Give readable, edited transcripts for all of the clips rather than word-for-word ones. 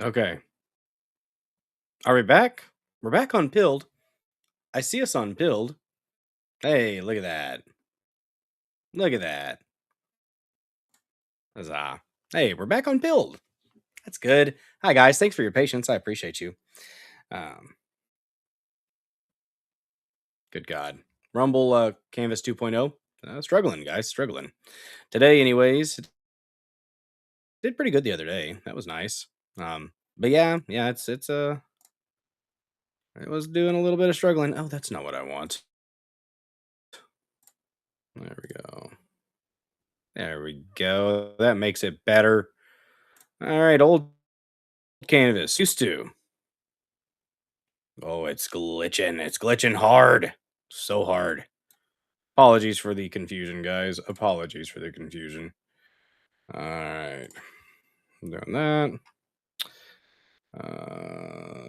Okay. Are we back? We're back on Pilled. I see us on Pilled. Hey, look at that. Look at that. Huzzah. Hey, we're back on Pilled. That's good. Hi, guys. Thanks for your patience. I appreciate you. Um, Good God. Rumble Canvas 2.0. Struggling, guys. Struggling. Today, anyways, did pretty good the other day. That was nice. But yeah, it was doing a little bit of struggling. Oh, that's not what I want. There we go. There we go. That makes it better. All right, old canvas. Used to. Oh, it's glitching. It's glitching hard. So hard. Apologies for the confusion, guys. Apologies for the confusion. All right. Doing that.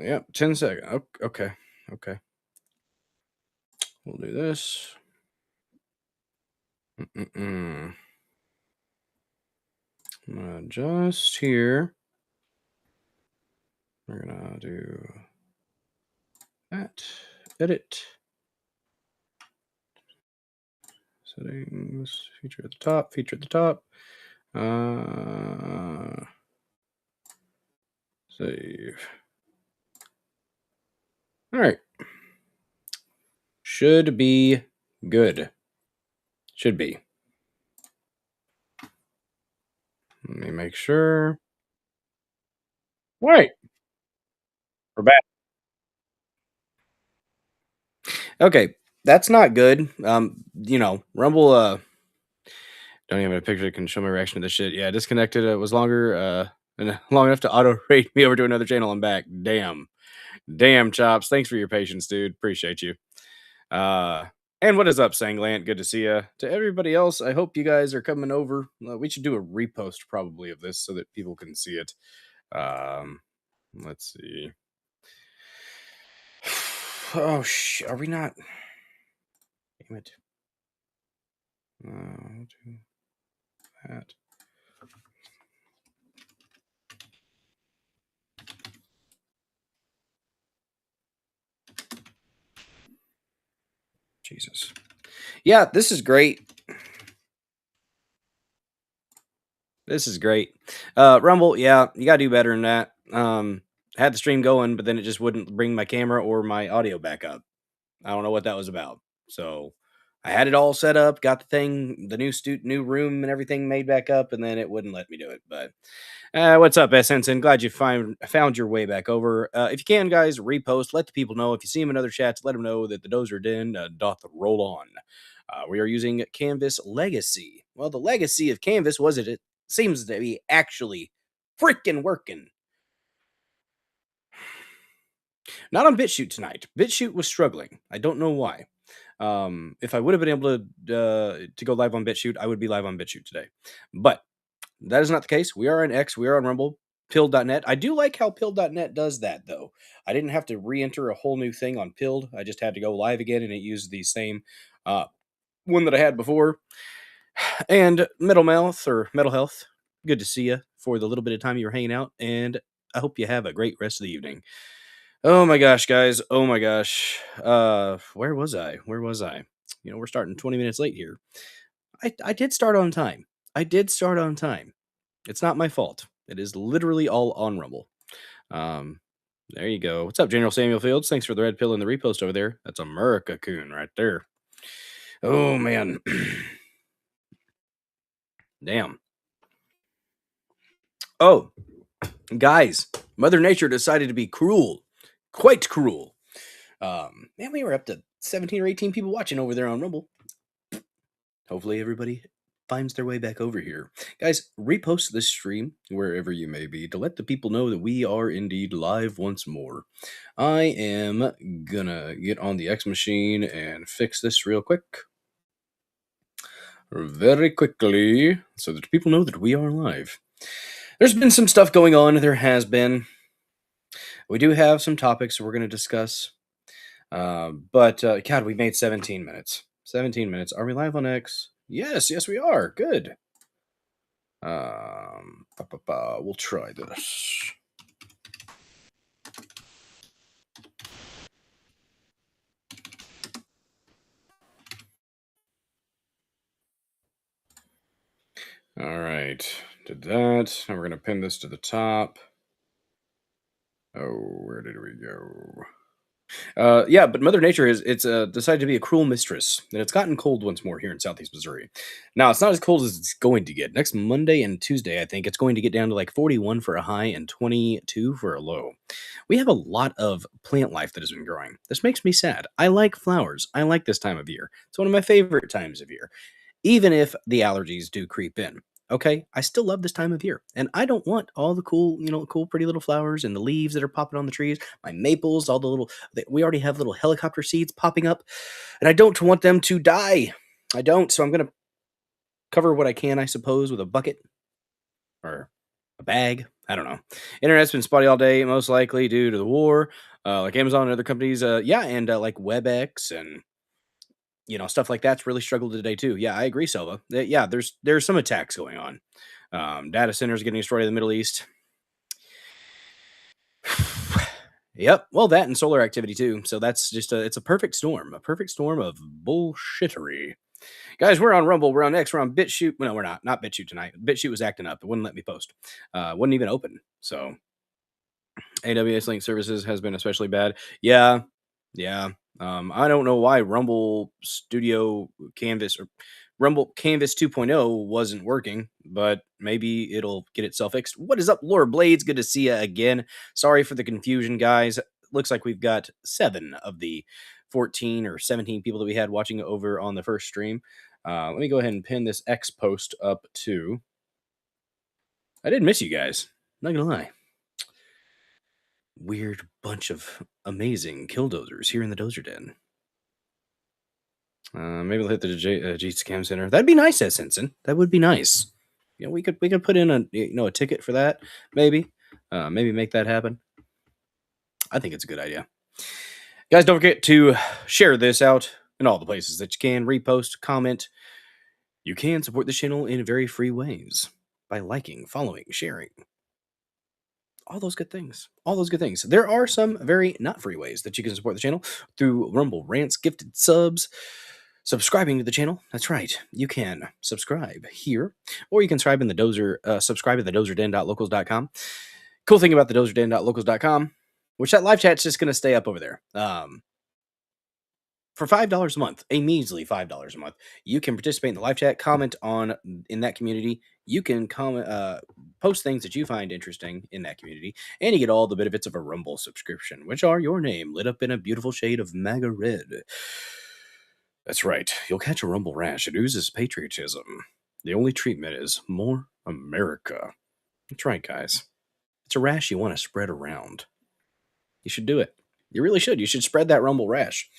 Yep, 10 seconds. Okay. Okay. We'll do this. Mm-mm-mm. Just here. We're gonna do that. Edit. Settings. Feature at the top. Feature at the top. Save. All right. Should be good. Should be. Let me make sure. All right. We're back. Okay. That's not good. Rumble don't even have a picture that can show my reaction to this shit. Yeah, disconnected. It was longer and long enough to auto rate me over to another channel and back. Damn. Damn, Chops. Thanks for your patience, dude. Appreciate you. Uh, and what is up, Sanglant? Good to see you. To everybody else, I hope you guys are coming over. We should do a repost probably of this so that people can see it. Um, let's see. Oh, are we not? Damn it. Do that. Jesus. Yeah, this is great. This is great. Rumble, yeah, you gotta do better than that. I had the stream going, but then it just wouldn't bring my camera or my audio back up. I don't know what that was about. So I had it all set up, got the thing, the new room and everything made back up, and then it wouldn't let me do it. But what's up, Sensen? Glad you found your way back over. If you can, guys, repost. Let the people know. If you see them in other chats, let them know that the Dozer Den doth roll on. We are using Canvas Legacy. Well, the legacy of Canvas was it seems to be actually freaking working. Not on BitChute tonight. BitChute was struggling. I don't know why. If I would have been able to go live on BitChute, I would be live on BitChute today. But that is not the case. We are on X. We are on Rumble. Pilled.net. I do like how Pilled.net does that, though. I didn't have to re-enter a whole new thing on Pilled. I just had to go live again, and it used the same one that I had before. And Metal Mouth or Metal Health, good to see you for the little bit of time you were hanging out, and I hope you have a great rest of the evening. Oh my gosh, guys. Oh my gosh. Where was I? Where was I? We're starting 20 minutes late here. I did start on time. I did start on time. It's not my fault. It is literally all on Rumble. Um, there you go. What's up, General Samuel Fields? Thanks for the red pill and the repost over there. That's America Coon right there. Oh man. Damn. Oh, guys, Mother Nature decided to be cruel. Quite cruel. Man, we were up to 17 or 18 people watching over there on Rumble. Hopefully everybody finds their way back over here. Guys, repost this stream wherever you may be to let the people know that we are indeed live once more. I am gonna get on the X machine and fix this real quick. Very quickly, so that people know that we are live. There's been some stuff going on. There has been. We do have some topics we're going to discuss. But God, we made 17 minutes. 17 minutes. Are we live on X? Yes, we are. Good. We'll try this. All right, did that. Now we're gonna pin this to the top. Oh, where did we go? Yeah, but Mother Nature is it's decided to be a cruel mistress, and it's gotten cold once more here in Southeast Missouri. Now it's not as cold as it's going to get. Next Monday and Tuesday, I think it's going to get down to like 41 for a high and 22 for a low. We have a lot of plant life that has been growing. This makes me sad. I like flowers. I like this time of year. It's one of my favorite times of year, even if the allergies do creep in. Okay, I still love this time of year, and I don't want all the cool, cool, pretty little flowers and the leaves that are popping on the trees. My maples, all the little, we already have little helicopter seeds popping up, and I don't want them to die. I don't, so I'm gonna cover what I can, I suppose, with a bucket or a bag. I don't know. Internet's been spotty all day, most likely due to the war, like Amazon and other companies. Yeah, and like WebEx and stuff like that's really struggled today too. Yeah, I agree, Silva. Yeah, there's some attacks going on. Data centers getting destroyed in the Middle East. Yep. Well, that and solar activity too. So that's just it's a perfect storm of bullshittery. Guys, we're on Rumble. We're on X. We're on BitChute. No, we're not. Not BitChute tonight. BitChute was acting up. It wouldn't let me post. Wouldn't even open. So AWS Link Services has been especially bad. Yeah, yeah. I don't know why Rumble Studio Canvas or Rumble Canvas 2.0 wasn't working, but maybe it'll get itself fixed. What is up, Laura Blades? Good to see you again. Sorry for the confusion, guys. Looks like we've got 7 of the 14 or 17 people that we had watching over on the first stream. Let me go ahead and pin this X post up too. I did miss you guys. Not gonna lie. Weird bunch of amazing killdozers here in the dozer den. Maybe we'll hit the G Scam Center. That'd be nice, Sensen. That would be nice. We could put in a ticket for that. Maybe make that happen. I think it's a good idea. Guys, don't forget to share this out in all the places that you can. Repost, comment. You can support the channel in very free ways by liking, following, sharing. All those good things. All those good things. There are some very not free ways that you can support the channel through Rumble Rants, gifted subs, subscribing to the channel. That's right. You can subscribe here, or you can subscribe in the dozer, subscribe at the dozerden.locals.com. Cool thing about the dozerden.locals.com, which that live chat's just going to stay up over there. For $5 a month, a measly $5 a month, you can participate in the live chat, comment on in that community. You can comment, post things that you find interesting in that community, and you get all the benefits of a Rumble subscription, which are your name lit up in a beautiful shade of MAGA red. That's right. You'll catch a Rumble rash. It oozes patriotism. The only treatment is more America. That's right, guys. It's a rash you want to spread around. You should do it. You really should. You should spread that Rumble rash.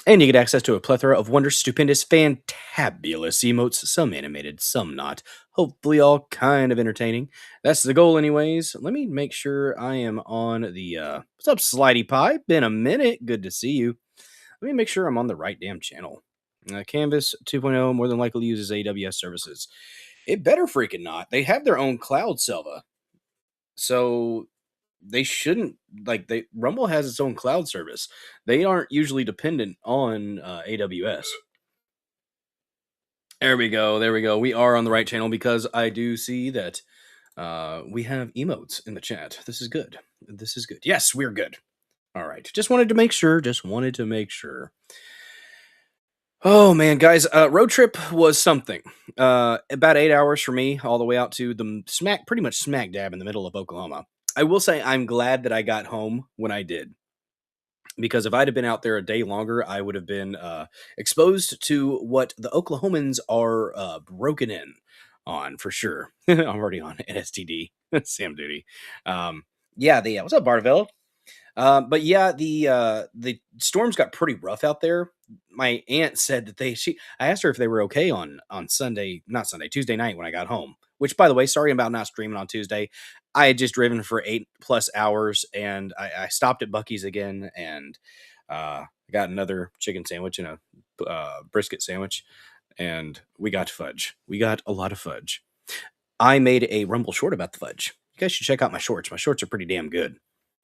And you get access to a plethora of wondrous, stupendous, fantabulous emotes, some animated, some not. Hopefully all kind of entertaining. That's the goal anyways. Let me make sure I am on the, what's up, Slidey Pie? Been a minute. Good to see you. Let me make sure I'm on the right damn channel. Canvas 2.0 more than likely uses AWS services. It better freaking not. They have their own cloud, Selva. So they shouldn't Rumble has its own cloud service. They aren't usually dependent on AWS. There we go. We are on the right channel because I do see that we have emotes in the chat. This is good. Yes, we're good. All right. Just wanted to make sure. Oh man, guys, road trip was something. About 8 hours for me, all the way out to the pretty much smack dab in the middle of Oklahoma. I will say I'm glad that I got home when I did, because if I'd have been out there a day longer, I would have been exposed to what the Oklahomans are broken in on for sure. I'm already on NSTD, Sam Duty. Yeah, what's up, Barville? But yeah, the storms got pretty rough out there. My aunt said that I asked her if they were okay on Tuesday night when I got home, which by the way, sorry about not streaming on Tuesday. I had just driven for 8+ hours and I stopped at Buc-ee's again and got another chicken sandwich and a brisket sandwich. and we got fudge. We got a lot of fudge. I made a Rumble short about the fudge. You guys should check out my shorts. My shorts are pretty damn good.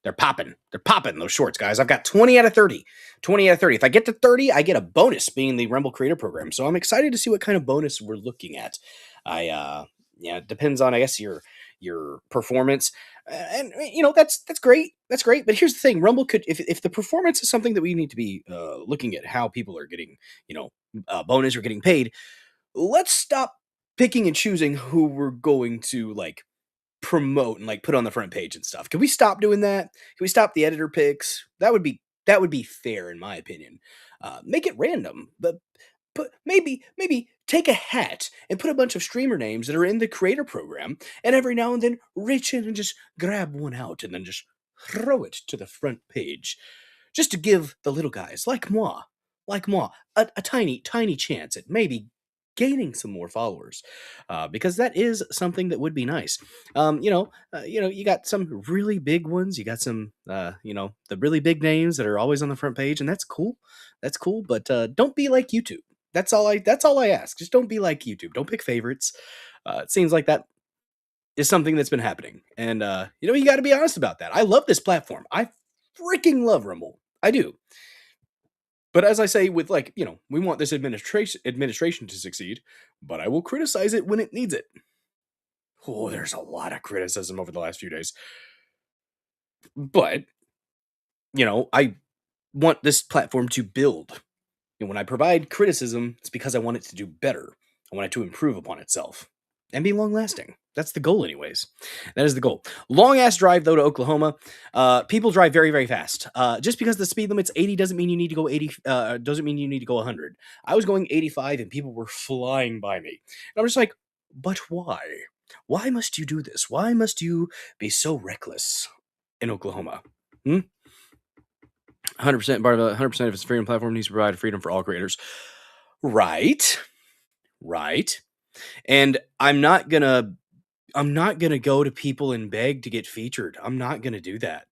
They're popping. They're popping, those shorts, guys. I've got 20 out of 30. 20 out of 30. If I get to 30, I get a bonus being the Rumble Creator Program. So I'm excited to see what kind of bonus we're looking at. Yeah, it depends on, I guess, your performance. And that's great. That's great. But here's the thing: Rumble could, if the performance is something that we need to be looking at, how people are getting, bonus or getting paid. Let's stop picking and choosing who we're going to like promote and like put on the front page and stuff. Can we stop doing that? Can we stop the editor picks? That would be fair in my opinion. Make it random, but maybe take a hat and put a bunch of streamer names that are in the creator program, and every now and then reach in and just grab one out and then just throw it to the front page, just to give the little guys like moi, a tiny chance at maybe gaining some more followers, because that is something that would be nice. You got some really big ones. You got some, the really big names that are always on the front page, and that's cool. That's cool, but don't be like YouTube. That's all I ask. Just don't be like YouTube. Don't pick favorites. It seems like that is something that's been happening, and you got to be honest about that. I love this platform. I freaking love Rumble. I do. But as I say, with like, we want this administration to succeed, but I will criticize it when it needs it. Oh, there's a lot of criticism over the last few days. But, I want this platform to build. And when I provide criticism, it's because I want it to do better. I want it to improve upon itself and be long lasting. That's the goal, anyways. That is the goal. Long ass drive though to Oklahoma. People drive very, very fast. Just because the speed limit's 80 doesn't mean you need to go 80. Doesn't mean you need to go 100. I was going 85 and people were flying by me, and I'm just like, but why? Why must you do this? Why must you be so reckless in Oklahoma? 100% part of 100% of its freedom platform needs to provide freedom for all creators. Right. Right. And I'm not gonna go to people and beg to get featured. I'm not gonna do that.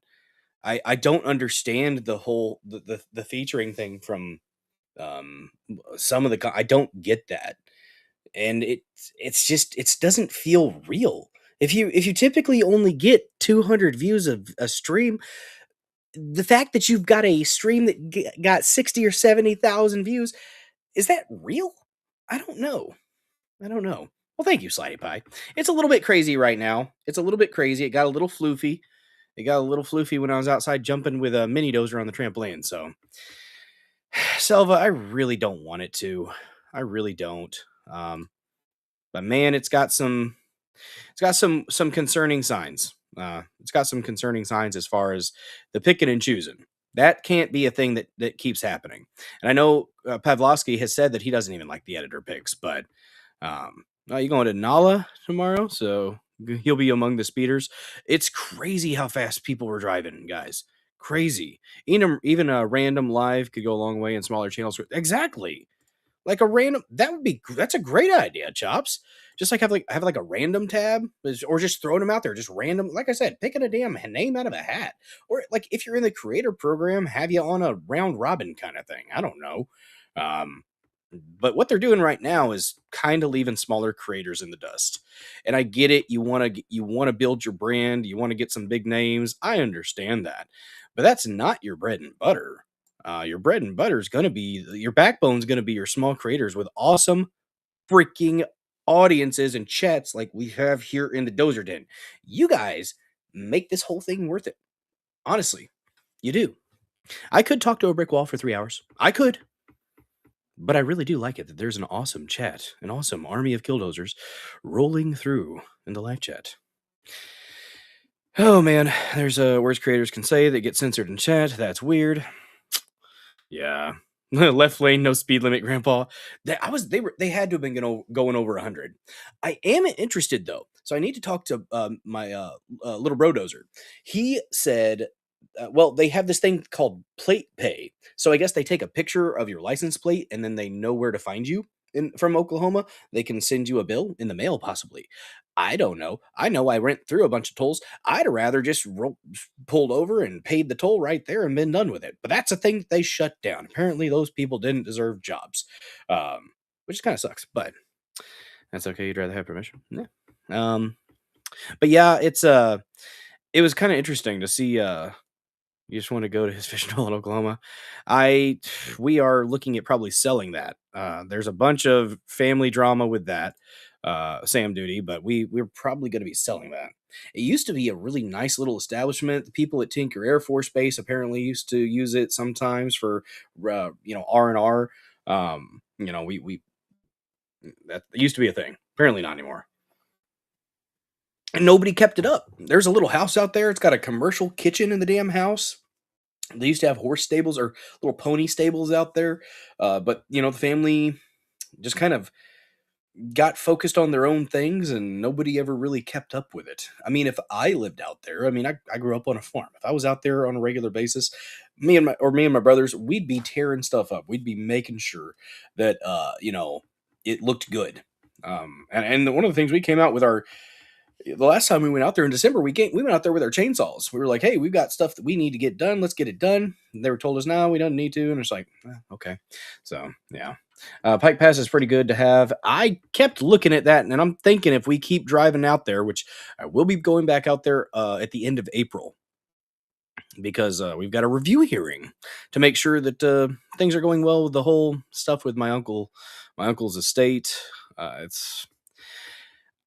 I don't understand the whole the featuring thing from some of the I don't get that. And it's just it doesn't feel real. If you typically only get 200 views of a stream, the fact that you've got a stream that got 60 or 70,000 views, is that real? I don't know. I don't know. Well, thank you, Slidey Pie. It's a little bit crazy right now. It's a little bit crazy. It got a little floofy. It got a little floofy when I was outside jumping with a mini dozer on the trampoline. So, Selva, I really don't want it to. I really don't. Um, but man, it's got some concerning signs. It's got some concerning signs as far as the picking and choosing. That can't be a thing that keeps happening. And I know Pavlovsky has said that he doesn't even like the editor picks, but you going to Nala tomorrow, so he'll be among the speeders. It's crazy how fast people were driving, guys. Crazy. Even a random live could go a long way in smaller channels. Exactly. Like a random that's a great idea, Chops. Just like have like a random tab, or just throwing them out there, just random. Like I said, picking a damn name out of a hat, or like if you're in the creator program, have you on a round robin kind of thing. I don't know. Um, but what they're doing right now is kind of leaving smaller creators in the dust. And I get it. You want to build your brand. You want to get some big names. I understand that, but that's not your bread and butter. Your bread and butter is going to be your backbone is going to be your small creators with awesome freaking audiences and chats like we have here in the Dozer Den. You guys make this whole thing worth it. Honestly, you do. I could talk to a brick wall for 3 hours. I could. But I really do like it that there's an awesome chat, an awesome army of killdozers rolling through in the live chat. Oh man, there's words creators can say that get censored in chat. That's weird. Yeah. Left lane, no speed limit, Grandpa. They had to have been going over 100. I am interested though, so I need to talk to my little bro dozer. He said, well, they have this thing called plate pay. So I guess they take a picture of your license plate and then they know where to find you from Oklahoma. They can send you a bill in the mail, possibly. I don't know. I know I went through a bunch of tolls. I'd rather just pulled over and paid the toll right there and been done with it. But that's a thing that they shut down. Apparently, those people didn't deserve jobs. Um, which kind of sucks, but that's okay. You'd rather have permission. Yeah. Um, but yeah, it was kind of interesting to see. You just want to go to his fishing hole in Oklahoma. I We are looking at probably selling that. There's a bunch of family drama with that Sam Duty, but we're probably going to be selling that. It used to be a really nice little establishment. The people at Tinker Air Force Base apparently used to use it sometimes for R&R. We that used to be a thing. Apparently not anymore. And nobody kept it up. There's a little house out there. It's got a commercial kitchen in the damn house. They used to have horse stables or little pony stables out there, but the family just kind of got focused on their own things, and nobody ever really kept up with it. I mean, if I lived out there, I mean, I grew up on a farm. If I was out there on a regular basis, me and my brothers, we'd be tearing stuff up. We'd be making sure that it looked good. And one of the things we came out with our the last time we went out there in December, we went out there with our chainsaws. We were like, "Hey, we've got stuff that we need to get done. Let's get it done." And they were told us, "No, we don't need to." And it's like, okay. So yeah, Pike Pass is pretty good to have. I kept looking at that, and I'm thinking if we keep driving out there, which I will be going back out there at the end of April, because we've got a review hearing to make sure that things are going well with the whole stuff with my uncle's estate. It's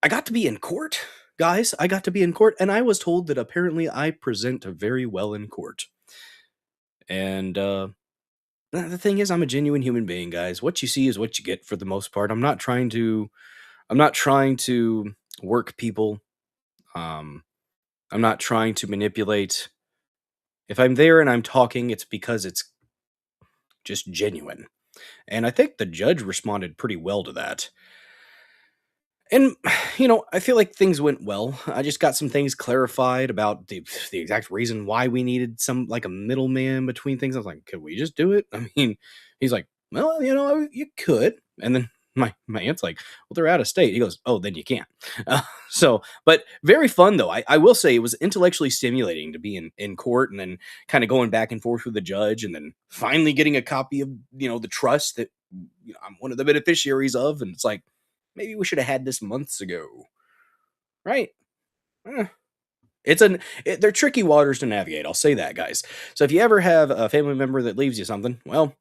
I got to be in court, guys. I got to be in court, and I was told that apparently I present very well in court. And the thing is, I'm a genuine human being, guys. What you see is what you get for the most part. I'm not trying to work people. Um, I'm not trying to manipulate. If I'm there and I'm talking, it's because it's just genuine. And I think the judge responded pretty well to that. And I feel like things went well. I just got some things clarified about the exact reason why we needed some like a middleman between things. I was like, could we just do it? I mean, he's like, well, you could. And then my aunt's like, well, they're out of state. He goes, oh, then you can't. But very fun though. I will say it was intellectually stimulating to be in court and then kind of going back and forth with the judge and then finally getting a copy of the trust that I'm one of the beneficiaries of, and it's like maybe we should have had this months ago, right? Eh, they're tricky waters to navigate. I'll say that, guys. So if you ever have a family member that leaves you something, well,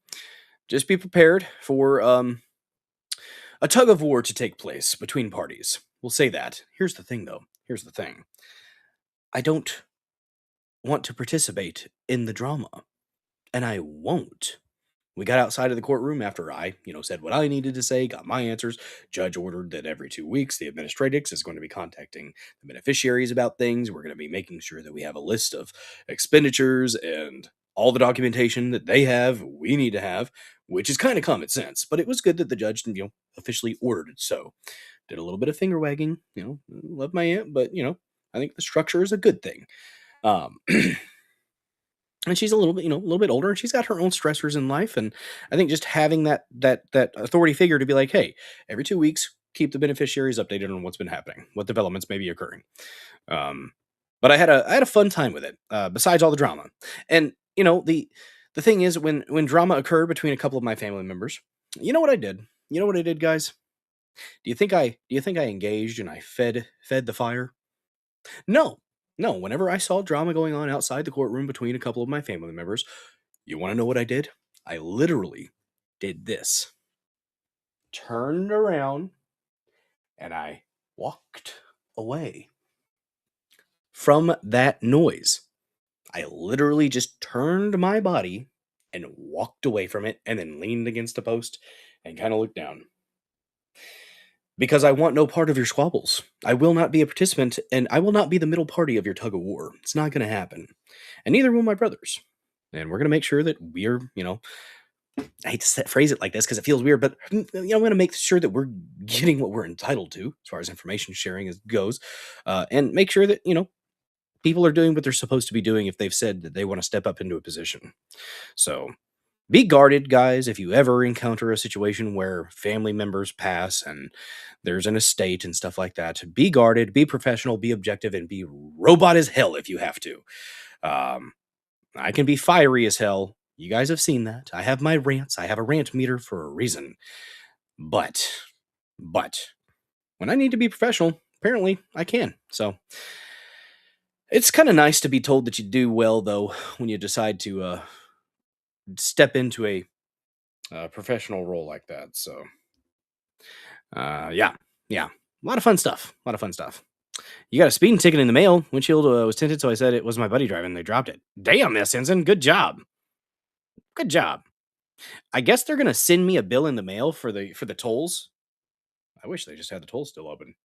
just be prepared for a tug of war to take place between parties. We'll say that. Here's the thing, though. Here's the thing. I don't want to participate in the drama, and I won't. We got outside of the courtroom after I, said what I needed to say, got my answers. Judge ordered that every 2 weeks, the administratrix is going to be contacting the beneficiaries about things. We're going to be making sure that we have a list of expenditures and all the documentation that they have, we need to have, which is kind of common sense. But it was good that the judge, officially ordered it. So did a little bit of finger wagging, love my aunt, but, I think the structure is a good thing. Um, and she's a little bit, a little bit older, and she's got her own stressors in life. And I think just having that authority figure to be like, hey, every 2 weeks, keep the beneficiaries updated on what's been happening, what developments may be occurring. Um, but I had a fun time with it, besides all the drama. And the thing is, when drama occurred between a couple of my family members, you know what I did? You know what I did, guys? Do you think I engaged and I fed the fire? No. No, whenever I saw drama going on outside the courtroom between a couple of my family members, you wanna know what I did? I literally did this. Turned around and I walked away from that noise. I literally just turned my body and walked away from it and then leaned against a post and kinda looked down. Because I want no part of your squabbles. I will not be a participant, and I will not be the middle party of your tug of war. It's not gonna happen. And neither will my brothers. And we're gonna make sure that we're, I hate to phrase it like this because it feels weird, but I'm gonna make sure that we're getting what we're entitled to as far as information sharing goes, and make sure that people are doing what they're supposed to be doing if they've said that they want to step up into a position. So be guarded, guys, if you ever encounter a situation where family members pass and there's an estate and stuff like that. Be guarded, be professional, be objective, and be robot as hell if you have to. Um, I can be fiery as hell. You guys have seen that. I have my rants. I have a rant meter for a reason. But, but when I need to be professional, apparently I can. So it's kind of nice to be told that you do well, though, when you decide to step into a professional role like that. So, yeah, yeah, a lot of fun stuff. A lot of fun stuff. You got a speeding ticket in the mail. Windshield was tinted, so I said it was my buddy driving. They dropped it. Damn, Miss Henson, good job. Good job. I guess they're gonna send me a bill in the mail for the tolls. I wish they just had the tolls still open.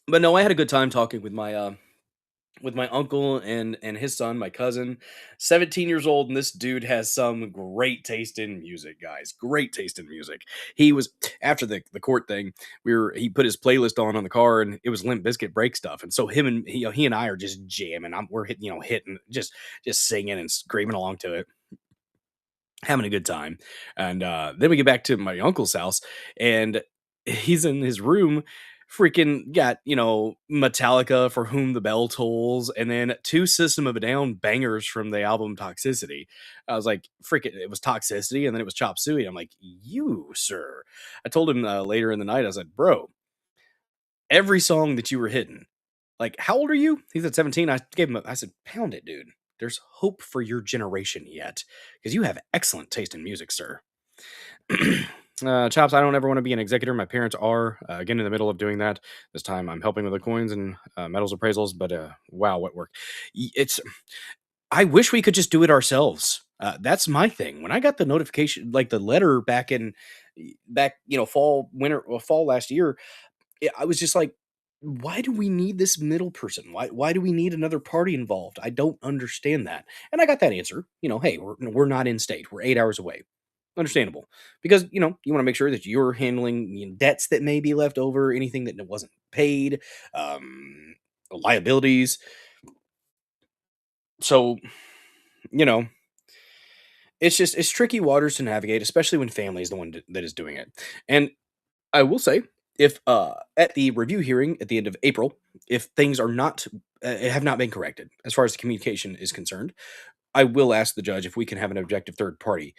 But no, I had a good time talking with my uncle and his son, my cousin, 17 years old, and this dude has some great taste in music, guys. Great taste in music. He was after the court thing, he put his playlist on the car, and it was Limp Bizkit break stuff. And so he and I are just jamming. We're hitting, hitting just singing and screaming along to it, having a good time. And then we get back to my uncle's house, and he's in his room, freaking got, Metallica, For Whom the Bell Tolls, and then two System of a Down bangers from the album Toxicity. I was like, freaking, it was Toxicity, and then it was Chop Suey. I'm like, you, sir. I told him later in the night, I was like, bro, every song that you were hitting, like, how old are you? He said 17. I said, pound it, dude. There's hope for your generation yet, because you have excellent taste in music, sir. Chops, I don't ever want to be an executor. My parents are, again, in the middle of doing that. This time I'm helping with the coins and metals appraisals, but wow, what work. It's, I wish we could just do it ourselves. That's my thing. When I got the notification, like the letter back, fall, winter, or fall last year, I was just like, why do we need this middle person? Why do we need another party involved? I don't understand that. And I got that answer. Hey, we're not in state. We're 8 hours away. Understandable. Because, you want to make sure that you're handling debts that may be left over, anything that wasn't paid, liabilities. So, you know, it's tricky waters to navigate, especially when family is the one that is doing it. And I will say, if at the review hearing at the end of April, if things are not have not been corrected as far as the communication is concerned, I will ask the judge if we can have an objective third party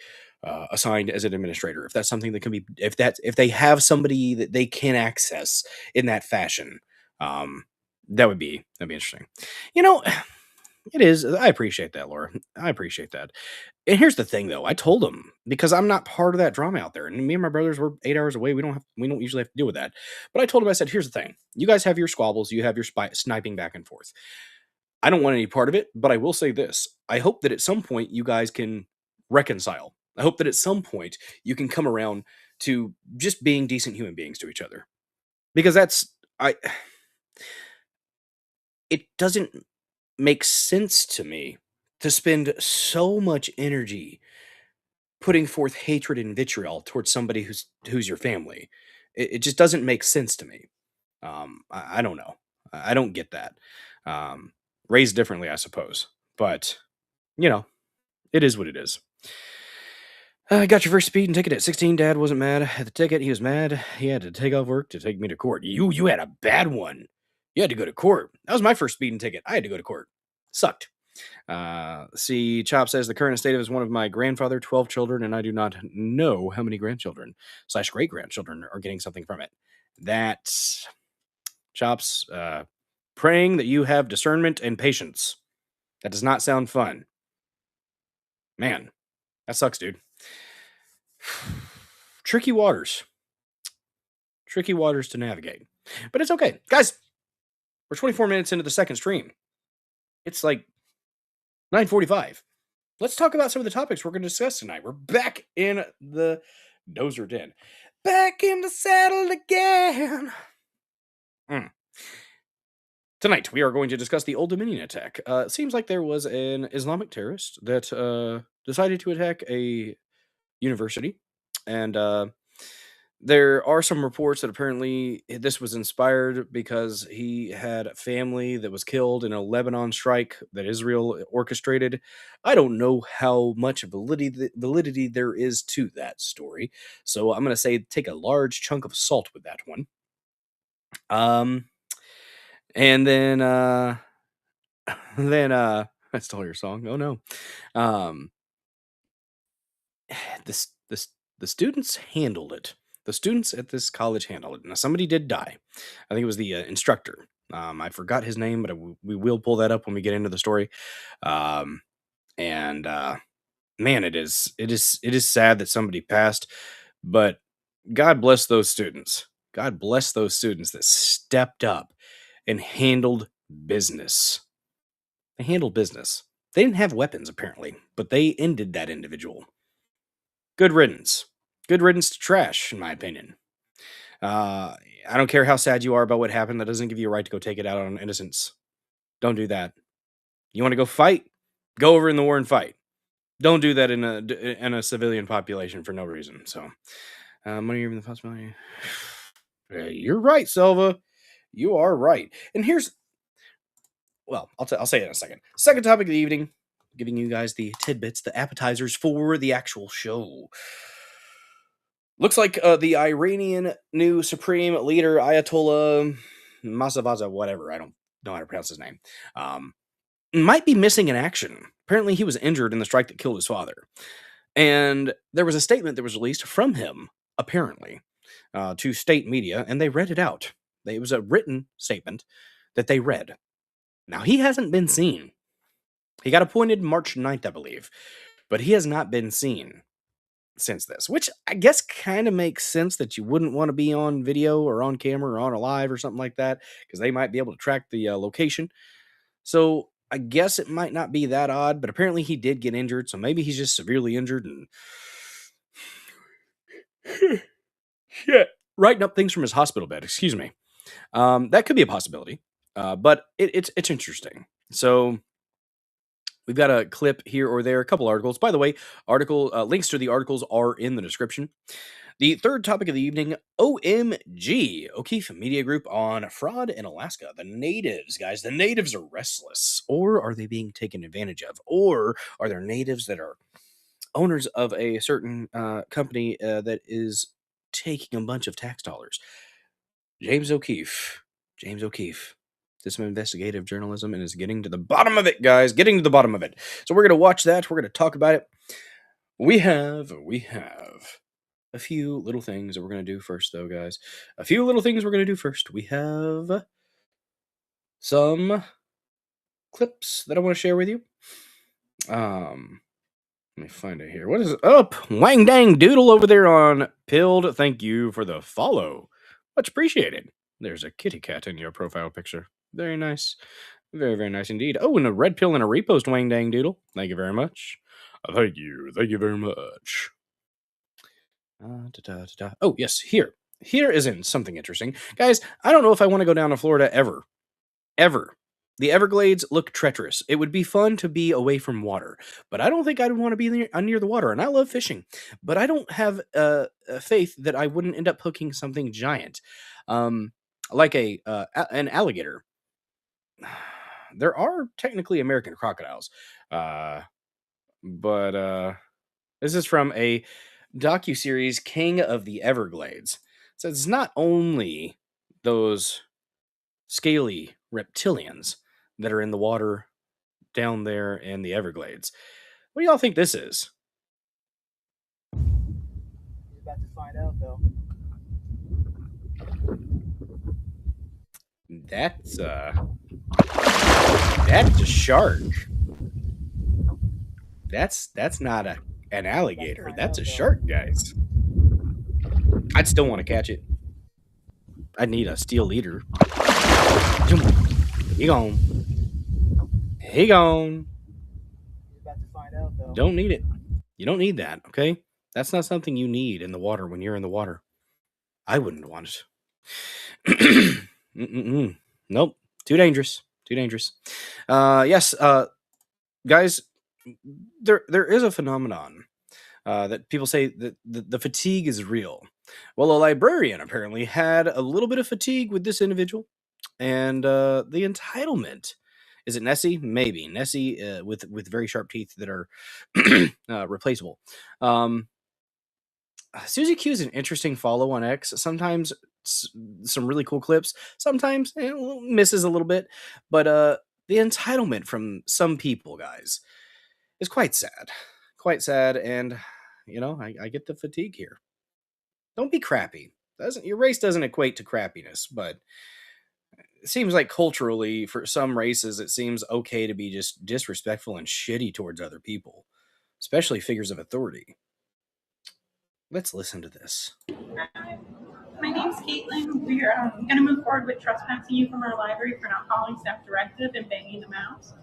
assigned as an administrator. If that's something that can be, if they have somebody that they can access in that fashion, um, that'd be interesting. You know, it is. I appreciate that, Laura. I appreciate that. And here's the thing, though. I told him because I'm not part of that drama out there, and me and my brothers were 8 hours away. We don't usually have to deal with that. But I told him, I said, here's the thing. You guys have your squabbles. You have your sniping back and forth. I don't want any part of it, but I will say this. I hope that at some point you guys can reconcile. I hope that at some point you can come around to just being decent human beings to each other. Because I it doesn't make sense to me to spend so much energy putting forth hatred and vitriol towards somebody who's your family. It just doesn't make sense to me. I don't know. I don't get that. Raised differently, I suppose. But you know, it is what it is. I got your first speeding ticket at 16. Dad wasn't mad at the ticket. He was mad. He had to take off work to take me to court. You had a bad one. You had to go to court. That was my first speeding ticket. I had to go to court. Sucked. See, Chop says the current state of is one of my grandfather, 12 children, and I do not know how many grandchildren / great grandchildren are getting something from it. That's Chops praying that you have discernment and patience. That does not sound fun. Man, that sucks, dude. Tricky waters. Tricky waters to navigate. But it's okay. Guys, we're 24 minutes into the second stream. It's like 9:45. Let's talk about some of the topics we're going to discuss tonight. We're back in the Dozer Den. Back in the saddle again. Tonight, we are going to discuss the Old Dominion attack. It seems like there was an Islamic terrorist that decided to attack a university. And there are some reports that apparently this was inspired because he had a family that was killed in a Lebanon strike that Israel orchestrated. I don't know how much validity there is to that story, so I'm going to say take a large chunk of salt with that one. And then I stole your song. Oh no. This The students handled it. The students at this college handled it. Now, somebody did die. I think it was the instructor. I forgot his name, but we will pull that up when we get into the story. Um, and man, it is sad that somebody passed, but God bless those students. God bless those students that stepped up and handled business. They handled business. They didn't have weapons apparently, but they ended that individual. Good riddance. Good riddance to trash, in my opinion. Uh, I don't care how sad you are about what happened. That doesn't give you a right to go take it out on innocents. Don't do that. You want to go fight? Go over in the war and fight. Don't do that in a civilian population for no reason. So, money even the possibility. You're right, Silva. You are right. And here's, well, I'll say it in a second. Second topic of the evening, giving you guys the tidbits, the appetizers for the actual show. Looks like the Iranian new supreme leader, Ayatollah Masavaza, whatever, I don't know how to pronounce his name, might be missing in action. Apparently, he was injured in the strike that killed his father. And there was a statement that was released from him, apparently, to state media, and they read it out. It was a written statement that they read. Now, he hasn't been seen. He got appointed March 9th, I believe, but he has not been seen since this, which I guess kind of makes sense that you wouldn't want to be on video or on camera or on a live or something like that, because they might be able to track the location. So I guess it might not be that odd, but apparently he did get injured, so maybe he's just severely injured and shit, writing up things from his hospital bed. Excuse me. That could be a possibility, but it's interesting. So we've got a clip here or there, a couple articles. By the way, article links to the articles are in the description. The third topic of the evening, OMG, O'Keefe Media Group on fraud in Alaska. The natives, guys, the natives are restless. Or are they being taken advantage of? Or are there natives that are owners of a certain company that is taking a bunch of tax dollars? James O'Keefe. James O'Keefe. Did some investigative journalism and is getting to the bottom of it, guys. Getting to the bottom of it. So we're going to watch that. We're going to talk about it. We have a few little things that we're going to do first, though, guys. A few little things we're going to do first. We have some clips that I want to share with you. Let me find it here. What is up? Wang dang doodle over there on Pilled. Thank you for the follow. Much appreciated. There's a kitty cat in your profile picture. Very nice. Very, very nice indeed. Oh, and a red pill and a repost, Wang dang doodle. Thank you very much. Thank you. Thank you very much. Oh, yes, here. Here is in something interesting. Guys, I don't know if I want to go down to Florida ever. Ever. The Everglades look treacherous. It would be fun to be away from water, but I don't think I'd want to be near the water. And I love fishing, but I don't have faith that I wouldn't end up hooking something giant, like an alligator. There are technically American crocodiles, but this is from a docuseries King of the Everglades. So it's not only those scaly reptilians that are in the water down there in the Everglades. What do y'all think this is? You're about to find out, though. That's a shark. That's not an alligator. That's a shark, guys. I'd still want to catch it. I'd need a steel leader. He gone. He gone. You're about to find out, though. Don't need it. You don't need that, okay? That's not something you need in the water when you're in the water. I wouldn't want it. Nope. Too dangerous. Too dangerous. Yes, guys, there is a phenomenon that people say that the fatigue is real. Well, a librarian apparently had a little bit of fatigue with this individual, and the entitlement. Is it Nessie? Maybe Nessie with very sharp teeth that are replaceable. Susie Q is an interesting follow on X. Sometimes some really cool clips. Sometimes misses a little bit, but the entitlement from some people, guys, is quite sad. Quite sad, and I get the fatigue here. Don't be crappy. Doesn't Your race doesn't equate to crappiness, but it seems like culturally, for some races, it seems okay to be just disrespectful and shitty towards other people, especially figures of authority. Let's listen to this. Hi, my name's Caitlin. We're going to move forward with trespassing you from our library for not following staff directive and banging the mouse.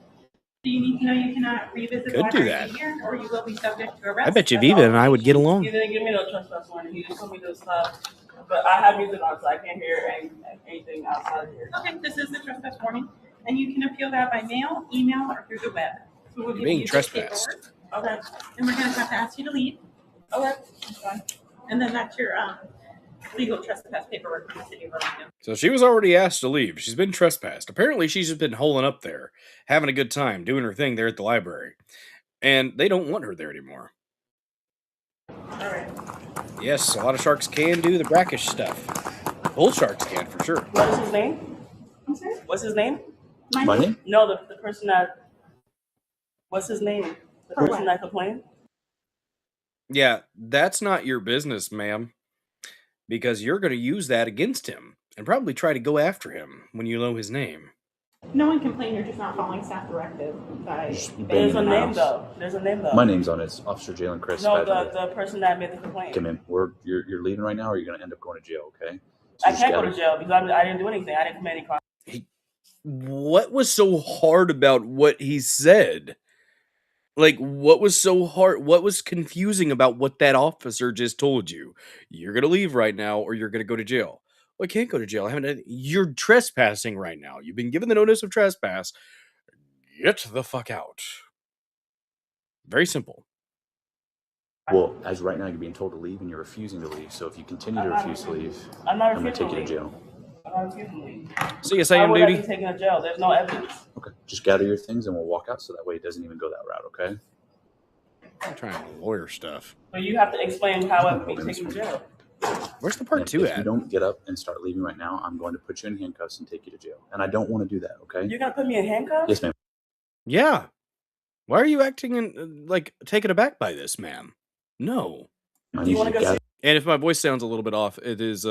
Do you need to know you cannot revisit the Could do library that. here, or you will be subject to arrest? I bet you Viva and I would get along. He didn't give me no trespass warning. He just told me to stop. But I have music on, so I can't hear anything outside of here. Okay, this is the trespass warning, and you can appeal that by mail, email, or through the web. So we'll give Being you the trespassed. paperwork, Okay. and we're going to have to ask you to leave, Okay. That's fine. and then that's your legal trespass paperwork from the city of Burlington. So she was already asked to leave. She's been trespassed. Apparently, she's just been holing up there, having a good time, doing her thing there at the library. And they don't want her there anymore. All right. Yes, a lot of sharks can do the brackish stuff. Bull sharks can, for sure. What is his name? I'm sorry? What's his name? My name? No, the person that. What's his name? The For person what? that complained? Yeah, that's not your business, ma'am. Because you're going to use that against him and probably try to go after him when you know his name. No one complained, you're just not following staff directive by Just banging There's banging a the name mouse. though. There's a name though. My name's on it. It's Officer Jalen Chris. No, the person that made the complaint. Come in. You're leaving right now, or you're gonna end up going to jail. Okay. So I just can't go gotta- to jail because I didn't do anything. I didn't commit any crime. What was so hard about what he said? Like, what was so hard? What was confusing about what that officer just told you? You're going to leave right now or you're going to go to jail. Well, I can't go to jail. I haven't. You're trespassing right now. You've been given the notice of trespass. Get the fuck out. Very simple. Well, as right now, you're being told to leave, and you're refusing to leave. So if you continue to refuse to leave, I'm not I'm gonna refusing take you to to leave. jail. I'm not refusing to leave. See you Why saying, would I duty. be taken to jail? There's no evidence. Okay. Just gather your things, and we'll walk out. So that way, it doesn't even go that route. Okay. I'm trying lawyer stuff. But you have to explain how I would be taken to jail. Where's the part And two if at? you don't get up and start leaving right now, I'm going to put you in handcuffs and take you to jail. And I don't want to do that. Okay. You're gonna put me in handcuffs? Yes, ma'am. Yeah. Why are you acting like taken aback by this, ma'am? No. I Do you need want you to to go gather. see? And if my voice sounds a little bit off, it is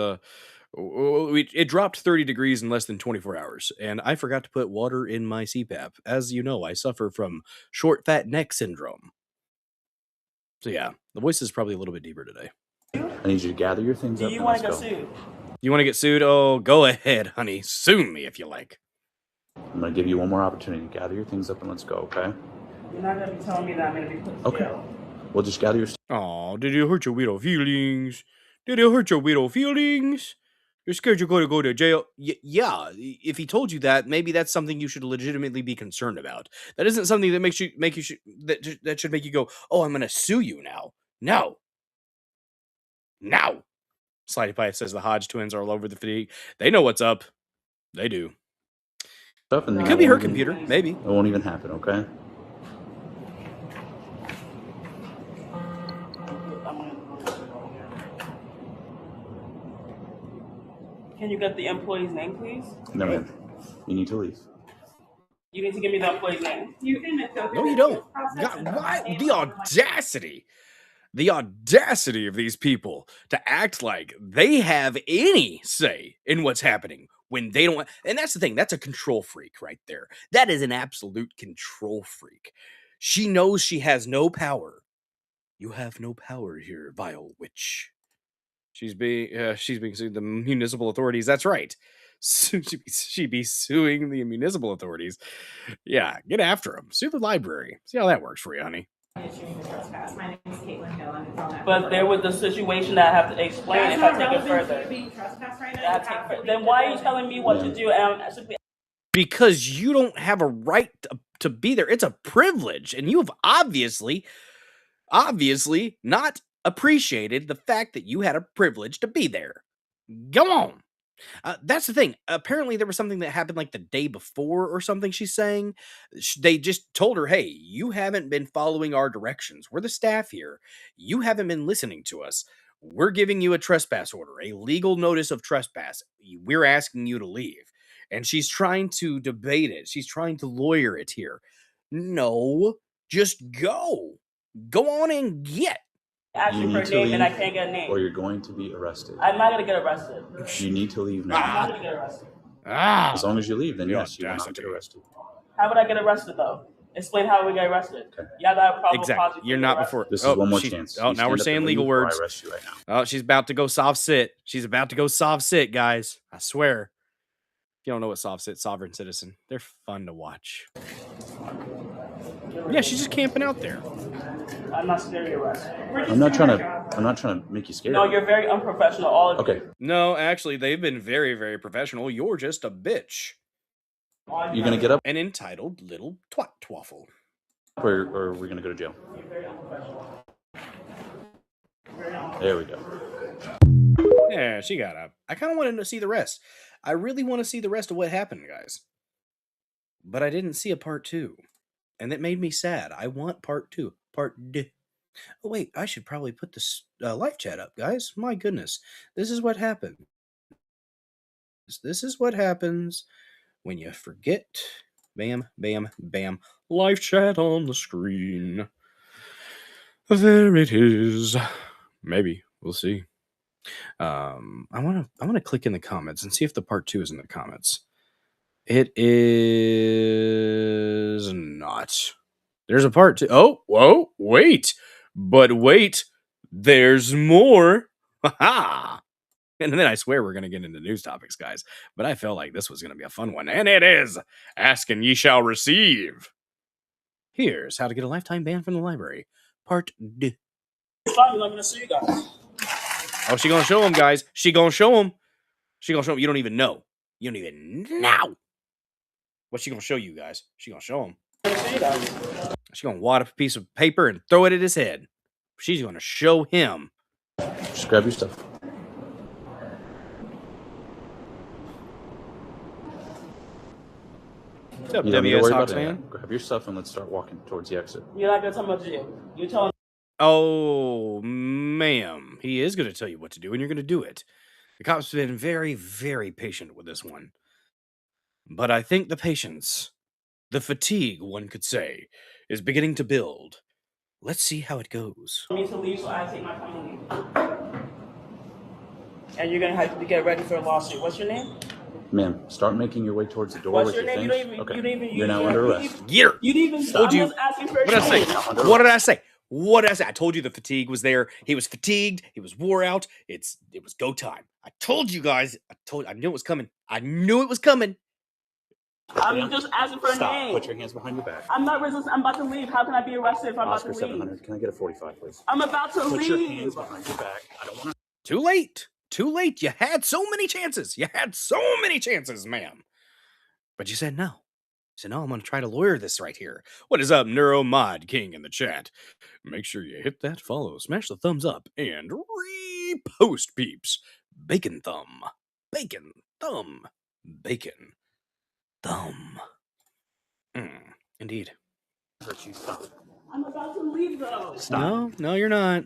it dropped 30 degrees in less than 24 hours, and I forgot to put water in my CPAP. As you know, I suffer from short fat neck syndrome. So yeah, the voice is probably a little bit deeper today. I need you to gather your things Do up you and want let's to go go. sue? You want to get sued? Oh, go ahead, honey. Sue me if you like. I'm going to give you one more opportunity. Gather your things up and let's go. Okay. You're not gonna be telling me that I'm gonna be put to Okay. jail. Well, just gather your. Oh, did it hurt your widow feelings? Did it hurt your widow feelings? You're scared you're going to go to jail? Yeah. If he told you that, maybe that's something you should legitimately be concerned about. That isn't something that that should make you go, "Oh, I'm going to sue you now." No. Now. Slidey Pie says the Hodge twins are all over the fatigue. They know what's up. They do. Stuff and It then could that be her won't even- computer, maybe. It won't even happen. Okay. Can you get the employee's name, please? No, ma'am. You need to leave. You need to give me the employee's name. You can go through No, you the don't. process God, and what? name The on the audacity. The audacity of these people to act like they have any say in what's happening when they don't. And that's the thing. That's a control freak right there. That is an absolute control freak. She knows she has no power. You have no power here, vile witch. She's being sued the municipal authorities. That's right. She'd be suing the municipal authorities. Yeah, get after them. Sue the library. See how that works for you, honey. issuing the trespass. My name is Caitlin Hill, and it's on that. But there was the situation that I have to explain That's if I not take it relevant to further. you being trespassed right now. Yeah, I You take have to fur- leave then the why are you building. telling me what to do? And I'm simply Because you don't have a right to be there. It's a privilege, and you have obviously not appreciated the fact that you had a privilege to be there. Go on. That's the thing. Apparently, there was something that happened like the day before or something. She's saying they just told her, "Hey, you haven't been following our directions. We're the staff here. You haven't been listening to us. We're giving you a trespass order, a legal notice of trespass. We're asking you to leave." And she's trying to debate it. She's trying to lawyer it here. No, just go. Go on and get. Asking for a name and I can't get a name. or you're going to be arrested. I'm not gonna get arrested. You need to leave I'm now. not gonna get arrested. As long as you leave, then The yes, you will not audacity. get arrested. How would I get arrested though? Explain how we get arrested. Okay. Yeah, that probably Exactly. You're not before. This is one more she- chance. Oh, You now we're stand up saying and legal leave, or words. I arrest you right now. Oh, she's about to go soft sit. She's about to go soft sit, guys. I swear. If you don't know what soft sit, sovereign citizen, they're fun to watch. Yeah, she's just camping out there. I'm not scared of arrest. I'm not trying to make you scared. No, you're very unprofessional. All of you. Okay. No, actually, they've been very, very professional. You're just a bitch. You're gonna get up, An entitled little twat twaffle. or we're gonna go to jail. There we go. Yeah, she got up. I kind of wanted to see the rest. I really want to see the rest of what happened, guys. But I didn't see a part 2. And that made me sad. I want part 2. Part D. Oh, wait, I should probably put this live chat up, guys. My goodness. This is what happened. This is what happens when you forget. Bam, bam, bam. Live chat on the screen. There it is. Maybe. We'll see. I wanna click in the comments and see if the part 2 is in the comments. It is not. There's a part 2. Oh, whoa, wait. But wait, there's more. Ha! And then I swear we're gonna get into news topics, guys. But I felt like this was gonna be a fun one, and it is. Ask and ye shall receive. Here's how to get a lifetime ban from the library. Part D. It's fine. I'm gonna see you guys. Oh, she gonna show him, guys. She gonna show him. She gonna show him. You don't even know. You don't even know. What's she gonna show you guys? She gonna show him. I'm gonna see you guys. She gonna wad up a piece of paper and throw it at his head. She's gonna show him. Just grab your stuff. What's up, You don't need to worry about WS that. fan? Grab your stuff and let's start walking towards the exit. You're not gonna tell me what to do. You tell me. Oh, ma'am. He is gonna tell you what to do, and you're gonna do it. The cops have been very, very patient with this one. But I think the patience, the fatigue, one could say, is beginning to build. Let's see how it goes. Me to leave, so I take my time to leave. And you're gonna have to get ready for a lawsuit. What's your name? Ma'am, start making your way towards the door What's with your your name? things. You don't even. Okay. You don't even. You're now under arrest. Get her. You didn't even. Told I'm you. just asking for a What did I say? name. What did I say? What did I say? I told you the fatigue was there. He was fatigued. He was wore out. It was go time. I told you guys. I knew it was coming. I knew it was coming. I'm just asking for a Stop. name. Put your hands behind your back. I'm not resisting. I'm about to leave. How can I be arrested if I'm Oscar about to leave? 700. Can I get a 45, please? I'm about to Put leave. your hands behind your back. I don't want to. Too late. Too late. You had so many chances. You had so many chances, ma'am. But you said no. So no, I'm going to try to lawyer this right here. What is up, Neuromod King in the chat? Make sure you hit that follow, smash the thumbs up, and repost, peeps. Bacon thumb. Bacon thumb. Bacon thumb. Indeed. Hurt you. Stop. I'm about to leave though. Stop. No, you're not.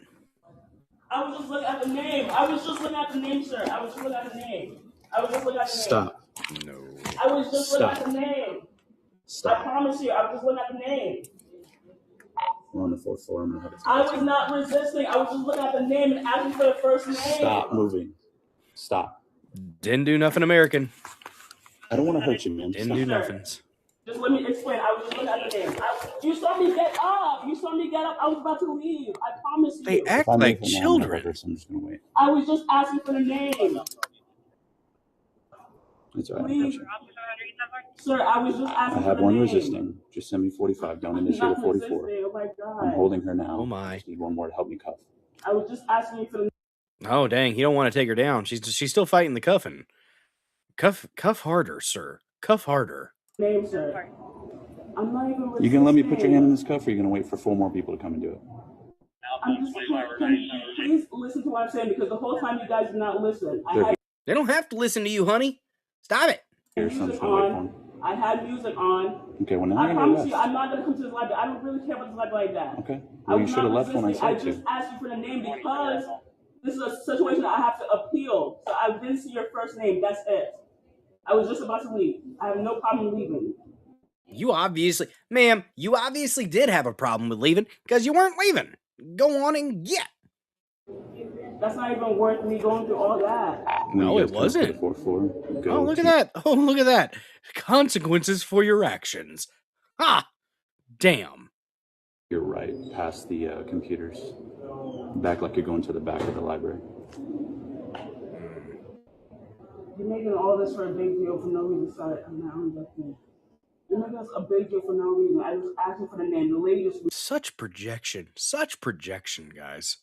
I was just looking at the name. I was just looking at the name, sir. I was just looking at the name. I was just looking at the name. Stop. No. I was just looking Stop. at the name. I Stop. promise you, I was just looking at the name. We're on the 4th floor. I'm gonna have I was not resisting. I was just looking at the name and asking for the first name. Stop moving. Stop. Didn't do nothing American. I don't want to hurt you, man. Didn't do nothings. Just let me explain. I was just looking at the name. You saw me get up. You saw me get up. I was about to leave. I promise you. They act If I like move from now, I'm gonna hurt children. her, so I'm just gonna wait. I was just asking for the name. It's all right. I Please. got you. Sir, I was just I asking for have the one name. resisting. Just send me 45. Don't initiate a Not 44. resisting. Oh my I'm God. holding her now. Oh my. I just need one more to help me cuff. I was just asking you for the Oh dang, he don't want to take her down. She's still fighting the cuffing. Cuff harder, sir. Cuff harder. name, sir. I'm not even resisting. You gonna let me put your hand in this cuff, or you gonna wait for 4 more people to come and do it? I'm just please listen to what I'm saying because the whole time you guys did not listen. I had They don't have to listen to you, honey. Stop it. Here, so I'm music just gonna wait for on. him. I had music on. Okay, well now I you're promise left. you, I'm not gonna come to this library. I don't really care about this library like that. Okay. I Well, you was should have not left when I resisting. I said just to. asked you for the name because this is a situation that I have to appeal. So I didn't see your first name. That's it. I was just about to leave. I have no problem leaving. You obviously did have a problem with leaving because you weren't leaving. Go on and get. That's not even worth me going through all that. When No, you it guys come up to the wasn't. fourth floor, go Oh, look at to that. Oh, look at that. Consequences for your actions. Ha! Damn. your right, past the computers. Back like you're going to the back of the library. You're making all this for a big deal for no reason. Sorry, I'm not understanding. You're making this a big deal for no reason. I just asked you for the name. The lady just Such projection. Such projection, guys.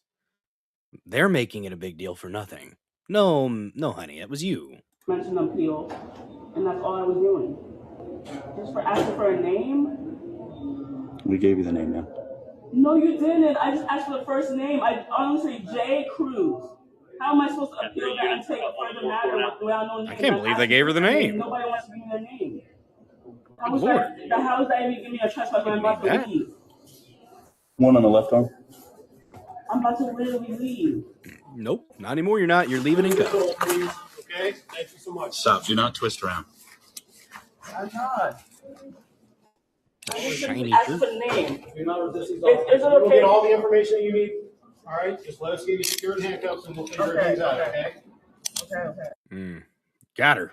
They're making it a big deal for nothing. No, no, honey, it was you. mentioned appeal, and that's all I was doing. Just for asking for a name? We gave you the name now. No, you didn't. I just asked for the first name. I honestly, J. Cruz. How am I supposed to appeal that and take a further matter without knowing? I can't believe they gave her the name. Nobody wants to give me their name. How Good is Lord. that? How is that even giving me a trespass when I'm about to That? leave? One on the left arm. I'm about to literally leave. Nope, not anymore. You're not. You're leaving and go. Okay, thank you so much. Stop. Do not twist around. I'm not. Shiny Ask shirt. for the name. You're not resisting. Is it You will okay? get all the information you need. All right, just let us get you secured in handcuffs and we'll figure things out, okay? Got her.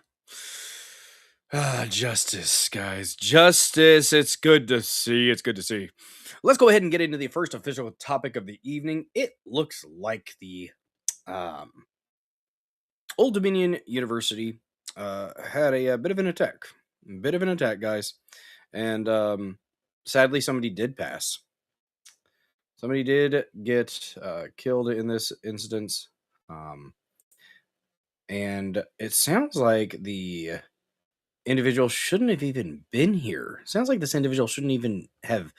Ah, justice, guys. Justice. It's good to see. It's good to see. Let's go ahead and get into the first official topic of the evening. It looks like the Old Dominion University had a bit of an attack. Bit of an attack, guys. And sadly, somebody did pass. Somebody did get killed in this instance. And it sounds like the individual shouldn't have even been here. Sounds like this individual shouldn't even have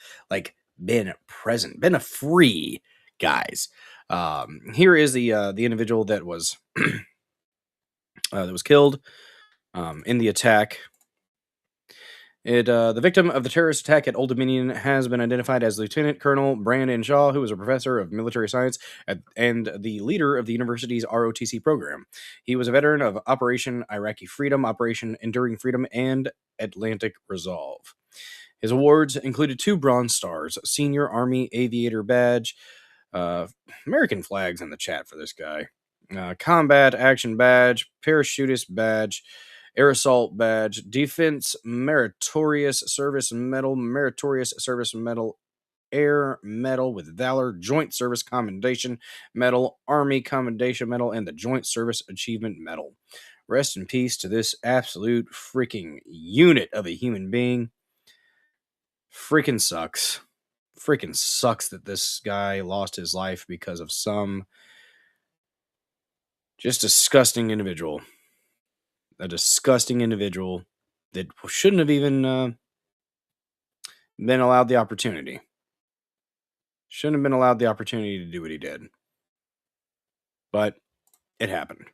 been present, been a free, guys. Here is the individual that was killed in the attack. The victim of the terrorist attack at Old Dominion has been identified as Lieutenant Colonel Brandon Shaw, who is a professor of military science and the leader of the university's ROTC program. He was a veteran of Operation Iraqi Freedom, Operation Enduring Freedom, and Atlantic Resolve. His awards included 2 Bronze Stars, Senior Army Aviator Badge, American flags in the chat for this guy, Combat Action Badge, Parachutist Badge, Air Assault Badge, Defense Meritorious Service Medal, Meritorious Service Medal, Air Medal with Valor, Joint Service Commendation Medal, Army Commendation Medal, and the Joint Service Achievement Medal. Rest in peace to this absolute freaking unit of a human being. Freaking sucks. Freaking sucks that this guy lost his life because of some just disgusting individual. A disgusting individual that shouldn't have even been allowed the opportunity. Shouldn't have been allowed the opportunity to do what he did. But it happened.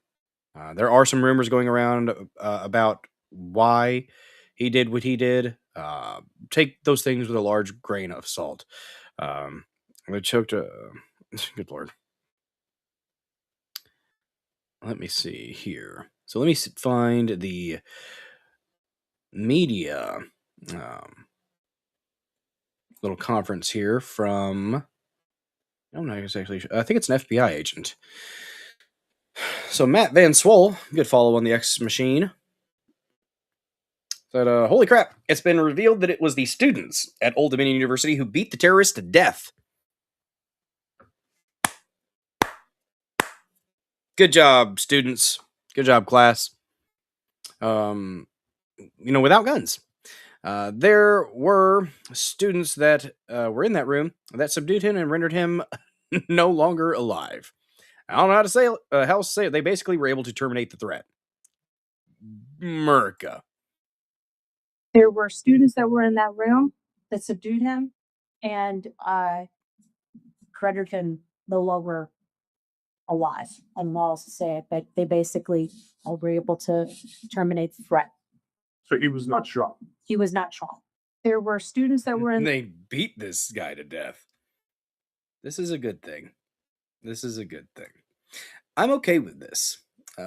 There are some rumors going around about why he did what he did. Take those things with a large grain of salt. They choked a... Good Lord. Let me see here. So let me find the media little conference here from... I'm not exactly sure. I think it's an FBI agent. So Matt Van Swole, good follow on the X machine, said, holy crap, it's been revealed that it was the students at Old Dominion University who beat the terrorists to death. Good job, students. Good job, class. Without guns. There were students that were in that room that subdued him and rendered him no longer alive. I don't know how to say it. They basically were able to terminate the threat. Merca. There were students that were in that room that subdued him and rendered him no longer alive. I'm not to say it, but they basically were able to terminate the threat. So he was not shot. He was not shot. There were students that were in. They beat this guy to death. This is a good thing. This is a good thing. I'm okay with this.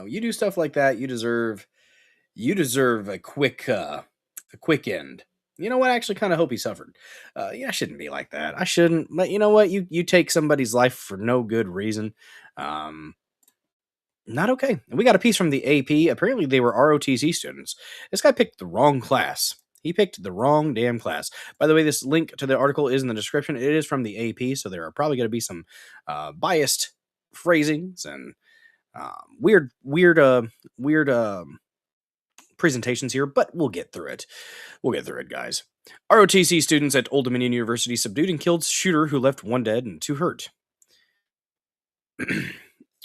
You do stuff like that, you deserve a quick end. You know what? I actually kind of hope he suffered. Yeah, I shouldn't be like that. I shouldn't. But you know what? You take somebody's life for no good reason. Um, Not okay. And we got a piece from the AP. Apparently, they were ROTC students. This guy picked the wrong class. He picked the wrong damn class. By the way, this link to the article is in the description. It is from the AP, so there are probably going to be some biased phrasings and weird presentations here, but we'll get through it. We'll get through it, guys. ROTC students at Old Dominion University subdued and killed shooter who left 1 dead and 2 hurt.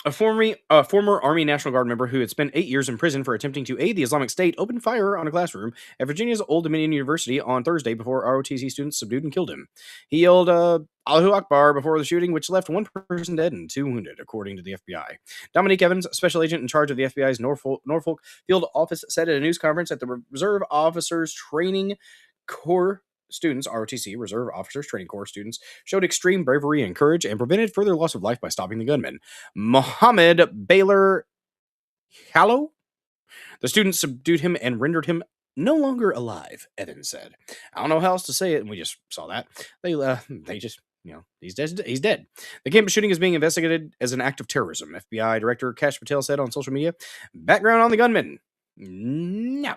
A former Army National Guard member who had spent 8 years in prison for attempting to aid the Islamic State opened fire on a classroom at Virginia's Old Dominion University on Thursday before ROTC students subdued and killed him. He yelled, Allahu Akbar before the shooting, which left 1 person dead and 2 wounded, according to the FBI. Dominique Evans, special agent in charge of the FBI's Norfolk Field Office, said at a news conference that the Reserve Officers Training Corps students, ROTC, Reserve Officers Training Corps students, showed extreme bravery and courage and prevented further loss of life by stopping the gunman. Mohammed Baylor Hallow? The students subdued him and rendered him no longer alive, Evans said. I don't know how else to say it, and we just saw that. They just, he's dead. He's dead. The campus shooting is being investigated as an act of terrorism, FBI Director Kash Patel said on social media. Background on the gunman. No.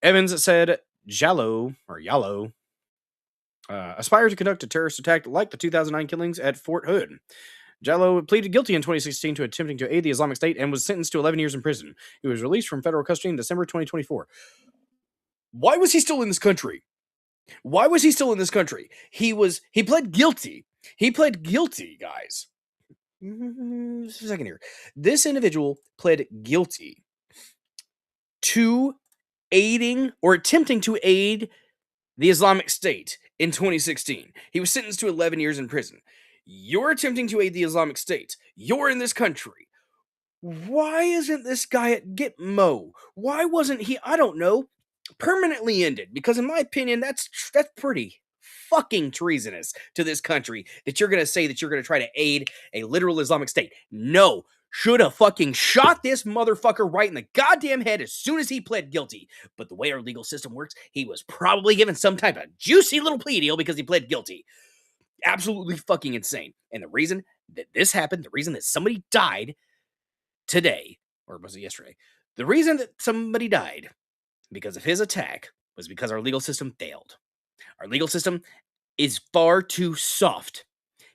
Evans said Yallo aspired to conduct a terrorist attack like the 2009 killings at Fort Hood. Jallo pleaded guilty in 2016 to attempting to aid the Islamic State and was sentenced to 11 years in prison. He was released from federal custody in December 2024. Why was he still in this country? Why was he still in this country? He pled guilty. He pled guilty, guys. Just a second here. This individual pled guilty to aiding or attempting to aid the Islamic State in 2016. He was sentenced to 11 years in prison. You're attempting to aid the Islamic State. You're in this country. Why isn't this guy at Gitmo? Why wasn't he, I don't know, permanently ended? Because in my opinion, that's pretty fucking treasonous to this country that you're going to say that you're going to try to aid a literal Islamic State. No. Should have fucking shot this motherfucker right in the goddamn head as soon as he pled guilty. But the way our legal system works, he was probably given some type of juicy little plea deal because he pled guilty. Absolutely fucking insane. And the reason that this happened, the reason that somebody died today, or was it yesterday? The reason that somebody died because of his attack was because our legal system failed. Our legal system is far too soft.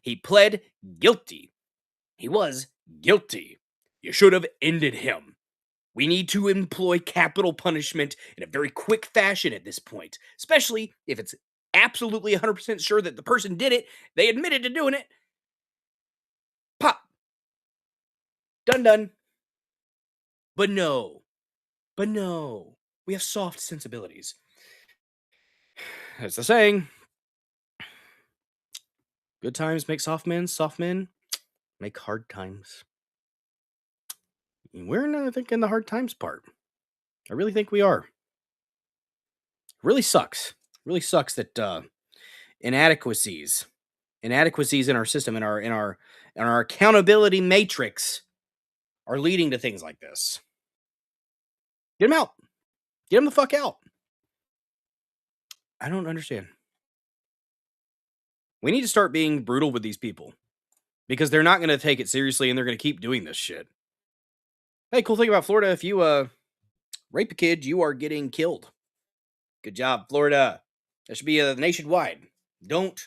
He pled guilty. He was guilty. You should have ended him. We need to employ capital punishment in a very quick fashion at this point, especially if it's absolutely 100% sure that the person did it. They admitted to doing it. Pop. Done. But no. We have soft sensibilities. As the saying, good times make soft men make hard times. We're not, I think, in the hard times part. I really think we are. Really sucks. Really sucks that inadequacies in our system, in our accountability matrix, are leading to things like this. Get them out. Get them the fuck out. I don't understand. We need to start being brutal with these people because they're not going to take it seriously and they're going to keep doing this shit. Hey, cool thing about Florida, if you rape a kid, you are getting killed. Good job, Florida. That should be nationwide. Don't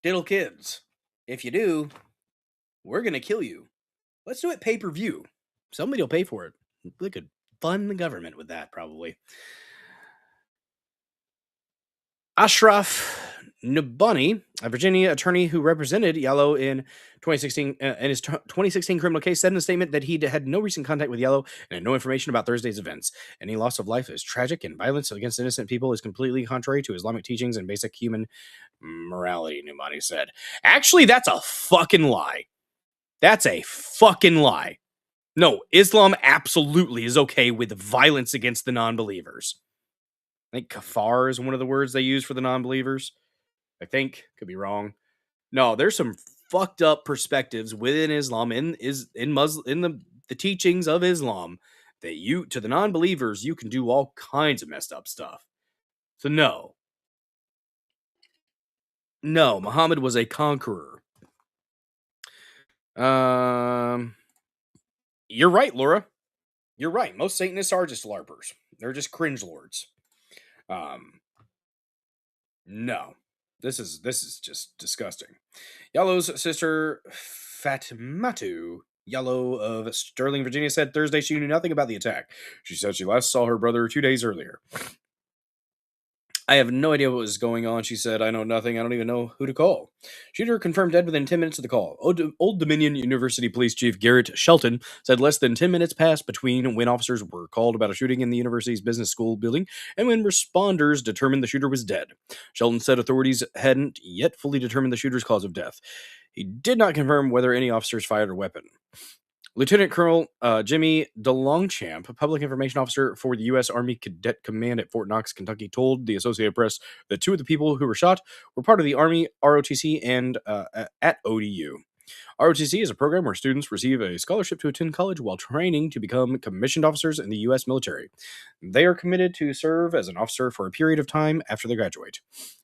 diddle kids. If you do, we're going to kill you. Let's do it pay-per-view. Somebody will pay for it. We could fund the government with that, probably. Ashraf Nubani, a Virginia attorney who represented Yallo in 2016 in his 2016 criminal case, said in a statement that he had no recent contact with Yallo and had no information about Thursday's events. Any loss of life is tragic, and violence against innocent people is completely contrary to Islamic teachings and basic human morality, Nubani said. Actually, that's a fucking lie. That's a fucking lie. No, Islam absolutely is okay with violence against the non-believers. I think kafar is one of the words they use for the non-believers. I think. Could be wrong. No, there's some fucked up perspectives within Islam, in the teachings of Islam, that to the non-believers, you can do all kinds of messed up stuff. So no, No, Muhammad was a conqueror. You're right, Laura. You're right. Most Satanists are just LARPers. They're just cringe lords. No. This is just disgusting. Yellow's sister Fatimatu Yellow of Sterling, Virginia said Thursday she knew nothing about the attack. She said she last saw her brother 2 days earlier. I have no idea what was going on, she said. I know nothing. I don't even know who to call. Shooter confirmed dead within 10 minutes of the call. Old Dominion University Police Chief Garrett Shelton said less than 10 minutes passed between when officers were called about a shooting in the university's business school building and when responders determined the shooter was dead. Shelton said authorities hadn't yet fully determined the shooter's cause of death. He did not confirm whether any officers fired a weapon. Lieutenant Colonel Jimmy DeLongchamp, public information officer for the U.S. Army Cadet Command at Fort Knox, Kentucky, told the Associated Press that 2 of the people who were shot were part of the Army ROTC and at ODU. ROTC is a program where students receive a scholarship to attend college while training to become commissioned officers in the U.S. military. They are committed to serve as an officer for a period of time after they graduate.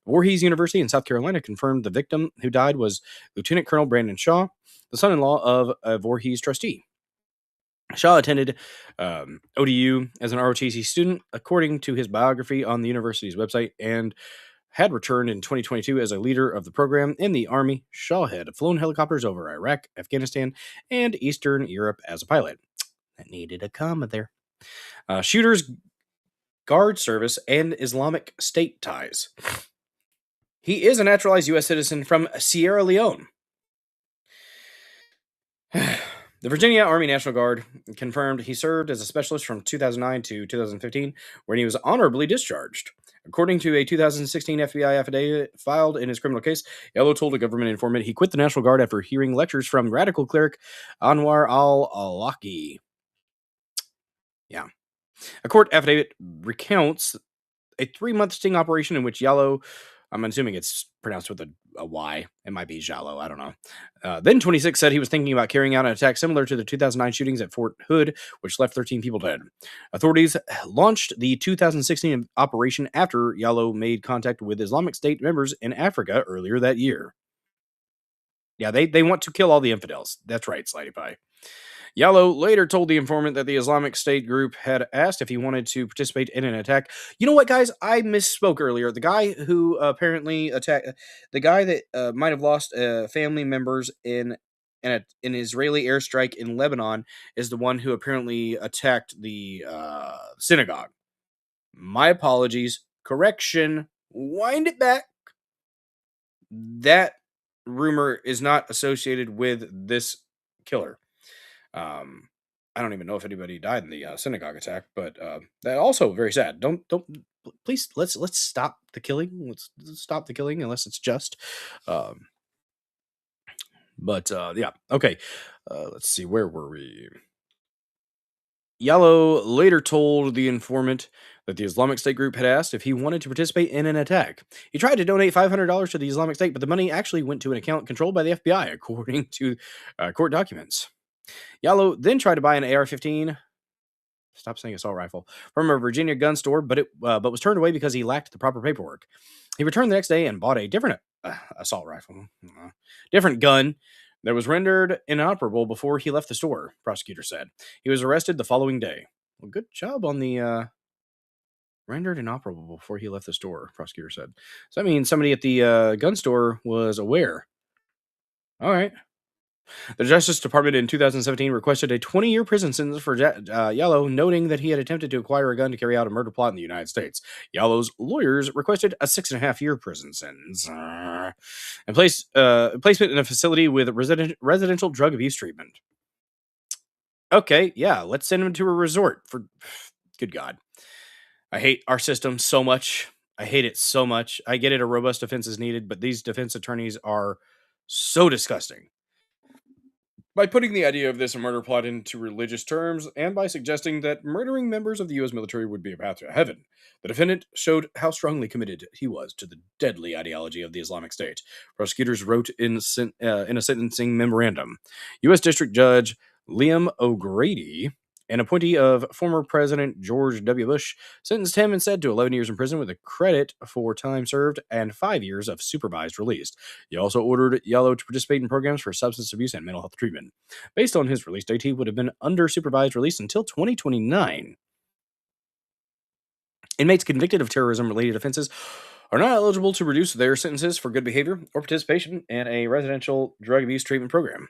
Voorhees University in South Carolina confirmed the victim who died was Lieutenant Colonel Brandon Shaw, the son-in-law of a Voorhees trustee. Shaw attended ODU as an ROTC student, according to his biography on the university's website, and had returned in 2022 as a leader of the program in the Army. Shaw had flown helicopters over Iraq, Afghanistan, and Eastern Europe as a pilot. That needed a comma there. Shooter's guard service and Islamic State ties. He is a naturalized U.S. citizen from Sierra Leone. The Virginia Army National Guard confirmed he served as a specialist from 2009 to 2015, when he was honorably discharged. According to a 2016 FBI affidavit filed in his criminal case, Yellow told a government informant he quit the National Guard after hearing lectures from radical cleric Anwar al-Awlaki. Yeah. A court affidavit recounts a 3-month sting operation in which Yellow, I'm assuming it's pronounced with a Y. It might be Jallo. I don't know. Then 26 said he was thinking about carrying out an attack similar to the 2009 shootings at Fort Hood, which left 13 people dead. Authorities launched the 2016 operation after Yellow made contact with Islamic State members in Africa earlier that year. Yeah, they want to kill all the infidels. That's right, Slidey Pie. Yellow later told the informant that the Islamic State group had asked if he wanted to participate in an attack. You know what, guys? I misspoke earlier. The guy who apparently attacked, the guy that might have lost family members in an Israeli airstrike in Lebanon, is the one who apparently attacked the synagogue. My apologies. Correction. Wind it back. That rumor is not associated with this killer. I don't even know if anybody died in the synagogue attack, but that also very sad. Don't please let's stop the killing. Let's stop the killing unless it's just. But yeah, okay. Let's see, where were we? Yellow later told the informant that the Islamic State group had asked if he wanted to participate in an attack. He tried to donate $500 to the Islamic State, but the money actually went to an account controlled by the FBI, according to court documents. Yellow then tried to buy an AR-15. Stop saying assault rifle from a Virginia gun store, but was turned away because he lacked the proper paperwork. He returned the next day and bought a different assault rifle, different gun that was rendered inoperable before he left the store. Prosecutor said he was arrested the following day. Well, good job on the rendered inoperable before he left the store. Prosecutor said. So that means somebody at the gun store was aware. All right. The Justice Department in 2017 requested a 20-year prison sentence for Yellow, noting that he had attempted to acquire a gun to carry out a murder plot in the United States. Yellow's lawyers requested a 6.5-year prison sentence and placement in a facility with residential drug abuse treatment. Okay, yeah, let's send him to a resort. For good God. I hate our system so much. I hate it so much. I get it, a robust defense is needed, but these defense attorneys are so disgusting. By putting the idea of this murder plot into religious terms, and by suggesting that murdering members of the U.S. military would be a path to heaven, the defendant showed how strongly committed he was to the deadly ideology of the Islamic State. Prosecutors wrote in a sentencing memorandum. U.S. District Judge Liam O'Grady an appointee of former President George W. Bush, sentenced him instead to 11 years in prison with a credit for time served and 5 years of supervised release. He also ordered Yellow to participate in programs for substance abuse and mental health treatment. Based on his release date, he would have been under supervised release until 2029. Inmates convicted of terrorism-related offenses are not eligible to reduce their sentences for good behavior or participation in a residential drug abuse treatment program.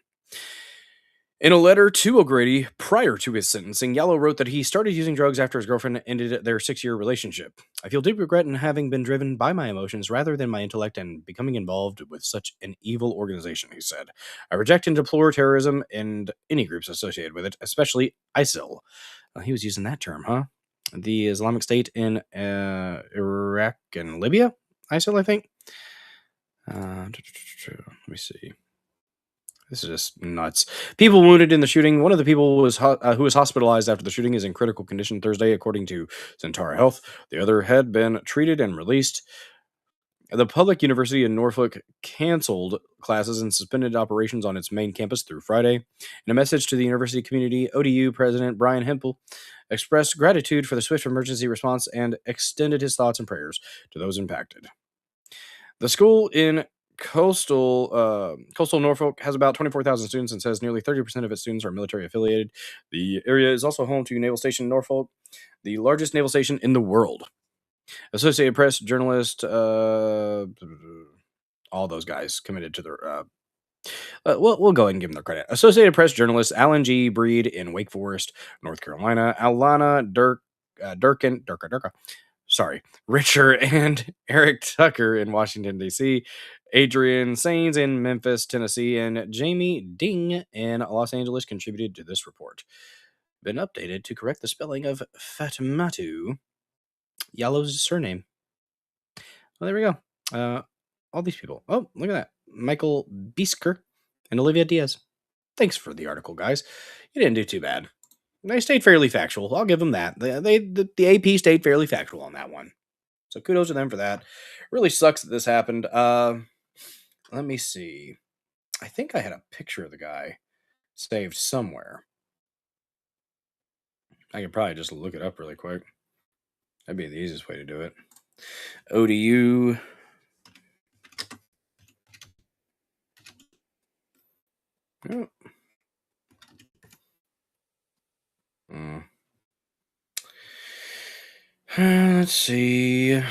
In a letter to O'Grady prior to his sentencing, Yellow wrote that he started using drugs after his girlfriend ended their 6-year relationship. I feel deep regret in having been driven by my emotions rather than my intellect and becoming involved with such an evil organization, he said. I reject and deplore terrorism and any groups associated with it, especially ISIL. He was using that term, huh? The Islamic State in Iraq and Libya? ISIL, I think. Let me see. This is just nuts. People wounded in the shooting. One of the people who was hospitalized after the shooting is in critical condition Thursday, according to Centaur Health. The other had been treated and released. The public university in Norfolk canceled classes and suspended operations on its main campus through Friday. In a message to the university community, ODU President Brian Hempel expressed gratitude for the swift emergency response and extended his thoughts and prayers to those impacted. The school in coastal Norfolk has about 24,000 students and says nearly 30% of its students are military affiliated. The area is also home to Naval Station Norfolk, the largest naval station in the world. Associated Press journalist, all those guys committed to their. We'll go ahead and give them their credit. Associated Press journalist Alan G. Breed in Wake Forest, North Carolina, Alana Durkin, Richard and Eric Tucker in Washington, D.C., Adrian Sains in Memphis, Tennessee, and Jamie Ding in Los Angeles contributed to this report. Been updated to correct the spelling of Fatimatu, Yallow's surname. Well, there we go. All these people. Oh, look at that. Michael Biesker and Olivia Diaz. Thanks for the article, guys. You didn't do too bad. They stayed fairly factual. I'll give them that. The AP stayed fairly factual on that one. So kudos to them for that. Really sucks that this happened. Let me see. I think I had a picture of the guy saved somewhere. I could probably just look it up really quick. That'd be the easiest way to do it. ODU. Oh. Let's see.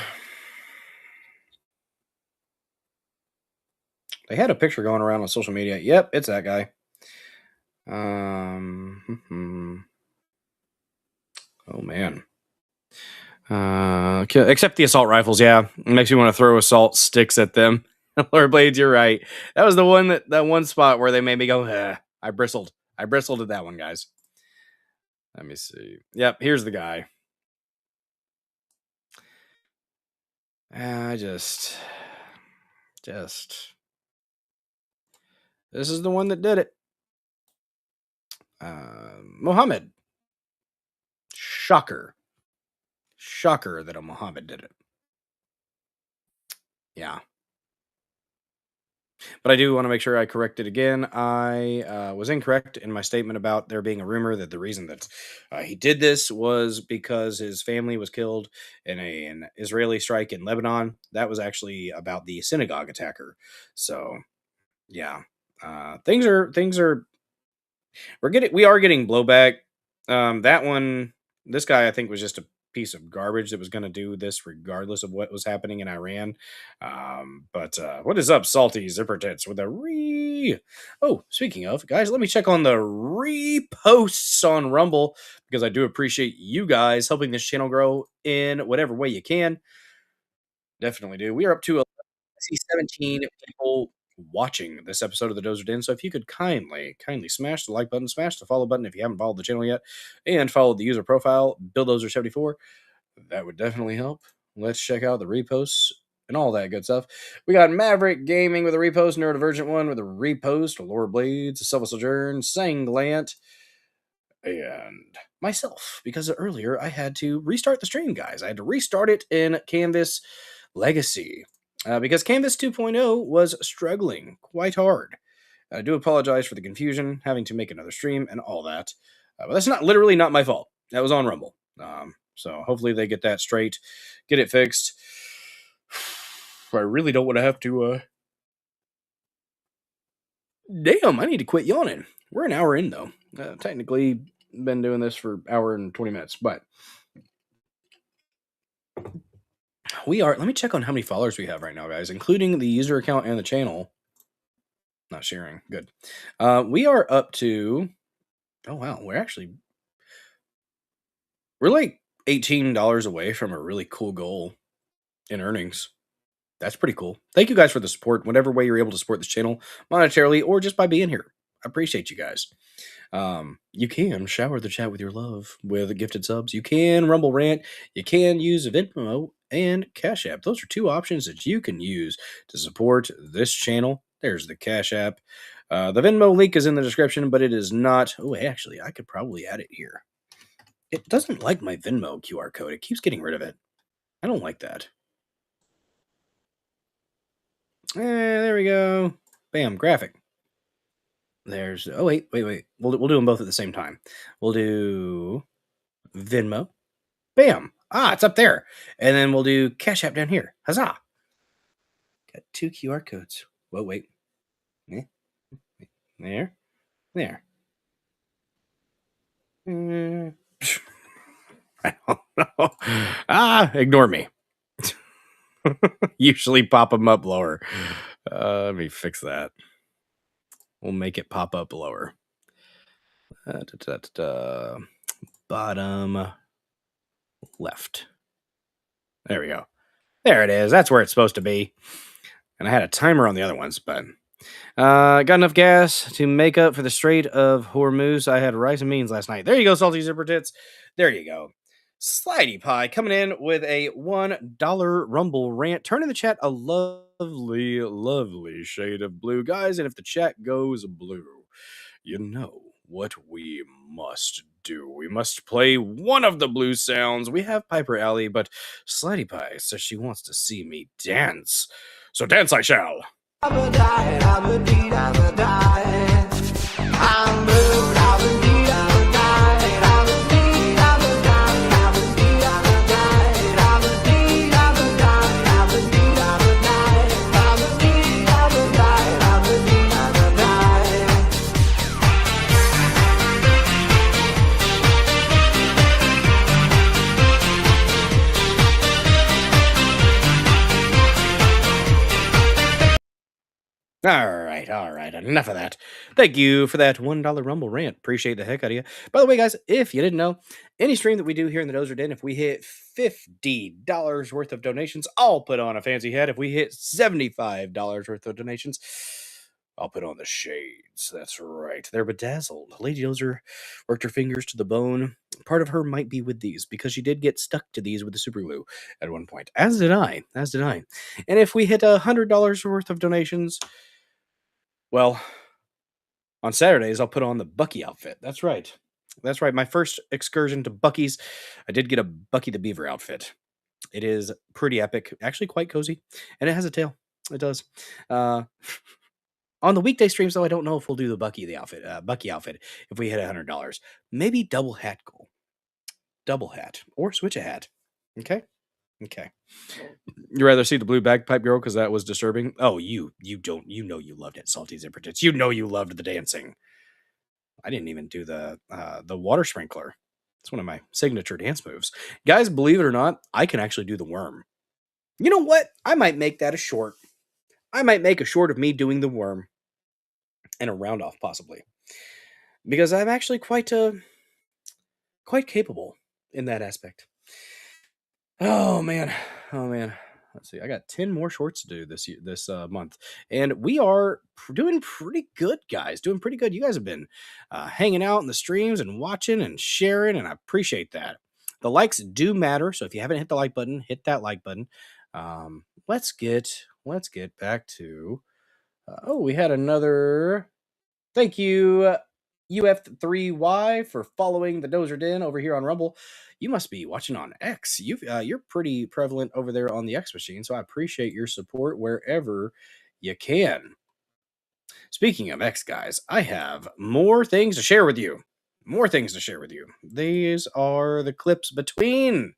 They had a picture going around on social media. Yep, it's that guy. Oh man. Except the assault rifles, yeah. It makes me want to throw assault sticks at them. Lord Blades, you're right. That was the one that one spot where they made me go, I bristled. I bristled at that one, guys. Let me see. Yep, here's the guy. I just this is the one that did it. Mohammed. Shocker that a Mohammed did it. Yeah. But I do want to make sure I correct it again. I was incorrect in my statement about there being a rumor that the reason that he did this was because his family was killed in an Israeli strike in Lebanon. That was actually about the synagogue attacker. So, yeah, things are we are getting blowback. That one, this guy, I think, was just a piece of garbage that was going to do this regardless of what was happening in Iran. But what is up, Salty Zipper Tits with a Oh, speaking of, guys, let me check on the reposts on Rumble because I do appreciate you guys helping this channel grow in whatever way you can. Definitely do. We are up to 17 people watching this episode of the Dozer Den. So if you could kindly smash the like button, smash the follow button if you haven't followed the channel yet, and follow the user profile, BillDozer74, that would definitely help. Let's check out the reposts and all that good stuff. We got Maverick Gaming with a repost, Neurodivergent One with a repost, Laura Blades, Silver Sojourn, Sanglant, and myself, because earlier I had to restart the stream, guys. I had to restart it in Canvas Legacy. Because Canvas 2.0 was struggling quite hard. I do apologize for the confusion, having to make another stream and all that. But that's literally not my fault. That was on Rumble. So hopefully they get that straight, get it fixed. I really don't want to have to. Damn, I need to quit yawning. We're an hour in though. Technically, been doing this for an hour and 20 minutes, but we are. Let me check on how many followers we have right now, guys, including the user account and the channel. Not sharing. Good. We are up to. Oh wow, we're like $18 away from a really cool goal in earnings. That's pretty cool. Thank you guys for the support. Whatever way you're able to support this channel, monetarily or just by being here. I appreciate you guys. You can shower the chat with your love with gifted subs. You can Rumble Rant. You can use Venmo and Cash App. Those are two options that you can use to support this channel. There's the Cash App. The Venmo link is in the description, but it is not. Oh, actually, I could probably add it here. It doesn't like my Venmo QR code. It keeps getting rid of it. I don't like that. There we go. Bam, graphic. There's. Oh wait. We'll do them both at the same time. We'll do Venmo. Bam. It's up there. And then we'll do Cash App down here. Huzzah! Got two QR codes. Whoa, wait. There. I don't know. Ignore me. Usually pop them up lower. Let me fix that. We'll make it pop up lower. Bottom left. There we go. There it is. That's where it's supposed to be. And I had a timer on the other ones, but got enough gas to make up for the Strait of Hormuz. I had rice and beans last night. There you go, Salty Zipper Tits. There you go. Slidey Pie coming in with a $1 Rumble rant. Turn in the chat a lovely, lovely shade of blue, guys. And if the chat goes blue, you know what we must do. We must play one of the blue sounds. We have Piper Alley, but Slidey Pie says she wants to see me dance. So dance I shall. All right. Enough of that. Thank you for that $1 Rumble rant. Appreciate the heck out of you. By the way, guys, if you didn't know, any stream that we do here in the Dozer Den, if we hit $50 worth of donations, I'll put on a fancy hat. If we hit $75 worth of donations, I'll put on the shades. That's right. They're bedazzled. Lady Dozer worked her fingers to the bone. Part of her might be with these because she did get stuck to these with the super glue at one point. As did I. And if we hit $100 worth of donations, well, on Saturdays, I'll put on the Bucky outfit. That's right. My first excursion to Bucky's, I did get a Bucky the Beaver outfit. It is pretty epic, actually quite cozy, and it has a tail. It does. On the weekday streams, though, I don't know if we'll do the Bucky outfit if we hit $100. Maybe double hat goal. Double hat or switch a hat. Okay. You rather see the blue bagpipe girl because that was disturbing? Oh, you don't. You know you loved it, Salty Zipper Tits. You know you loved the dancing. I didn't even do the water sprinkler. It's one of my signature dance moves. Guys, believe it or not, I can actually do the worm. You know what? I might make that a short. I might make a short of me doing the worm and a round off possibly. Because I'm actually quite capable in that aspect. Oh man. Let's see. I got 10 more shorts to do this month, and we are doing pretty good, guys. Doing pretty good. You guys have been hanging out in the streams and watching and sharing, and I appreciate that. The likes do matter, so if you haven't hit the like button, hit that like button. Let's get back to. We had another. Thank you, UF3Y, for following the Dozer Den over here on Rumble. You must be watching on X. You're pretty prevalent over there on the X machine, so I appreciate your support wherever you can. Speaking of X, guys, I have more things to share with you. more things to share with you. These are the clips between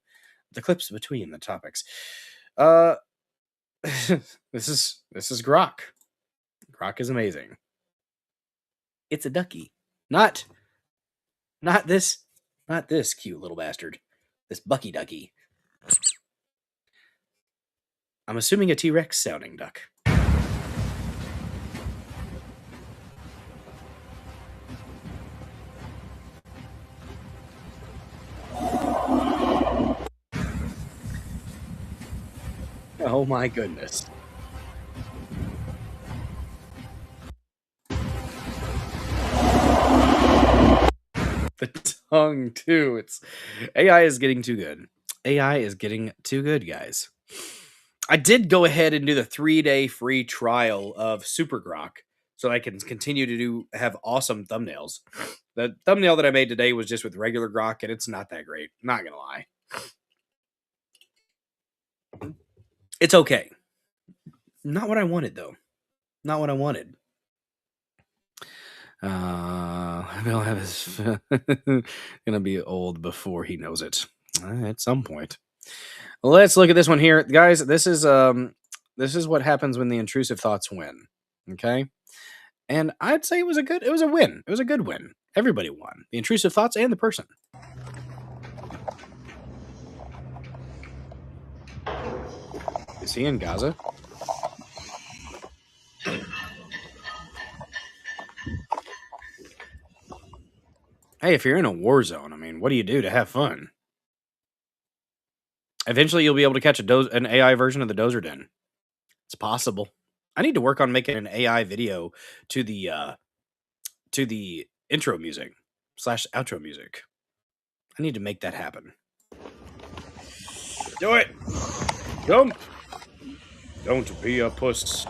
the topics. This is Grok. Grok is amazing. It's a ducky. Not this cute little bastard. This Bucky Ducky. I'm assuming a T-Rex sounding duck. Oh my goodness. The tongue too. It's AI is getting too good. AI is getting too good, guys. I did go ahead and do the 3-day free trial of Super Grok so I can continue to have awesome thumbnails. The thumbnail that I made today was just with regular Grok, and it's not that great. Not gonna lie. It's okay. Not what I wanted, though. Not what I wanted. He'll have his gonna be old before he knows it. At some point. Let's look at this one here, guys. This is what happens when the intrusive thoughts win. Okay, and I'd say it was a win. It was a good win. Everybody won. The intrusive thoughts and the person. Is he in Gaza? Hey, if you're in a war zone, I mean, what do you do to have fun? Eventually, you'll be able to catch an AI version of the Dozer Den. It's possible. I need to work on making an AI video to the intro music / outro music. I need to make that happen. Do it! Jump! Don't be a puss.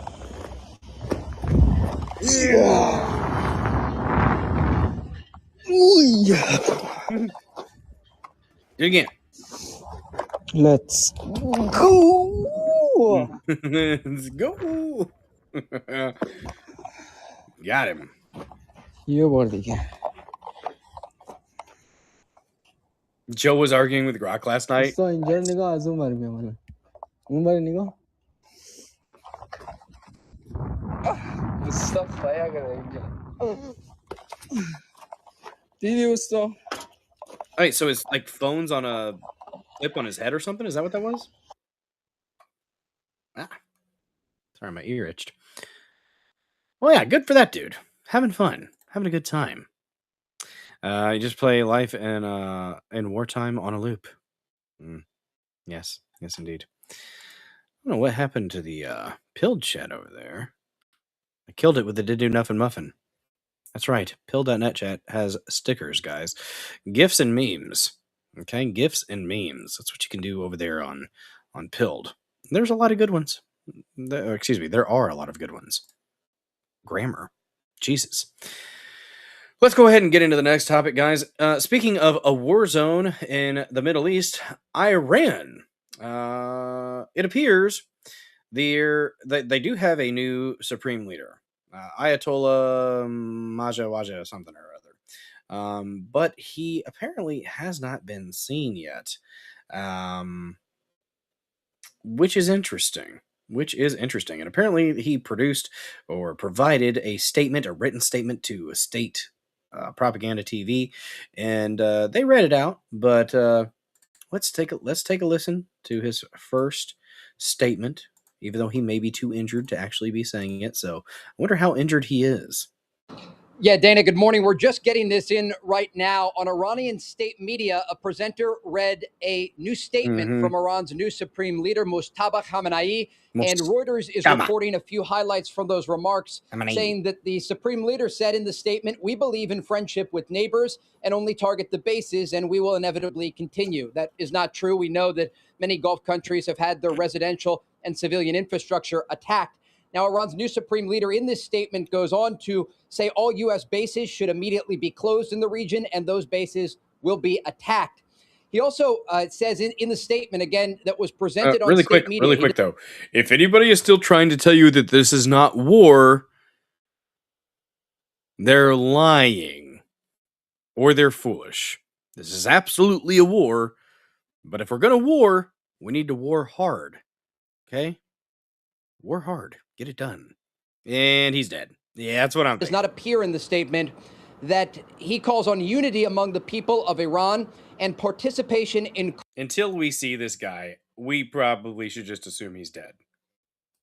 Yeah! Do it again. Let's go. Let's go. Got him. You board again. Joe was arguing with Grok last night. So injured nigga azu mar me mala. Umar nigga. Stop fire kar Did usto. Wait, so his like phone's on a clip on his head or something? Is that what that was? Ah. Sorry, my ear itched. Well, yeah, good for that dude. Having fun. Having a good time. You just play life in wartime on a loop. Yes, indeed. I don't know what happened to the pilled chat over there. I killed it with the Did Do Nuffin Muffin. That's right. Pill.net chat has stickers, guys. GIFs and memes. Okay, GIFs and memes. That's what you can do over there on Pilled. There's a lot of good ones. Excuse me, there are a lot of good ones. Grammar. Jesus. Let's go ahead and get into the next topic, guys. Speaking of a war zone in the Middle East, Iran. It appears they do have a new supreme leader, Ayatollah Majawaja something or other. But he apparently has not been seen yet, which is interesting. And apparently he produced or provided a written statement to a state propaganda TV, and they read it out. But let's take a listen to his first statement, even though he may be too injured to actually be saying it. So I wonder how injured he is. Yeah, Dana, good morning. We're just getting this in right now. On Iranian state media, a presenter read a new statement from Iran's new supreme leader, Mujtaba Khamenei, and Reuters is reporting a few highlights from those remarks, saying that the supreme leader said in the statement, "We believe in friendship with neighbors and only target the bases, and we will inevitably continue." That is not true. We know that many Gulf countries have had their residential and civilian infrastructure attacked. Now, Iran's new supreme leader in this statement goes on to say all U.S. bases should immediately be closed in the region, and those bases will be attacked. He also says in the statement, again, that was presented on state media. Really quick, though. If anybody is still trying to tell you that this is not war, they're lying. or they're foolish. This is absolutely a war, but if we're going to war, we need to war hard. Okay? War hard. Get it done. And he's dead. Yeah, that's what I'm does thinking. not appear in the statement that he calls on unity among the people of Iran and participation in Until we see this guy, we probably should just assume he's dead.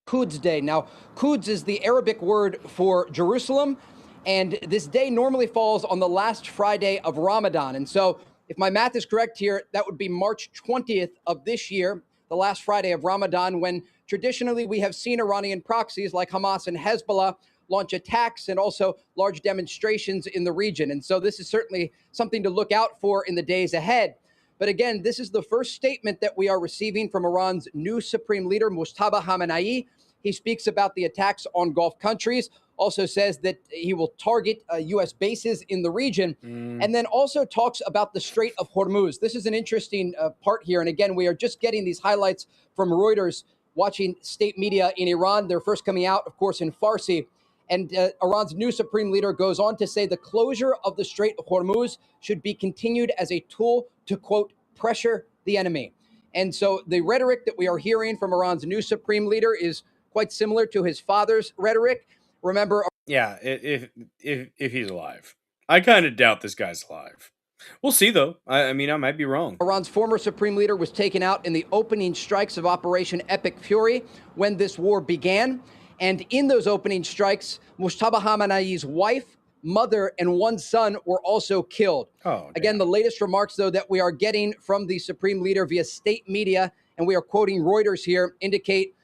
Quds Day. Now, Quds is the Arabic word for Jerusalem, and this day normally falls on the last Friday of Ramadan. And so, if my math is correct here, that would be March 20th of this year, the last Friday of Ramadan, when traditionally we have seen Iranian proxies like Hamas and Hezbollah launch attacks and also large demonstrations in the region. And so this is certainly something to look out for in the days ahead. But again, this is the first statement that we are receiving from Iran's new supreme leader, Mojtaba Khamenei. He speaks about the attacks on Gulf countries, also says that he will target U.S. bases in the region, and then also talks about the Strait of Hormuz. This is an interesting part here. And again, we are just getting these highlights from Reuters, watching state media in Iran. They're first coming out, of course, in Farsi. And Iran's new supreme leader goes on to say the closure of the Strait of Hormuz should be continued as a tool to, quote, pressure the enemy. And so the rhetoric that we are hearing from Iran's new supreme leader is quite similar to his father's rhetoric. Remember, yeah, if he's alive. I kind of doubt this guy's alive. We'll see, though. I mean, I might be wrong. Iran's former supreme leader was taken out in the opening strikes of Operation Epic Fury when this war began. And in those opening strikes, Mojtaba Khamenei's wife, mother, and one son were also killed. Again, the latest remarks, though, that we are getting from the supreme leader via state media, and we are quoting Reuters here, indicate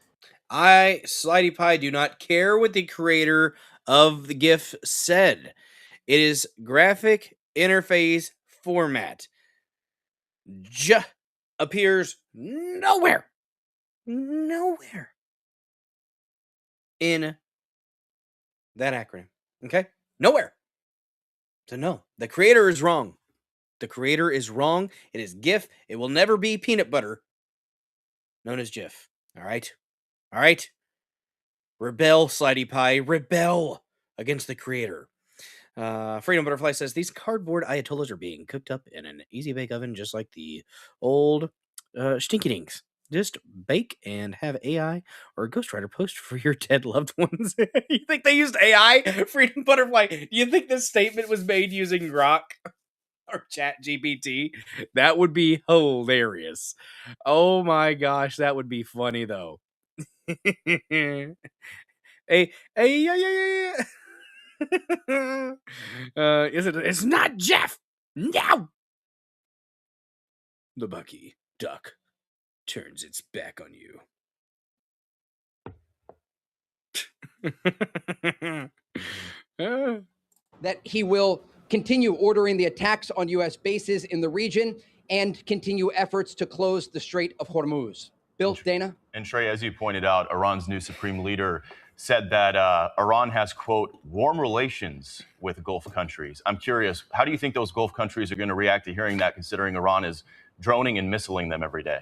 I, Slidey Pie, do not care what the creator of the GIF said. It is graphic interface format. Appears nowhere in that acronym. Okay? Nowhere. So no, the creator is wrong. The creator is wrong. It is GIF. It will never be peanut butter, known as GIF. All right? All right? Rebel, Slidey Pie. Rebel against the creator. Freedom Butterfly says, these cardboard Ayatollahs are being cooked up in an easy bake oven just like the old Stinky Dinks. Just bake and have AI or a ghostwriter post for your dead loved ones. You think they used AI? Freedom Butterfly, do you think this statement was made using Grok or Chat GPT? That would be hilarious. Oh my gosh, that would be funny though. Yeah. It's not Jeff. No. The Bucky duck turns its back on you. that he will continue ordering the attacks on U.S. bases in the region and continue efforts to close the Strait of Hormuz. Bill, Dana? And Trey, as you pointed out, Iran's new supreme leader said that Iran has, quote, warm relations with Gulf countries. I'm curious, how do you think those Gulf countries are going to react to hearing that, considering Iran is droning and missiling them every day?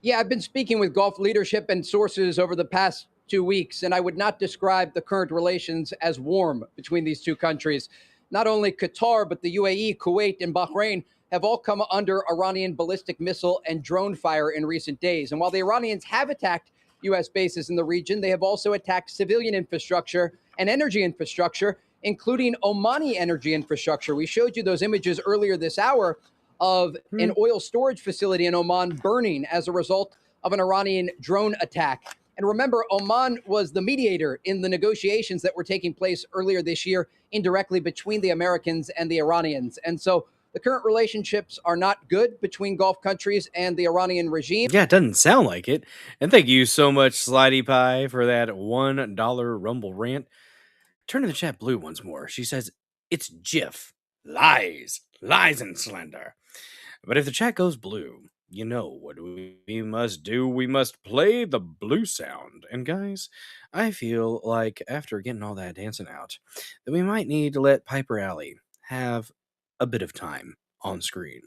Yeah, I've been speaking with Gulf leadership and sources over the past 2 weeks, and I would not describe the current relations as warm between these two countries. Not only Qatar, but the UAE, Kuwait, and Bahrain have all come under Iranian ballistic missile and drone fire in recent days. And while the Iranians have attacked U.S. bases in the region, they have also attacked civilian infrastructure and energy infrastructure, including Omani energy infrastructure. We showed you those images earlier this hour of an oil storage facility in Oman burning as a result of an Iranian drone attack. And remember, Oman was the mediator in the negotiations that were taking place earlier this year indirectly between the Americans and the Iranians. And so the current relationships are not good between Gulf countries and the Iranian regime. Yeah, it doesn't sound like it. And thank you so much, Slidey Pie, for that $1 Rumble rant. Turn to the chat blue once more. She says, it's GIF. Lies and slander. But if the chat goes blue, you know what we must do. We must play the blue sound. And guys, I feel like after getting all that dancing out, that we might need to let Piper Alley have a bit of time on screen.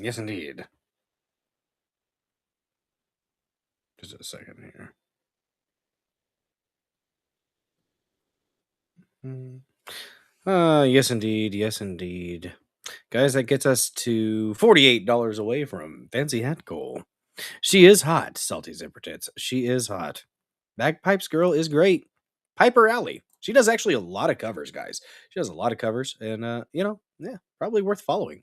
Yes, indeed. Just a second here. Yes, indeed. Yes, indeed. Guys, that gets us to $48 away from Fancy Hat Goal. She is hot, Salty Zipper Tits. She is hot. Bagpipes Girl is great. Piper Alley. She does actually a lot of covers, guys. She does a lot of covers, and yeah, probably worth following.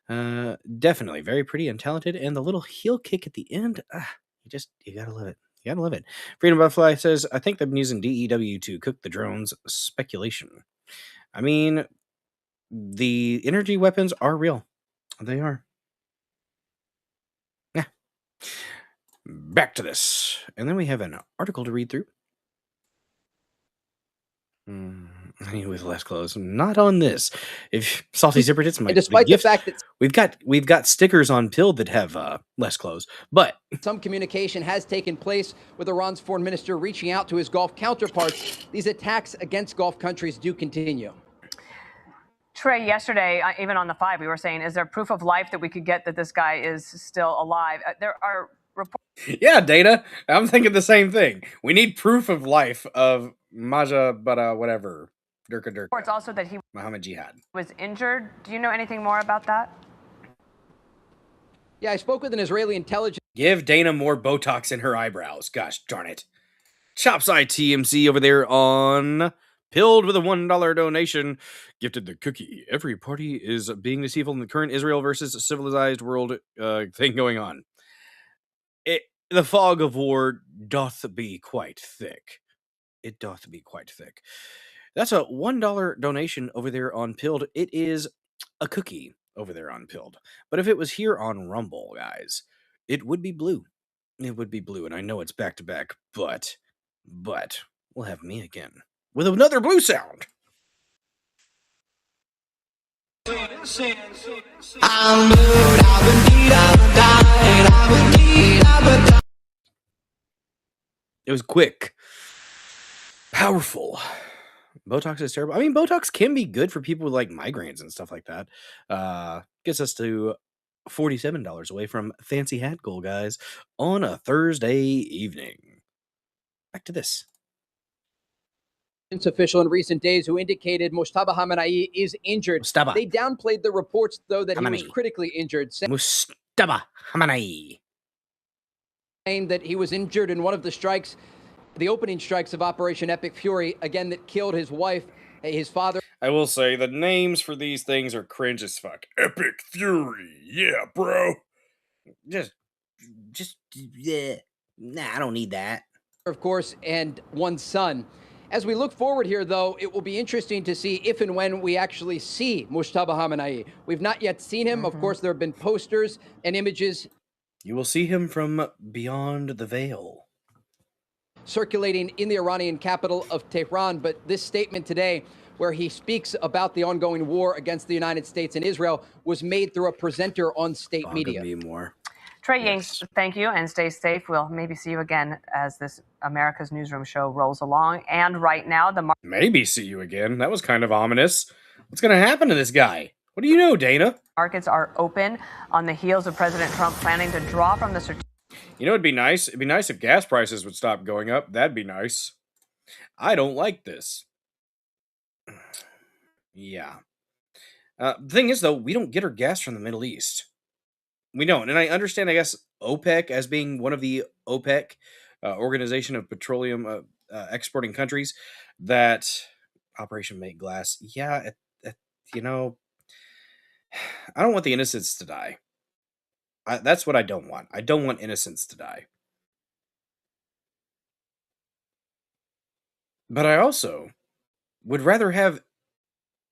Definitely very pretty and talented, and the little heel kick at the end, you gotta love it. You gotta love it. Freedom Butterfly says, I think they've been using DEW to cook the drones. Speculation. I mean, the energy weapons are real. They are. Yeah. Back to this. And then we have an article to read through. With less clothes. Not on this. If Salty Zipper Tits might. And despite the fact that we've got stickers on Pilled that have less clothes, but some communication has taken place with Iran's foreign minister reaching out to his Gulf counterparts, these attacks against Gulf countries do continue. Trey, yesterday, even on the 5, we were saying, is there proof of life that we could get that this guy is still alive? There are reports. Yeah, Dana, I'm thinking the same thing. We need proof of life of Maja, whatever. Durka. Reports also that he Muhammad Jihad was injured. Do you know anything more about that? Yeah, I spoke with an Israeli intelligence. Give Dana more Botox in her eyebrows. Gosh darn it. Chopside TMC over there on Pilled with a $1 donation. Gifted the cookie. Every party is being deceitful in the current Israel versus civilized world thing going on. The fog of war doth be quite thick. It doth be quite thick. That's a $1 donation over there on Pilled. It is a cookie over there on Pilled. But if it was here on Rumble, guys, it would be blue. It would be blue, and I know it's back to back, but we'll have me again with another blue sound. It was quick, powerful. Botox is terrible. I mean, Botox can be good for people with like migraines and stuff like that. Gets us to $47 away from Fancy Hat Goal, guys, on a Thursday evening. Back to this. Official in recent days who indicated Mojtaba Khamenei is injured. Mojtaba. They downplayed the reports, though, that Khamenei. he was critically injured, Mojtaba Khamenei. saying that he was injured in one of the strikes, the opening strikes of Operation Epic Fury, again, that killed his wife, his father. I will say the names for these things are cringe as fuck. Epic Fury. Yeah, bro. Just, yeah. Nah, I don't need that. Of course, and one son. As we look forward here, though, it will be interesting to see if and when we actually see Mojtaba Khamenei. We've not yet seen him. Of course, there have been posters and images. You will see him from beyond the veil, circulating in the Iranian capital of Tehran. But this statement today, where he speaks about the ongoing war against the United States and Israel, was made through a presenter on state media. Trey Yanks, thank you, and stay safe. We'll maybe see you again as this America's Newsroom show rolls along. And right now, maybe see you again. That was kind of ominous. What's going to happen to this guy? What do you know, Dana? Markets are open on the heels of President Trump planning to draw from the You know, it'd be nice. It'd be nice if gas prices would stop going up. That'd be nice. I don't like this. Yeah. The thing is, though, we don't get our gas from the Middle East. We don't. And I understand, I guess, OPEC as being one of the OPEC Organization of Petroleum Exporting Countries that Operation Make Glass. Yeah, you know, I don't want the innocents to die. That's what I don't want. I don't want innocents to die. But I also would rather have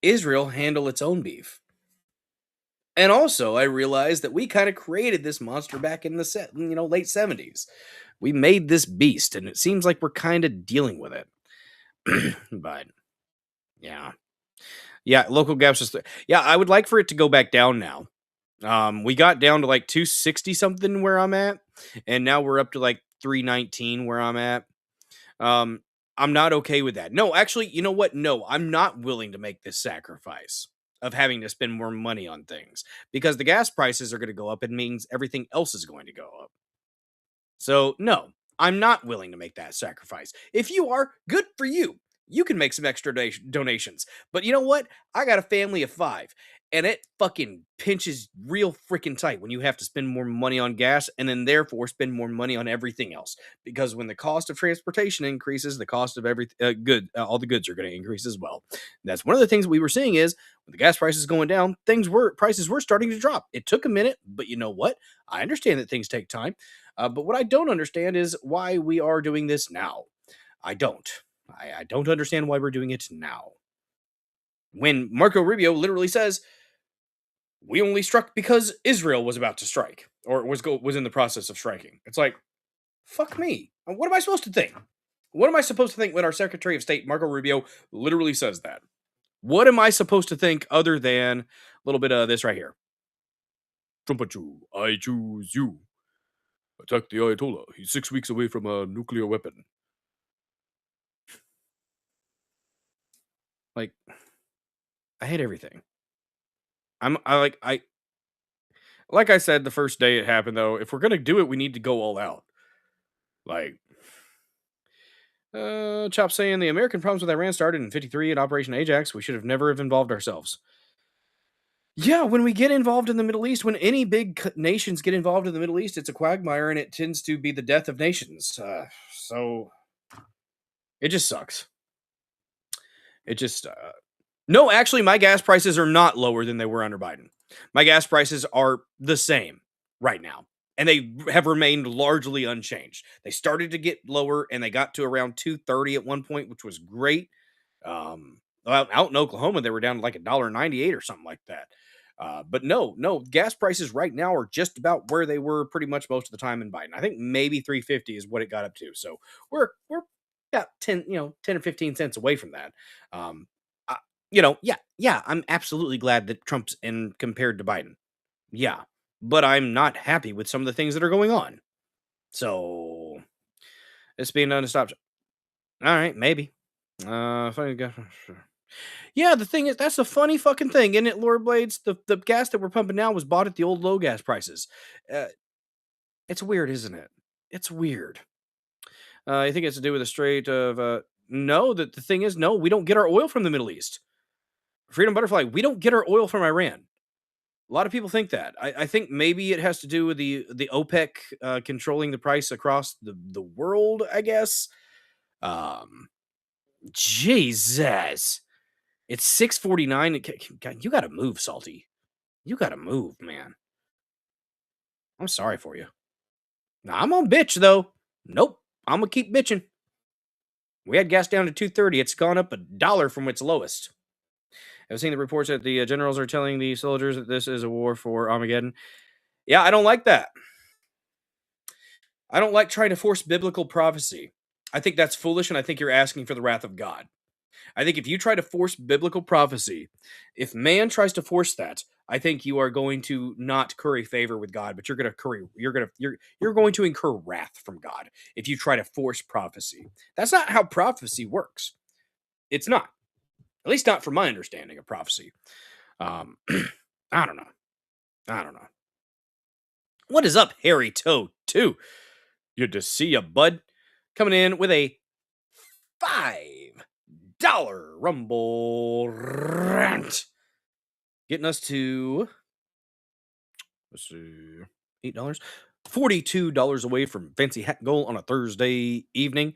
Israel handle its own beef. And also, I realized that we kind of created this monster back in the late 70s. We made this beast, and it seems like we're kind of dealing with it. But yeah, local gas just I would like for it to go back down now. We got down to like 260 something where I'm at, and now we're up to like 319 where I'm at. I'm not okay with that. No, actually, you know what? No, I'm not willing to make this sacrifice of having to spend more money on things because the gas prices are going to go up. It means everything else is going to go up. So, no, I'm not willing to make that sacrifice. If you are, good for you. You can make some extra donations. But you know what? I got a family of 5, and it fucking pinches real freaking tight when you have to spend more money on gas and then therefore spend more money on everything else. Because when the cost of transportation increases, the cost of all the goods are going to increase as well. And that's one of the things we were seeing is with the gas prices going down, prices were starting to drop. It took a minute, but you know what? I understand that things take time. But what I don't understand is why we are doing this now. I don't. I don't understand why we're doing it now. When Marco Rubio literally says, we only struck because Israel was about to strike or was in the process of striking. It's like, fuck me. What am I supposed to think? What am I supposed to think when our Secretary of State, Marco Rubio, literally says that? What am I supposed to think other than a little bit of this right here? Trumpachu, I choose you. Attack the Ayatollah. He's 6 weeks away from a nuclear weapon. Like, I hate everything. Like I said the first day it happened, though, if we're gonna do it, we need to go all out. Like, Chop saying the American problems with Iran started in '53 at Operation Ajax. We should have never have involved ourselves. Yeah, when we get involved in the Middle East, when any big nations get involved in the Middle East, it's a quagmire and it tends to be the death of nations. So it just sucks. It just no, actually, my gas prices are not lower than they were under Biden. My gas prices are the same right now, and they have remained largely unchanged. They started to get lower, and they got to around $2.30 at one point, which was great. Out in Oklahoma, they were down to like $1.98 or something like that. But no, gas prices right now are just about where they were pretty much most of the time in Biden. I think maybe $3.50 is what it got up to. So we're about 10 or 15 cents away from that. Yeah, I'm absolutely glad that Trump's in compared to Biden. Yeah, but I'm not happy with some of the things that are going on. So it's being done to stop. All right, maybe. Funny guy. Sure. Yeah, the thing is, that's a funny fucking thing, isn't it, Lord Blades? The gas that we're pumping now was bought at the old low gas prices. It's weird, isn't it? It's weird. I think it's to do with the Strait of. No, the thing is, no, we don't get our oil from the Middle East. Freedom Butterfly, we don't get our oil from Iran. A lot of people think that. I think maybe it has to do with the OPEC controlling the price across the world, I guess. Jesus. It's 6:49. God, you got to move, Salty. You got to move, man. I'm sorry for you. Now, I'm on bitch, though. Nope. I'm going to keep bitching. We had gas down to $2.30. It's gone up $1 from its lowest. I've seen the reports that the generals are telling the soldiers that this is a war for Armageddon. Yeah, I don't like that. I don't like trying to force biblical prophecy. I think that's foolish, and I think you're asking for the wrath of God. I think if you try to force biblical prophecy, if man tries to force that, I think you are going to not curry favor with God, but you're going to incur wrath from God if you try to force prophecy. That's not how prophecy works. It's not. At least not from my understanding of prophecy. I don't know. What is up, Harry Toe 2? Good to see ya, bud. Coming in with a $5 Rumble rant. Getting us to, let's see, $8. $42 away from Fancy Hat Goal on a Thursday evening.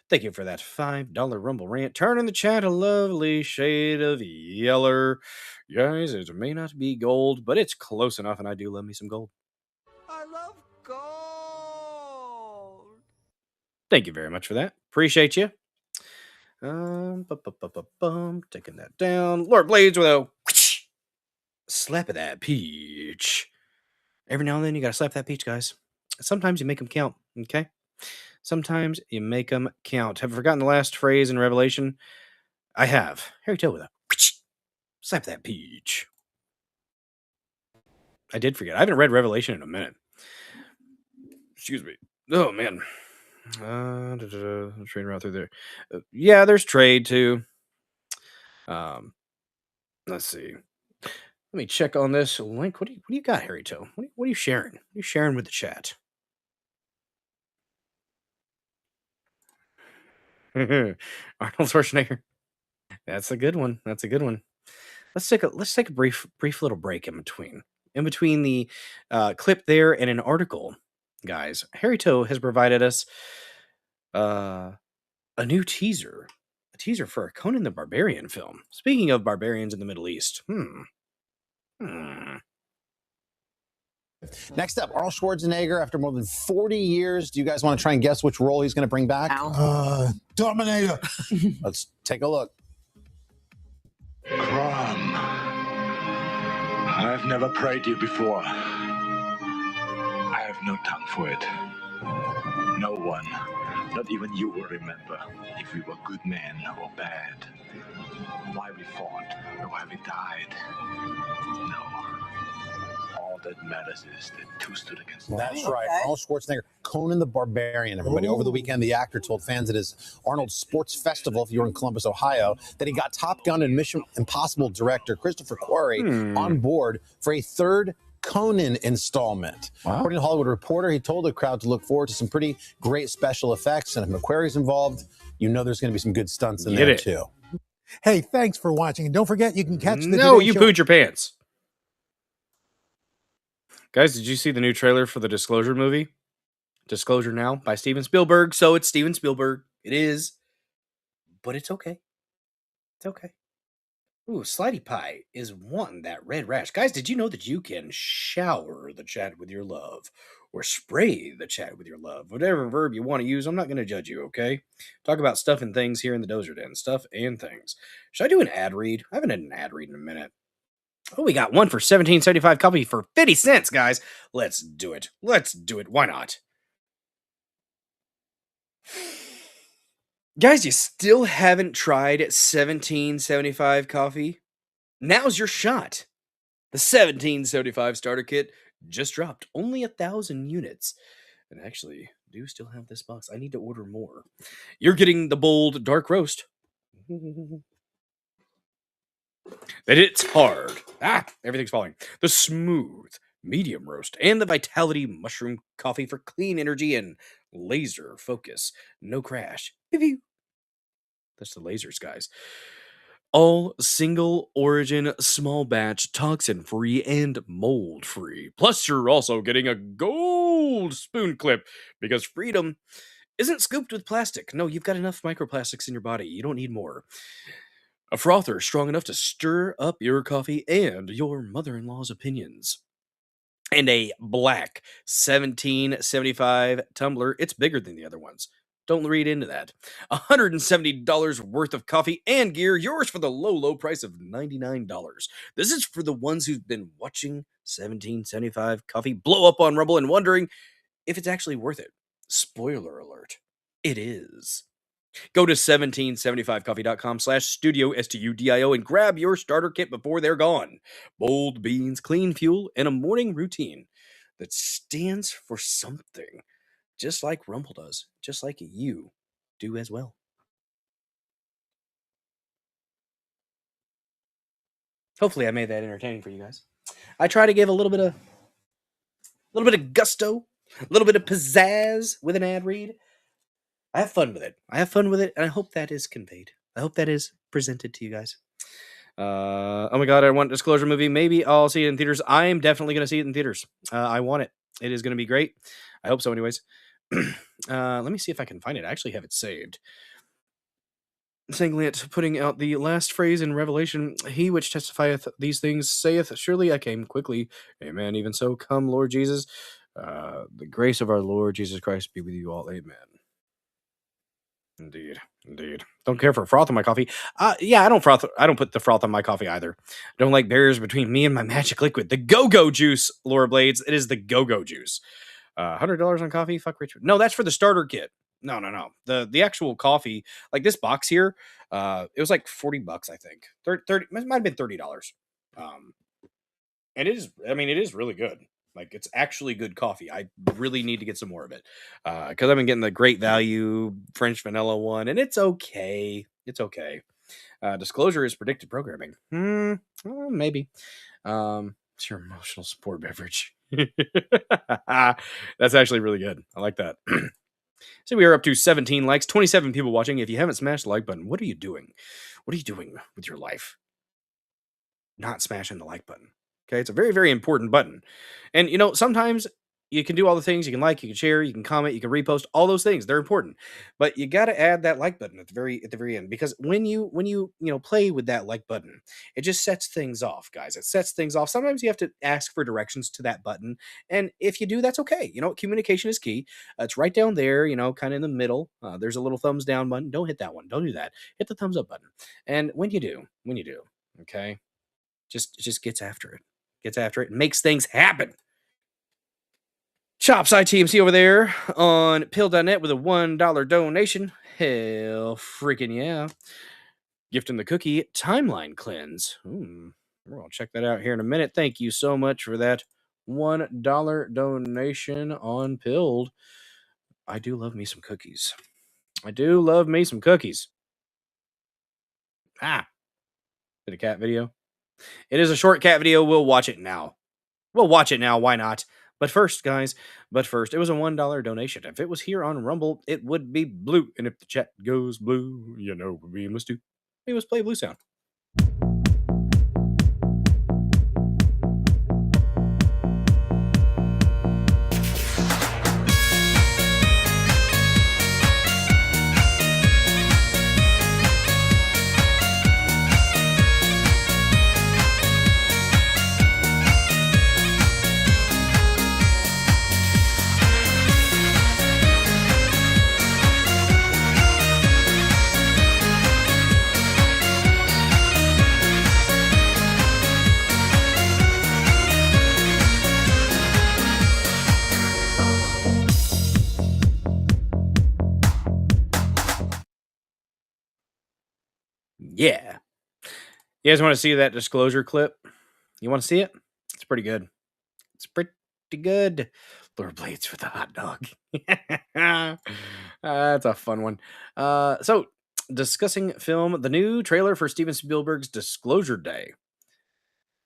Thank you for that $5 Rumble rant. Turning the chat a lovely shade of yeller. Guys, it may not be gold, but it's close enough, and I do love me some gold. I love gold. Thank you very much for that. Appreciate you. Taking that down. Lord Blades with a slap of that peach. Every now and then you gotta slap that peach, guys. Sometimes you make them count, okay? Sometimes you make them count. Have you forgotten the last phrase in Revelation? I have. Harry Toe with a slap that peach. I did forget. I haven't read Revelation in a minute. Excuse me. Oh, man. Trade route through there. Yeah, there's trade, too. Let's see. Let me check on this link. What do you got, Harry Toe? What are you sharing? What are you sharing with the chat? Arnold Schwarzenegger. That's a good one. That's a good one. Let's take a brief little break in between. In between the clip there and an article, guys, Harry Toe has provided us a new teaser. A teaser for a Conan the Barbarian film. Speaking of barbarians in the Middle East. Next up, Arnold Schwarzenegger, after more than 40 years. Do you guys want to try and guess which role he's going to bring back? Dominator. Let's take a look. Crom. I've never prayed you before. I have no tongue for it. No one, not even you, will remember if we were good men or bad. Why we fought or why we died. No. All that matters is that two stood against one. That's right. Arnold Schwarzenegger, Conan the Barbarian, everybody. Over the weekend, the actor told fans at his Arnold Sports Festival, if you were in Columbus, Ohio, that he got Top Gun and Mission Impossible director Christopher Quarry on board for a third Conan installment. According to Hollywood Reporter, he told the crowd to look forward to some pretty great special effects, and if McQuarrie's involved, you know there's going to be some good stunts in there too. Hey, thanks for watching. And don't forget, you can catch the No, Today you Show- pooed your pants. Guys, did you see the new trailer for the Disclosure movie? Disclosure Now by Steven Spielberg. So it's Steven Spielberg. It is. But it's okay. It's okay. Ooh, Slidey Pie is wanting that red rash. Guys, did you know that you can shower the chat with your love? Or spray the chat with your love? Whatever verb you want to use, I'm not going to judge you, okay? Talk about stuff and things here in the Dozer Den. Stuff and things. Should I do an ad read? I haven't had an ad read in a minute. Oh, we got one for $17.75 copy for 50 cents, guys. Let's do it. Let's do it. Why not? Guys, you still haven't tried $17.75 coffee? Now's your shot. The $17.75 starter kit just dropped. Only 1,000 units. And actually, do still have this box. I need to order more. You're getting the bold dark roast. That it's hard. Everything's falling. The smooth medium roast and the Vitality mushroom coffee for clean energy and laser focus. No crash. Pew-pew. That's the lasers, guys. All single origin, small batch, toxin free, and mold free. Plus, you're also getting a gold spoon clip because freedom isn't scooped with plastic. No, you've got enough microplastics in your body. You don't need more. A frother strong enough to stir up your coffee and your mother-in-law's opinions. And a black 1775 tumbler. It's bigger than the other ones. Don't read into that. $170 worth of coffee and gear, yours for the low, low price of $99. This is for the ones who've been watching 1775 coffee blow up on Rumble and wondering if it's actually worth it. Spoiler alert. It is. Go to 1775coffee.com/studio, STUDIO, and grab your starter kit before they're gone. Bold beans, clean fuel, and a morning routine that stands for something. Just like Rumble does. Just like you do as well. Hopefully I made that entertaining for you guys. I try to give a little bit of gusto, a little bit of pizzazz with an ad read. I have fun with it. And I hope that is conveyed. I hope that is presented to you guys. Oh my god, I want Disclosure movie. Maybe I'll see it in theaters. I am definitely going to see it in theaters. I want it. It is going to be great. I hope so anyways. Let me see if I can find it. I actually have it saved. Singlet putting out the last phrase in Revelation, he which testifieth these things saith, surely I came quickly. Amen. Even so, come, Lord Jesus. The grace of our Lord Jesus Christ be with you all. Amen. Indeed. Don't care for froth on my coffee. Yeah, I don't put the froth on my coffee either. I don't like barriers between me and my magic liquid. The go-go juice, Laura Blades. It is the go-go juice. $100 on coffee? Fuck Richard. No, that's for the starter kit. No. The actual coffee, like this box here, it was like $40, I think. 30, it might have been $30. And it is really good. Like, it's actually good coffee. I really need to get some more of it. Because I've been getting the Great Value French vanilla one, and it's okay. It's okay. Disclosure is predicted programming. Well, maybe. It's your emotional support beverage. That's actually really good. I like that. So we are up to 17 likes, 27 people watching. If you haven't smashed the like button, what are you doing? What are you doing with your life? Not smashing the like button. Okay, it's a very, very important button. And you know, sometimes you can do all the things. You can like, you can share, you can comment, you can repost, all those things. They're important. But you got to add that like button at the very end, because when you play with that like button, it just sets things off, guys. It sets things off. Sometimes you have to ask for directions to that button, and if you do, that's okay. You know, communication is key. It's right down there, you know, kind of in the middle. There's a little thumbs down button. Don't hit that one. Don't do that. Hit the thumbs up button. And when you do, okay, just gets after it. Gets after it and makes things happen. Chops ITMC over there on pill.net with a $1 donation. Hell freaking yeah. Gifting the cookie timeline cleanse. I'll check that out here in a minute. Thank you so much for that $1 donation on Pilled. I do love me some cookies. Did a cat video? It is a short cat video. We'll watch it now. Why not? But first, guys, it was a $1 donation. If it was here on Rumble, it would be blue. And if the chat goes blue, you know we must play a blue sound. Yeah. You guys want to see that disclosure clip? You want to see it? It's pretty good. Lure blades with a hot dog. That's a fun one. So, discussing film, the new trailer for Steven Spielberg's Disclosure Day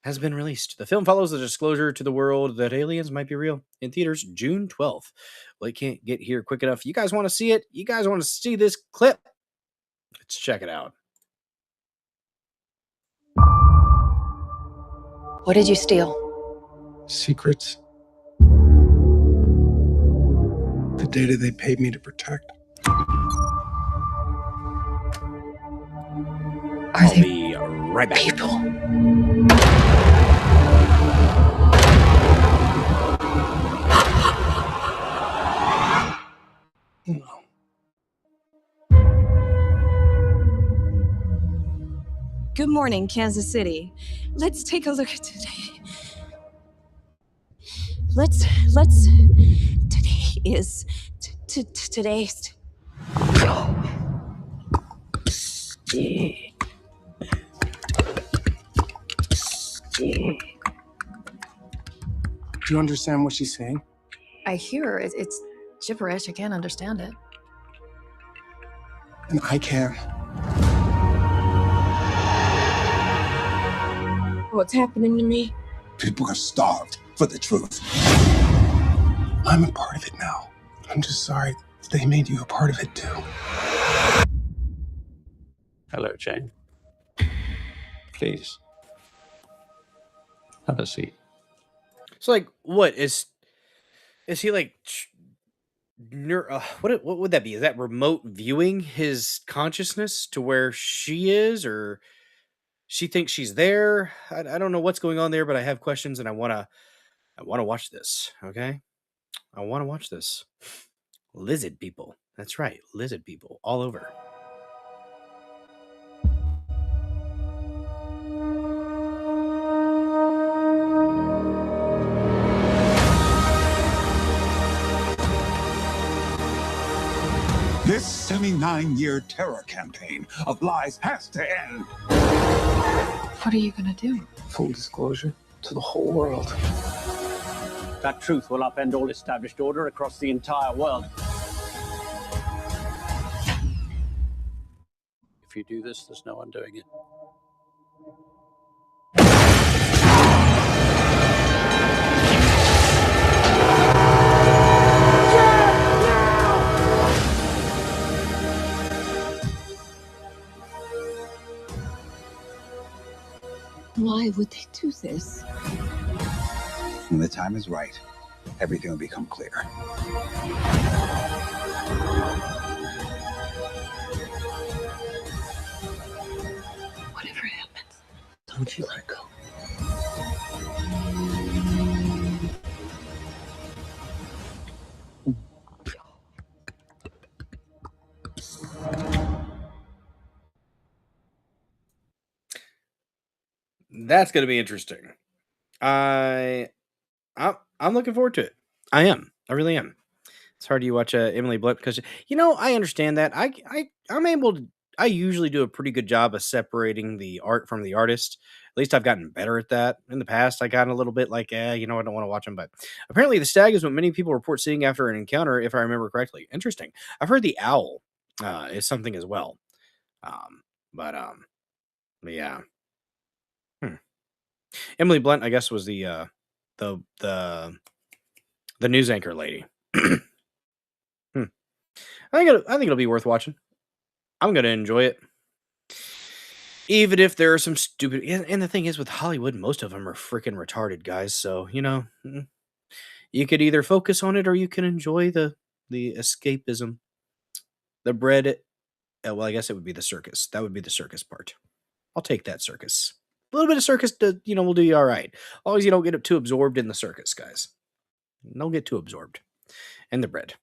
has been released. The film follows the disclosure to the world that aliens might be real, in theaters June 12th. Well, it can't get here quick enough. You guys want to see it? You guys want to see this clip? Let's check it out. What did you steal? Secrets. The data they paid me to protect. I'll be right back. People. Good morning, Kansas City. Let's take a look at today. Today's. Do you understand what she's saying? I hear it. It's gibberish. I can't understand it. And I can. What's happening to me? People are starved for the truth. I'm a part of it now. I'm just sorry they made you a part of it too. Hello, Jane. Please. Have a seat. So, like, what is he like? What would that be? Is that remote viewing his consciousness to where she is, or she thinks she's there? I don't know what's going on there, but I have questions, and I wanna watch this. Okay, I want to watch this. Lizard people. That's right, lizard people all over. This 79-year terror campaign of lies has to end. What are you gonna do? Full disclosure to the whole world. That truth will upend all established order across the entire world. If you do this, there's no undoing it. Why would they do this? When the time is right, everything will become clear. Whatever happens, don't you let go. That's going to be interesting. I'm looking forward to it. I am. I really am. It's hard to watch Emily Blunt because I understand that. I'm able to. I usually do a pretty good job of separating the art from the artist. At least I've gotten better at that. In the past, I got a little bit like, I don't want to watch them. But apparently, the stag is what many people report seeing after an encounter, if I remember correctly. Interesting. I've heard the owl is something as well. But yeah. Emily Blunt, I guess, was the news anchor lady. I think it'll be worth watching. I'm gonna enjoy it, even if there are some stupid. And the thing is, with Hollywood, most of them are freaking retarded guys. So you could either focus on it or you can enjoy the escapism, the bread. Well, I guess it would be the circus. That would be the circus part. I'll take that circus. A little bit of circus, will do you all right. Always, you don't get too absorbed in the circus, guys. Don't get too absorbed. And the bread.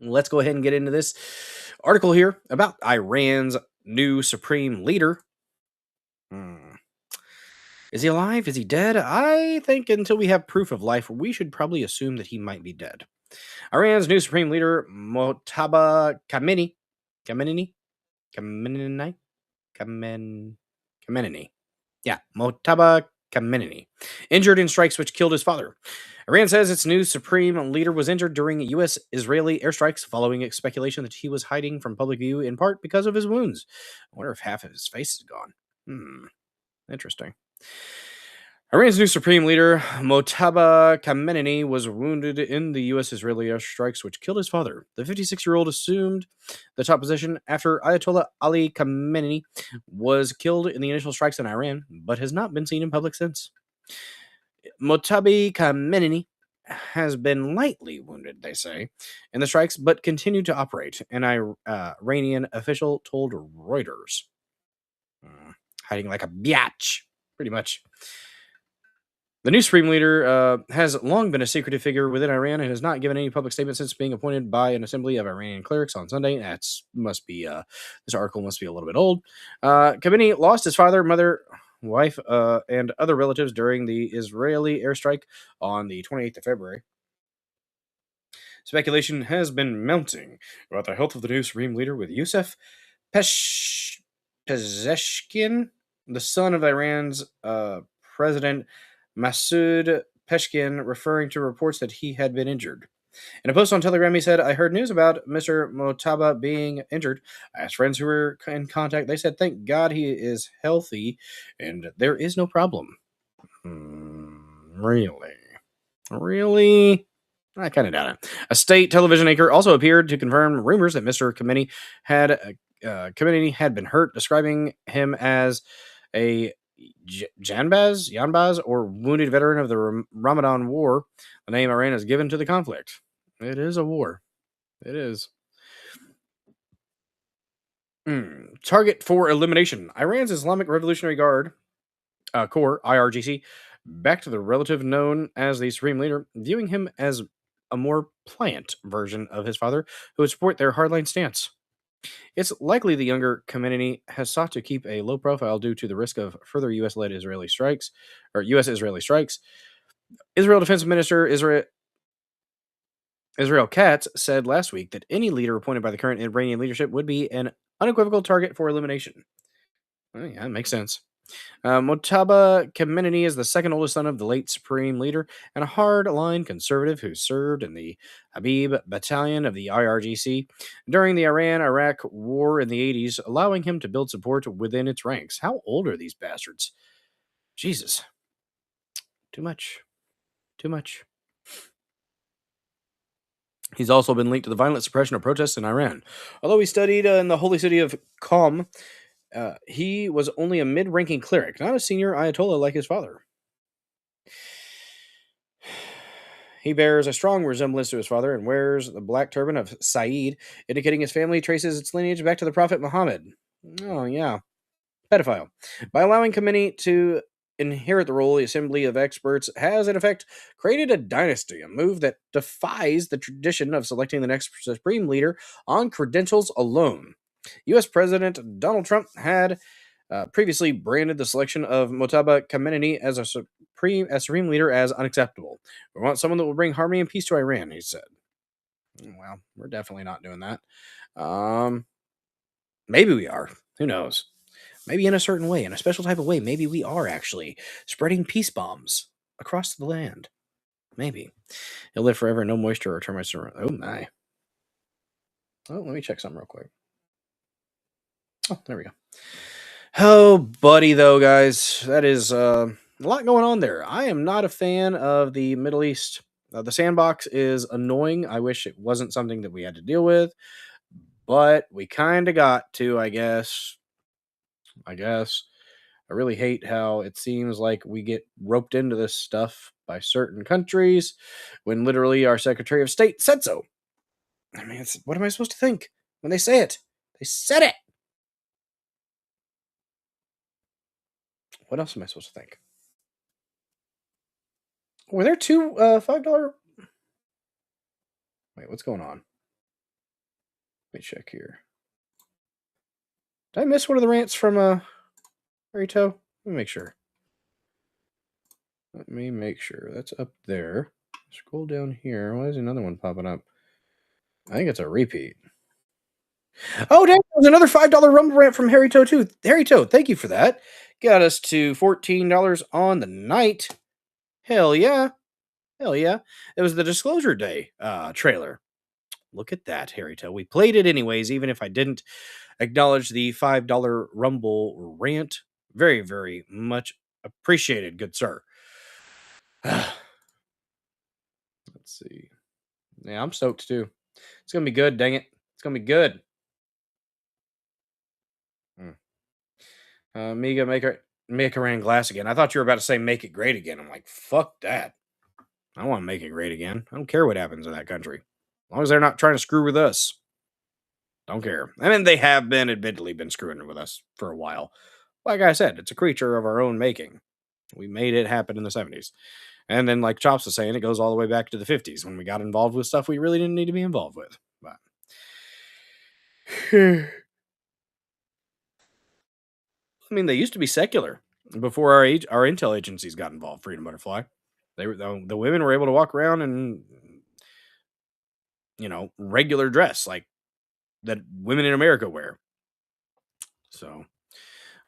Let's go ahead and get into this article here about Iran's new supreme leader. Is he alive? Is he dead? I think until we have proof of life, we should probably assume that he might be dead. Iran's new supreme leader, Mojtaba Khamenei. Yeah, Mojtaba Khamenei, injured in strikes which killed his father. Iran says its new supreme leader was injured during U.S.-Israeli airstrikes following speculation that he was hiding from public view in part because of his wounds. I wonder if half of his face is gone. Interesting. Iran's new supreme leader, Mojtaba Khamenei, was wounded in the U.S.-Israeli airstrikes which killed his father. The 56-year-old assumed the top position after Ayatollah Ali Khamenei was killed in the initial strikes in Iran, but has not been seen in public since. Mojtaba Khamenei has been lightly wounded, they say, in the strikes, but continued to operate, an Iranian official told Reuters. Hiding like a biatch, pretty much. The new supreme leader has long been a secretive figure within Iran and has not given any public statement since being appointed by an assembly of Iranian clerics on Sunday. This article must be a little bit old. Khamenei lost his father, mother, wife, and other relatives during the Israeli airstrike on the 28th of February. Speculation has been mounting about the health of the new supreme leader, with Youssef Pezeshkian, the son of Iran's president Masoud Peshkian, referring to reports that he had been injured. In a post on Telegram, he said, "I heard news about Mr. Mojtaba being injured. I asked friends who were in contact. They said, thank God he is healthy and there is no problem." Really? I kind of doubt it. A state television anchor also appeared to confirm rumors that Mr. Khamenei had been hurt, describing him as a Janbaz, or wounded veteran of the Ramadan War, the name Iran has given to the conflict. It is a war. It is. Target for elimination. Iran's Islamic Revolutionary Guard Corps, IRGC, backed the relative known as the Supreme Leader, viewing him as a more pliant version of his father who would support their hardline stance. It's likely the younger Khamenei has sought to keep a low profile due to the risk of further U.S.-led Israeli strikes, or U.S.-Israeli strikes. Israel Defense Minister Israel Katz said last week that any leader appointed by the current Iranian leadership would be an unequivocal target for elimination. Well, yeah, that makes sense. Mojtaba Khamenei is the second oldest son of the late supreme leader and a hard-line conservative who served in the Habib Battalion of the IRGC during the Iran-Iraq War in the 80s, allowing him to build support within its ranks. How old are these bastards? Jesus. Too much. He's also been linked to the violent suppression of protests in Iran. Although he studied in the holy city of Qom, He was only a mid-ranking cleric, not a senior Ayatollah like his father. He bears a strong resemblance to his father and wears the black turban of Saeed, indicating his family traces its lineage back to the Prophet Muhammad. Oh, yeah. Pedophile. By allowing Khamenei to inherit the role, the Assembly of Experts has, in effect, created a dynasty, a move that defies the tradition of selecting the next supreme leader on credentials alone. U.S. President Donald Trump had previously branded the selection of Mojtaba Khamenei as a supreme leader as unacceptable. We want someone that will bring harmony and peace to Iran, he said. Well, we're definitely not doing that. Maybe we are. Who knows? Maybe in a certain way, in a special type of way, maybe we are actually spreading peace bombs across the land. Maybe. He'll live forever, no moisture or termites around. Oh, my. Oh, let me check something real quick. Oh, there we go. Oh, buddy, though, guys. That is a lot going on there. I am not a fan of the Middle East. The sandbox is annoying. I wish it wasn't something that we had to deal with, but we kind of got to, I guess. I really hate how it seems like we get roped into this stuff by certain countries when literally our Secretary of State said so. I mean, what am I supposed to think when they say it? They said it. What else am I supposed to think? Were there two $5? Wait, what's going on? Let me check here. Did I miss one of the rants from Rito? Let me make sure. Let me make sure. That's up there. Scroll down here. Why is another one popping up? I think it's a repeat. Oh, damn, there was another $5 Rumble rant from Harry Toe, too. Harry Toe, thank you for that. Got us to $14 on the night. Hell yeah. Hell yeah. It was the Disclosure Day trailer. Look at that, Harry Toe. We played it anyways, even if I didn't acknowledge the $5 Rumble rant. Very, very much appreciated, good sir. Let's see. Yeah, I'm stoked too. It's going to be good, dang it. It's going to be good. Make Iran glass again. I thought you were about to say make it great again. I'm like, fuck that. I want to make it great again. I don't care what happens in that country. As long as they're not trying to screw with us. Don't care. I mean, they have admittedly been screwing with us for a while. Like I said, it's a creature of our own making. We made it happen in the 70s. And then, like Chops was saying, it goes all the way back to the 50s when we got involved with stuff we really didn't need to be involved with. But I mean, they used to be secular before our intel agencies got involved. Freedom Butterfly, the women were able to walk around in, regular dress like that women in America wear. So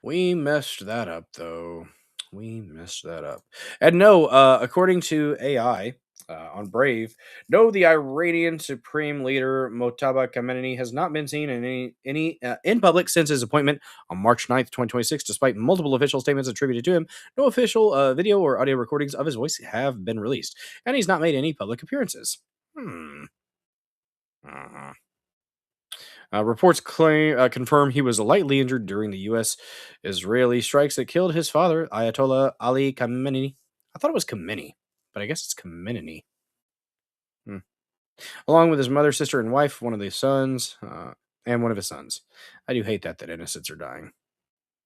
we messed that up, though. We messed that up. And no, according to AI on Brave, no, the Iranian Supreme Leader Mojtaba Khamenei has not been seen in any in public since his appointment on March 9th, 2026, despite multiple official statements attributed to him. No official video or audio recordings of his voice have been released, and he's not made any public appearances. Reports confirm he was lightly injured during the U.S.-Israeli strikes that killed his father, Ayatollah Ali Khamenei. I thought it was Khamenei, but I guess it's Khamenei. Along with his mother, sister, and wife, one of his sons. I do hate that innocents are dying.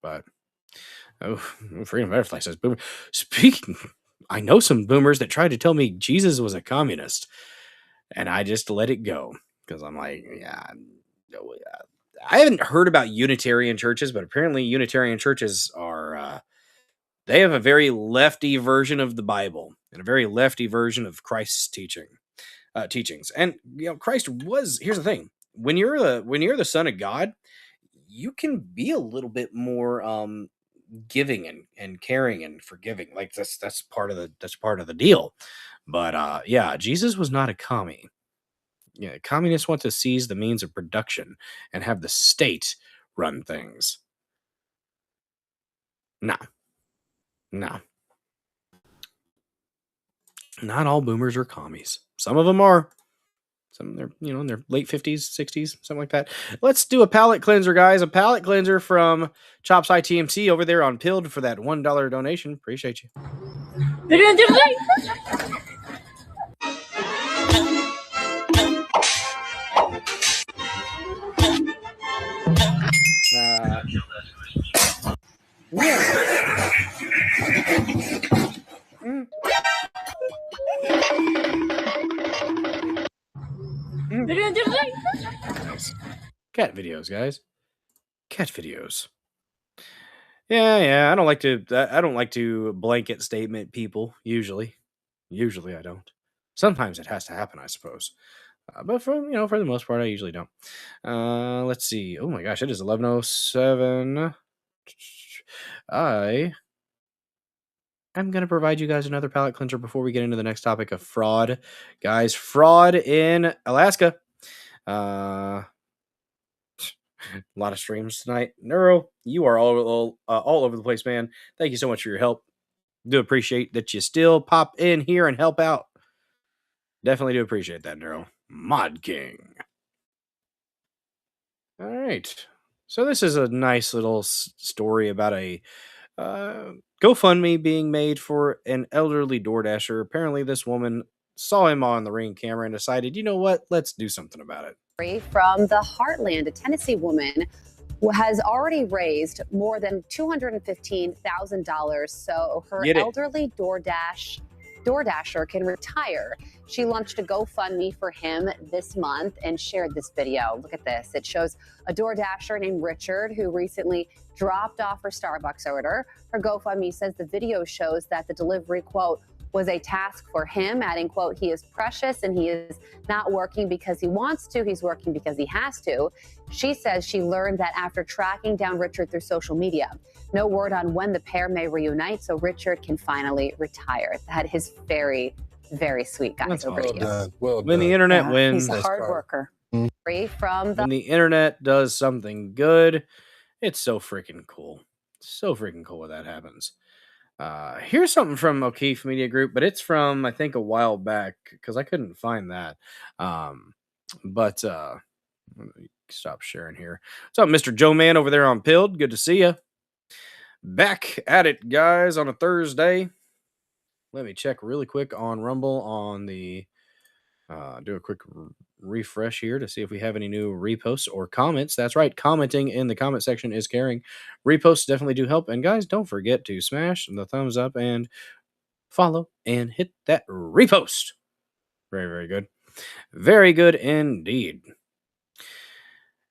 But, Freedom Butterfly says, boomer. Speaking, I know some boomers that tried to tell me Jesus was a communist, and I just let it go. Because I'm like, I haven't heard about Unitarian churches, but apparently Unitarian churches are, they have a very lefty version of the Bible and a very lefty version of Christ's teachings. And, Christ was, here's the thing. When you're the son of God, you can be a little bit more, giving and caring and forgiving. Like that's part of the deal. But, Jesus was not a commie. Communists want to seize the means of production and have the state run things. No. Not all boomers are commies. Some of them are. Some they're, in their late 50s, 60s, something like that. Let's do a palate cleanser, guys. A palate cleanser from Chops ITMT over there on Pilled for that $1 donation. Appreciate you. Nice. Cat videos, guys. Cat videos. Yeah. I don't like to blanket statement people. Usually I don't. Sometimes it has to happen, I suppose. But for the most part, I usually don't. Let's see. Oh my gosh, it is 11:07. I'm going to provide you guys another palate cleanser before we get into the next topic of fraud. Guys, fraud in Alaska. A lot of streams tonight. Neuro, you are all over the place, man. Thank you so much for your help. Do appreciate that you still pop in here and help out. Definitely do appreciate that, Neuro. Mod King. All right. So this is a nice little story about a GoFundMe being made for an elderly DoorDasher. Apparently, this woman saw him on the Ring camera and decided, you know what? Let's do something about it. From the Heartland, a Tennessee woman has already raised more than $215,000 so her elderly DoorDasher can retire. She launched a GoFundMe for him this month and shared this video. Look at this. It shows a DoorDasher named Richard who recently dropped off her Starbucks order. Her GoFundMe says the video shows that the delivery, quote, was a task for him, adding, quote, he is precious and he is not working because he wants to, he's working because he has to. She says she learned that after tracking down Richard through social media. No word on when the pair may reunite, so Richard can finally retire. That is very, very sweet, guys. That's Over to you. Well when the internet wins, He's a hard worker. From the when the internet does something good, it's so freaking cool. So freaking cool when that happens. Here's something from O'Keefe Media Group, but it's from, I think, a while back because I couldn't find that. But let me stop sharing here. What's up, Mr. Joe Man over there on Pilled? Good to see you. Back at it, guys, on a Thursday. Let me check really quick on Rumble on the do a quick refresh here to see if we have any new reposts or comments. That's right, commenting in the comment section is caring. Reposts definitely do help. And guys, don't forget to smash the thumbs up and follow and hit that repost. Very, very good. Very good indeed.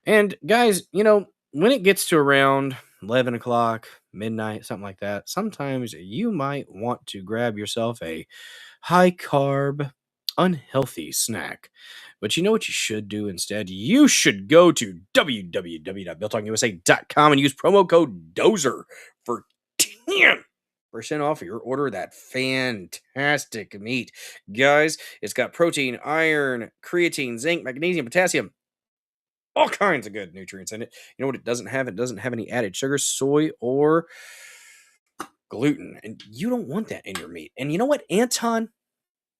And guys, when it gets to around 11 o'clock, midnight, something like that, sometimes you might want to grab yourself a high carb, unhealthy snack. But you know what you should do instead? You should go to www.builtongusa.com and use promo code DOZER for 10% off your order of that fantastic meat. Guys, it's got protein, iron, creatine, zinc, magnesium, potassium, all kinds of good nutrients in it. You know what it doesn't have? It doesn't have any added sugar, soy, or gluten. And you don't want that in your meat. And you know what? Anton,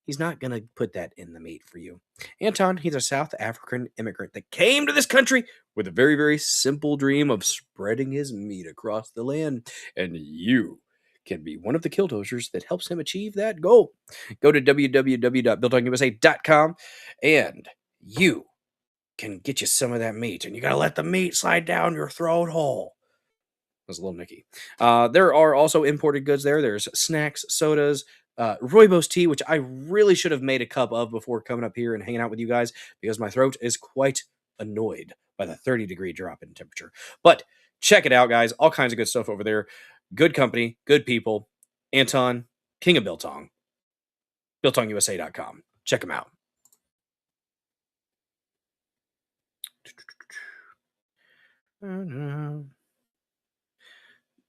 he's not going to put that in the meat for you. Anton, he's a South African immigrant that came to this country with a very, very simple dream of spreading his meat across the land. And you can be one of the killtozers that helps him achieve that goal. Go to www.builtongusa.com and you can get you some of that meat. And you got to let the meat slide down your throat hole. That's a little Nicky. There are also imported goods there. There's snacks, sodas, rooibos tea, which I really should have made a cup of before coming up here and hanging out with you guys because my throat is quite annoyed by the 30-degree drop in temperature. But check it out, guys. All kinds of good stuff over there. Good company, good people. Anton, King of Biltong. BiltongUSA.com. Check them out.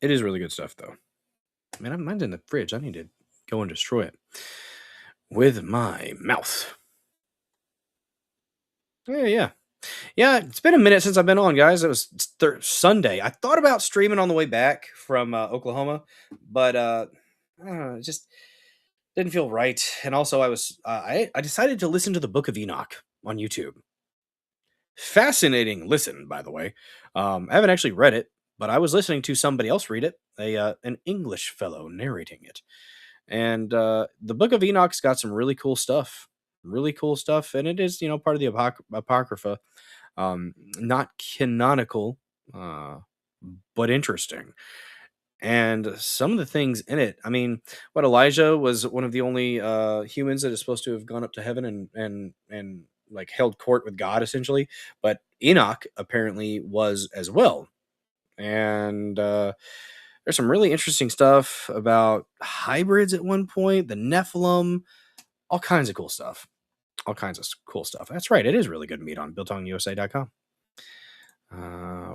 It is really good stuff, though. Man, mine's in the fridge. I need to go and destroy it with my mouth. Yeah. It's been a minute since I've been on, guys. It was Sunday. I thought about streaming on the way back from Oklahoma, but I don't know, it just didn't feel right. And also, I decided to listen to the Book of Enoch on YouTube. Fascinating listen, by the way. I haven't actually read it, but I was listening to somebody else read it, an English fellow narrating it. And the Book of Enoch's got some really cool stuff. Really cool stuff. And it is, part of the Apocrypha. Not canonical, but interesting. And some of the things in it, I mean, what Elijah was one of the only humans that is supposed to have gone up to heaven and like held court with God essentially, but Enoch apparently was as well. And there's some really interesting stuff about hybrids at one point, the Nephilim, all kinds of cool stuff. All kinds of cool stuff. That's right, it is really good meat on BuiltOnUSA.com.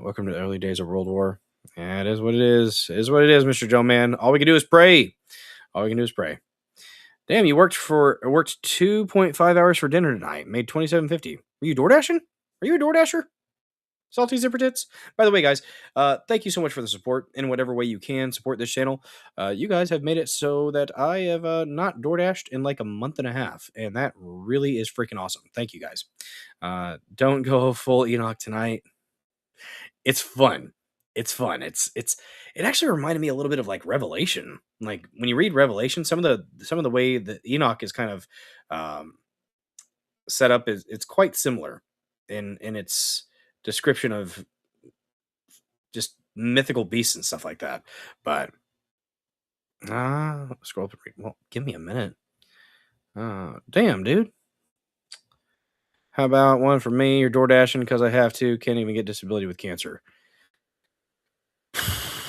Welcome to the early days of World War. Yeah, it is what it is. It is what it is, Mr. Joe Man. All we can do is pray. All we can do is pray. Damn, you worked 2.5 hours for dinner tonight. Made $27.50. Were you DoorDashing? Are you a DoorDasher? Salty Zipper Tits? By the way, guys, thank you so much for the support in whatever way you can support this channel. You guys have made it so that I have not DoorDashed in like a month and a half, and that really is freaking awesome. Thank you, guys. Don't go full Enoch tonight. It's fun. It's fun. It actually reminded me a little bit of like Revelation. Like when you read Revelation, some of the way that Enoch is kind of set up it's quite similar in its description of just mythical beasts and stuff like that. But scroll through. Well, give me a minute. Damn, dude. How about one for me? You're DoorDashing because I have to. Can't even get disability with cancer.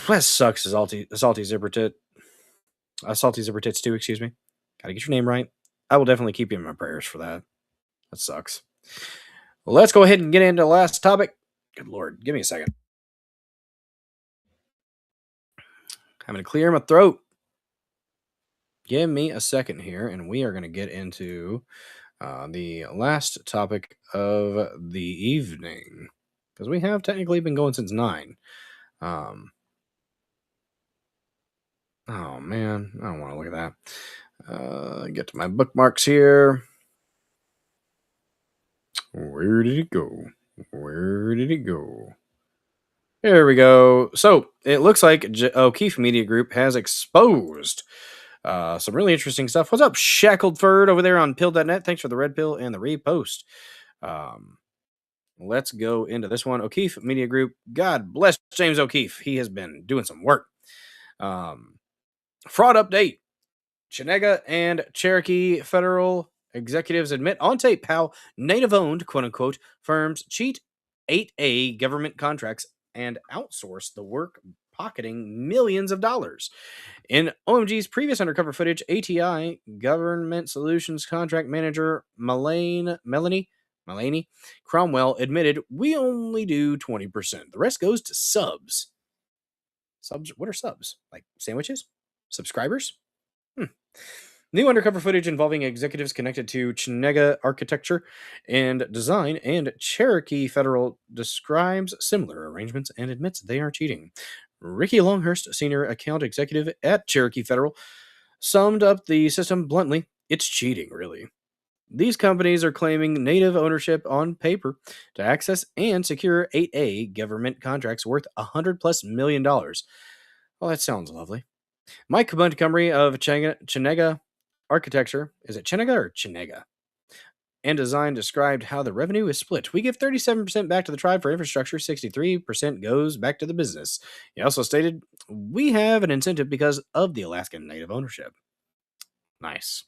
That sucks, Salty Zipper Tit. Salty Zipper Tits too, excuse me. Gotta get your name right. I will definitely keep you in my prayers for that. That sucks. Well, let's go ahead and get into the last topic. Good Lord, give me a second. I'm going to clear my throat. Give me a second here, and we are going to get into the last topic of the evening. Because we have technically been going since 9. Oh, man. I don't want to look at that. Get to my bookmarks here. Where did it go? Where did it go? There we go. So, it looks like O'Keefe Media Group has exposed some really interesting stuff. What's up, Shackleford over there on pill.net? Thanks for the red pill and the repost. Let's go into this one. O'Keefe Media Group. God bless James O'Keefe. He has been doing some work. Fraud update. Chenega and Cherokee Federal executives admit on tape how native-owned, quote-unquote, firms cheat 8A government contracts and outsource the work, pocketing millions of dollars. In OMG's previous undercover footage, ATI Government Solutions contract manager Melanie Cromwell admitted, "We only do 20%. The rest goes to subs." Subs? What are subs? Like sandwiches? Subscribers? New undercover footage involving executives connected to Chenega Architecture and Design and Cherokee Federal describes similar arrangements and admits they are cheating. Ricky Longhurst, senior account executive at Cherokee Federal, summed up the system bluntly. It's cheating, really. These companies are claiming native ownership on paper to access and secure 8A government contracts worth $100+ million. Well, that sounds lovely. Mike Montgomery of Chenega Architecture, is it Chenega or Chenega? And Design described how the revenue is split. We give 37% back to the tribe for infrastructure, 63% goes back to the business. He also stated, we have an incentive because of the Alaskan native ownership. Nice.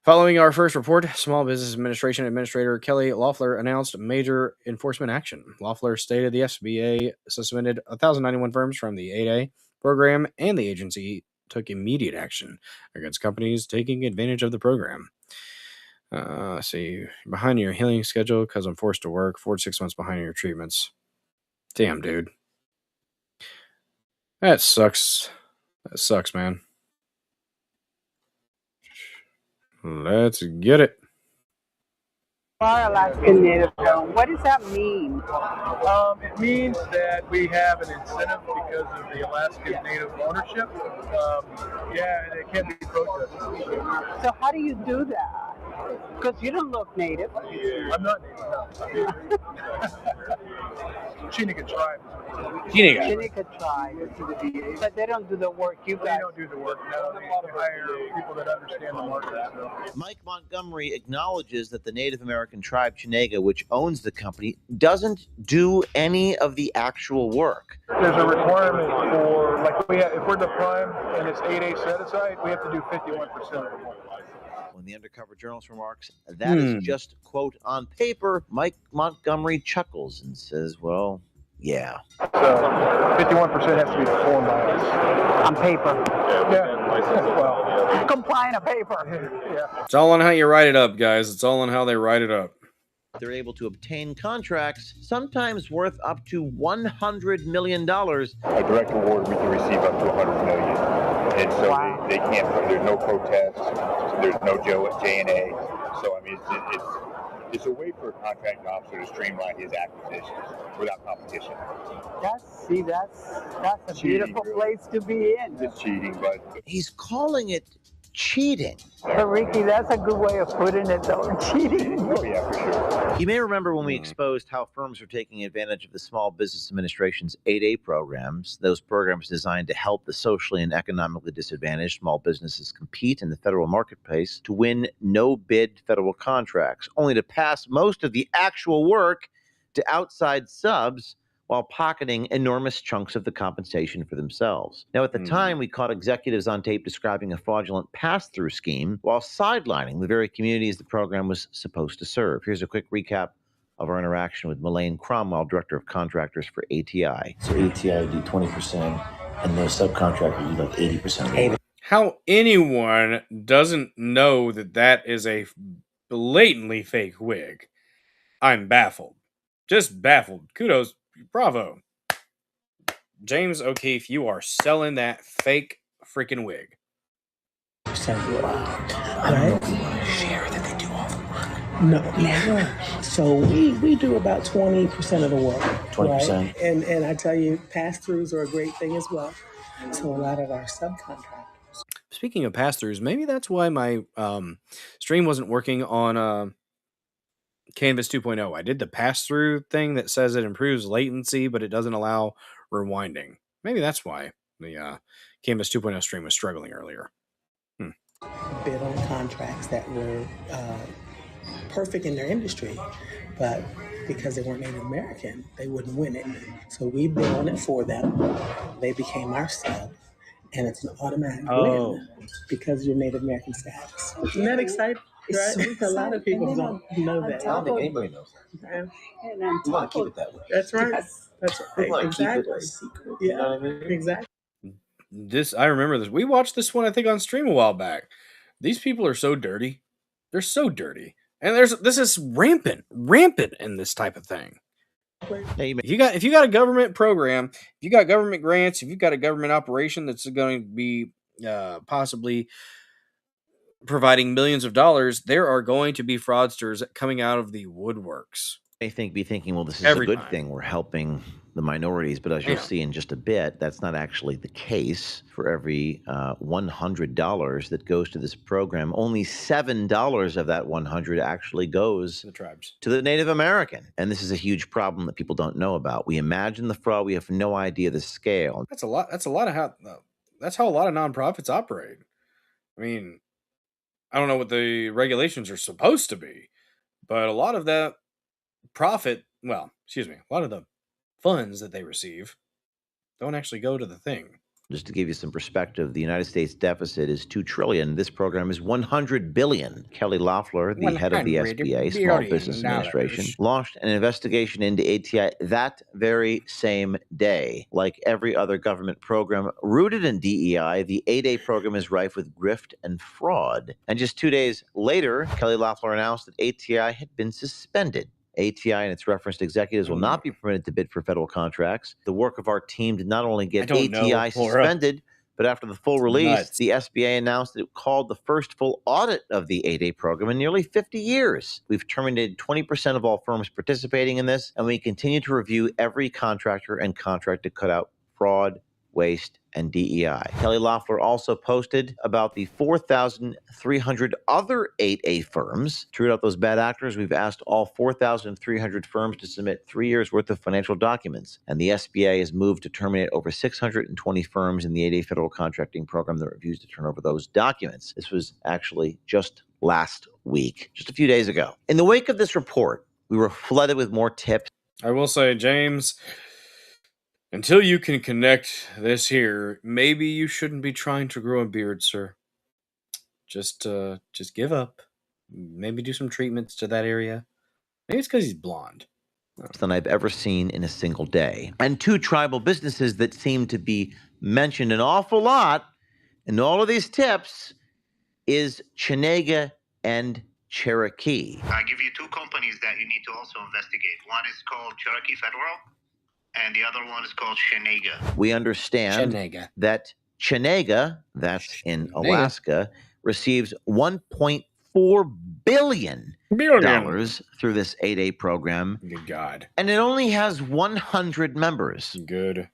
Following our first report, Small Business Administration Administrator Kelly Loeffler announced major enforcement action. Loeffler stated the SBA suspended 1,091 firms from the 8A program, and the agency took immediate action against companies taking advantage of the program. Let's see, behind your healing schedule because I'm forced to work, 4 to 6 months behind your treatments. Damn, dude. That sucks. That sucks, man. Let's get it. Our Alaskan Native Zone. What does that mean? It means that we have an incentive because of the Alaskan Native ownership. And it can't be protested. So how do you do that? Because you don't look native. I'm not native, no. Chineke tribe. Chineke tribe. But they don't do the work you guys. They don't do the work. No, they hire people that understand the market. So. Mike Montgomery acknowledges that the Native American tribe Chineke, which owns the company, doesn't do any of the actual work. There's a requirement for, like, if we're the prime and it's 8A set aside, we have to do 51% of the work. When the undercover journalist remarks, that is just, quote, on paper, Mike Montgomery chuckles and says, well, yeah. So 51% has to be performed by us. On paper. Yeah. Well, complying to paper. Yeah. It's all on how you write it up, guys. It's all on how they write it up. They're able to obtain contracts, sometimes worth up to $100 million. A direct award, we can receive up to $100 million. And so they can't, there's no protest, there's no J&A. So, I mean, it's a way for a contracting officer to streamline his acquisitions without competition. That's a beautiful place to be in. It's cheating, but... He's calling it cheating. So, Ricky, that's a good way of putting it, though. Cheating. Oh, yeah, for sure. You may remember when we exposed how firms are taking advantage of the Small Business Administration's 8A programs, those programs designed to help the socially and economically disadvantaged small businesses compete in the federal marketplace to win no-bid federal contracts, only to pass most of the actual work to outside subs while pocketing enormous chunks of the compensation for themselves. Now, at the time, we caught executives on tape describing a fraudulent pass-through scheme while sidelining the very communities the program was supposed to serve. Here's a quick recap of our interaction with Melaine Cromwell, Director of Contractors for ATI. So ATI would do 20%, and the subcontractor would do like 80%. How anyone doesn't know that that is a blatantly fake wig, I'm baffled. Just baffled. Kudos. Bravo. James O'Keefe, you are selling that fake freaking wig. I don't know if we want to share that they do all the work. No, never. So we do about 20% of the work. 20%. Right? And I tell you, pass-throughs are a great thing as well. So a lot of our subcontractors. Speaking of pass-throughs, maybe that's why my stream wasn't working on Canvas 2.0. I did the pass-through thing that says it improves latency, but it doesn't allow rewinding. Maybe that's why the Canvas 2.0 stream was struggling earlier. Bid on contracts that were perfect in their industry, but because they weren't Native American, they wouldn't win it. So we bid on it for them. They became our sub, and it's an automatic win because you're Native American status. Isn't that exciting? Right? A lot of people don't know that. I don't think anybody knows that. We want to keep it that way. That's right. That's We right. want to keep it Exactly. a secret. Yeah. You know what I mean? Exactly. I remember this. We watched this one, I think, on stream a while back. These people are so dirty. They're so dirty. And this is rampant in this type of thing. If you got a government program, if you got government grants, if you've got a government operation that's going to be possibly providing millions of dollars, there are going to be fraudsters coming out of the woodworks. They be thinking, well, this is Every a good time. thing. We're helping the minorities. But as you'll see in just a bit, that's not actually the case. For every $100 that goes to this program, only $7 of that 100 actually goes to the tribes, to the Native American. And this is a huge problem that people don't know about. We imagine the fraud. We have no idea the scale. That's a lot of how that's how a lot of nonprofits operate. I mean, I don't know what the regulations are supposed to be, but a lot of that profit, a lot of the funds that they receive don't actually go to the thing. Just to give you some perspective, the United States deficit is $2 trillion. This program is $100 billion. Kelly Loeffler, the head of the SBA, Small Business Administration, launched an investigation into ATI that very same day. Like every other government program rooted in DEI, the 8A program is rife with grift and fraud. And just 2 days later, Kelly Loeffler announced that ATI had been suspended. ATI and its referenced executives will not be permitted to bid for federal contracts. The work of our team did not only get ATI suspended, but after the full release, the SBA announced that it called the first full audit of the 8A program in nearly 50 years. We've terminated 20% of all firms participating in this, and we continue to review every contractor and contract to cut out fraud waste, and DEI. Kelly Loeffler also posted about the 4,300 other 8A firms. To root out those bad actors, we've asked all 4,300 firms to submit 3 years' worth of financial documents, and the SBA has moved to terminate over 620 firms in the 8A federal contracting program that refused to turn over those documents. This was actually just last week, just a few days ago. In the wake of this report, we were flooded with more tips. I will say, James, until you can connect this here, maybe you shouldn't be trying to grow a beard, sir. Just give up. Maybe do some treatments to that area. Maybe it's because he's blonde. Than I've ever seen in a single day. And 2 tribal businesses that seem to be mentioned an awful lot in all of these tips is Chenega and Cherokee. I give you 2 companies that you need to also investigate. One is called Cherokee Federal, and the other one is called Chenega. We understand that Chenega, that's in Alaska, receives $1.4 billion through this 8A program. Good God. And it only has 100 members. Good.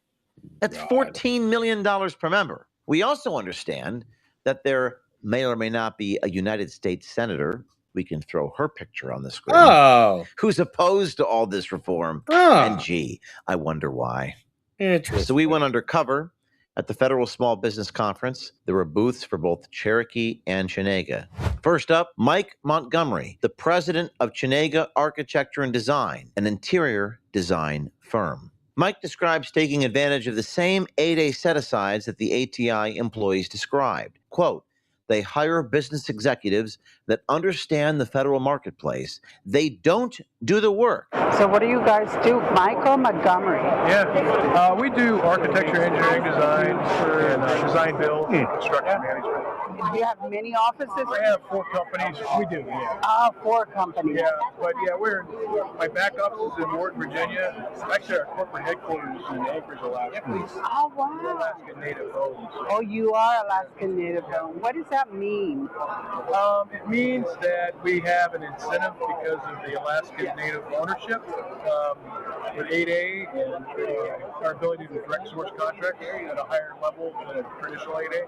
That's $14 million per member. We also understand that there may or may not be a United States senator, we can throw her picture on the screen, who's opposed to all this reform. And gee, I wonder why. So we went undercover at the Federal Small Business Conference. There were booths for both Cherokee and Chenega. First up, Mike Montgomery, the president of Chenega Architecture and Design, an interior design firm. Mike describes taking advantage of the same 8A set-asides that the ATI employees described. Quote, they hire business executives that understand the federal marketplace. They don't do the work. So what do you guys do? Michael Montgomery. Yeah, we do architecture, engineering, design, and design build, construction management. Do you have many offices? We have 4 companies. We do, yeah. 4 companies. Yeah, but yeah, my back office is in Wharton, Virginia. Actually, our corporate headquarters is in Anchorage, Alaska. Oh, wow. We're Alaskan Native owned. Oh, you are Alaskan Native owned. What does that mean? It means that we have an incentive because of the Alaskan Native ownership with 8A and our ability to direct source contracts at a higher level than a traditional 8A.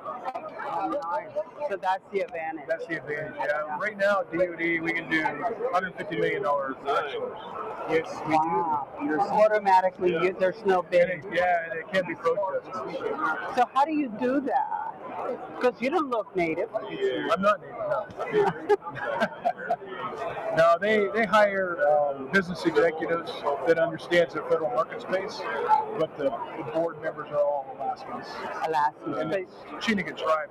So that's the advantage. That's the advantage, yeah. Right now, DOD, we can do $150 million directions. Yes, we do. Automatically, there's no bidding. And it can't be protested. So how do you do that? Because you don't look native. I'm not native, no. No, they hire business executives that understands the federal market space, but the board members are all Alaskans. Alaskans. And it's Chenega tribe.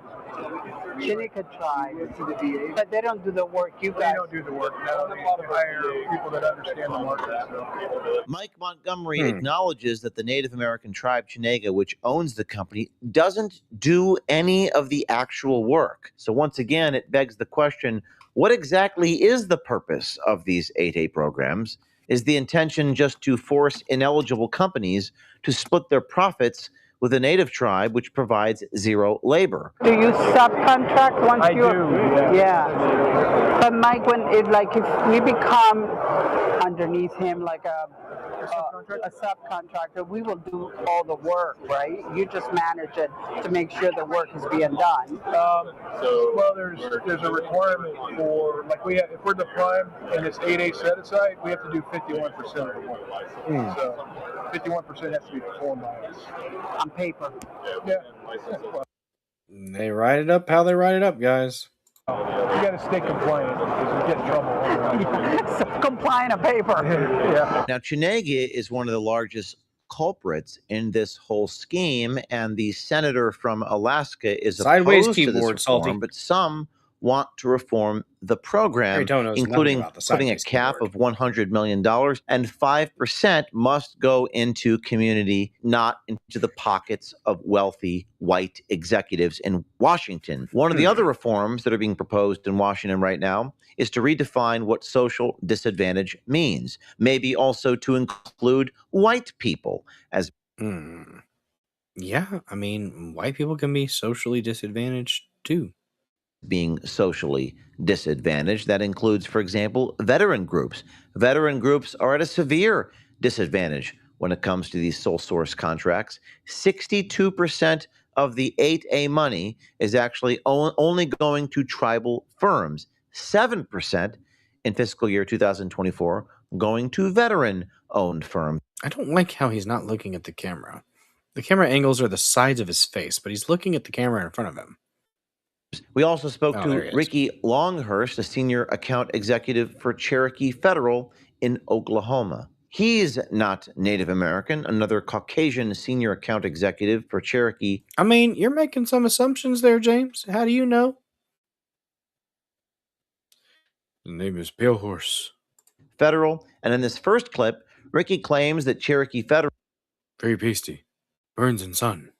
Chenega tribe. But they don't do the work. You guys. They don't do the work. No, they hire people that understand the market. So. Mike Montgomery acknowledges that the Native American tribe Chenega, which owns the company, doesn't do any of the actual work. So once again, it begs the question, what exactly is the purpose of these 8A programs? Is the intention just to force ineligible companies to split their profits with a native tribe which provides zero labor? Do you subcontract once I do, yeah. But Mike, if we become underneath him like a subcontractor, we will do all the work, right? You just manage it to make sure the work is being done. Well, there's a requirement for, if we're the prime and it's 8A set aside, we have to do 51% of the work. So 51% has to be performed by us. On paper. Yeah. They write it up how they write it up, guys. You got to stay compliant because you get in trouble. So compliant on paper. Yeah. Now, Chenega is one of the largest culprits in this whole scheme, and the senator from Alaska is Sideways opposed to this keyboard, reform, Salty. but some want to reform the program, including putting a cap of $100 million, and 5% must go into community, not into the pockets of wealthy white executives in Washington. One of the other reforms that are being proposed in Washington right now is to redefine what social disadvantage means, maybe also to include white people as Yeah, I mean, white people can be socially disadvantaged too. being socially disadvantaged. That includes, for example, veteran groups. Veteran groups are at a severe disadvantage when it comes to these sole source contracts. 62% of the 8A money is actually only going to tribal firms. 7% in fiscal year 2024 going to veteran-owned firms. I don't like how he's not looking at the camera. The camera angles are the sides of his face, but he's looking at the camera in front of him. We also spoke Oh, there to he is. Ricky Longhurst, a senior account executive for Cherokee Federal in Oklahoma. He's not Native American, another Caucasian senior account executive for Cherokee. I mean, you're making some assumptions there, James. How do you know? The name is Pale Horse. Federal. And in this first clip, Ricky claims that Cherokee Federal, very pasty, Burns and Son,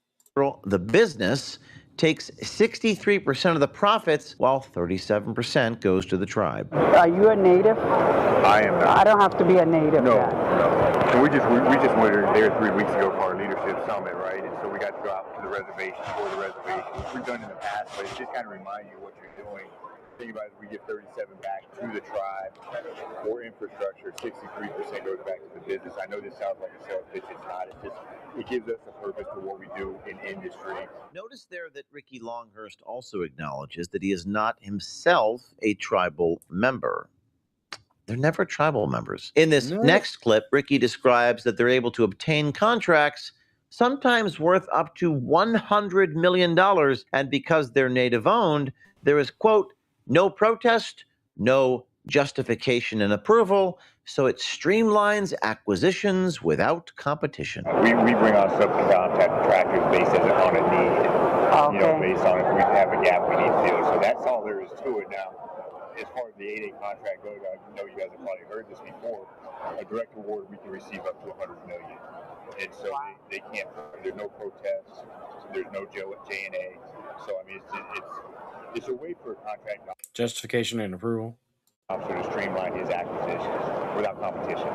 the business, takes 63% of the profits, while 37% goes to the tribe. Are you a native? I am not. I don't have to be a native. No, then. no. So we just went there 3 weeks ago for our leadership summit, right? And so we got to go out to the reservation, for the reservation, which we've done in the past, but it just kind of reminds you what you're doing. Think about it, we give 37 back to the tribe for infrastructure, 63% goes back to the business. I know this sounds like a sales pitch, it's not. It's just, it gives us a purpose to what we do in industry. Notice there that Ricky Longhurst also acknowledges that he is not himself a tribal member. They're never tribal members. In this next clip, Ricky describes that they're able to obtain contracts sometimes worth up to $100 million. And because they're native owned, there is, quote, no protest, no justification and approval, so it streamlines acquisitions without competition. We bring on subcontractors based on a need, you know, based on if we have a gap we need to fill. So that's all there is to it now. As far as the 8A contract goes, I know you guys have probably heard this before. A direct award, we can receive up to $100 million, and so they can't. There's no protests. There's no J&A. So I mean, it's a way for a contract justification and approval. officer to streamline his acquisitions without competition.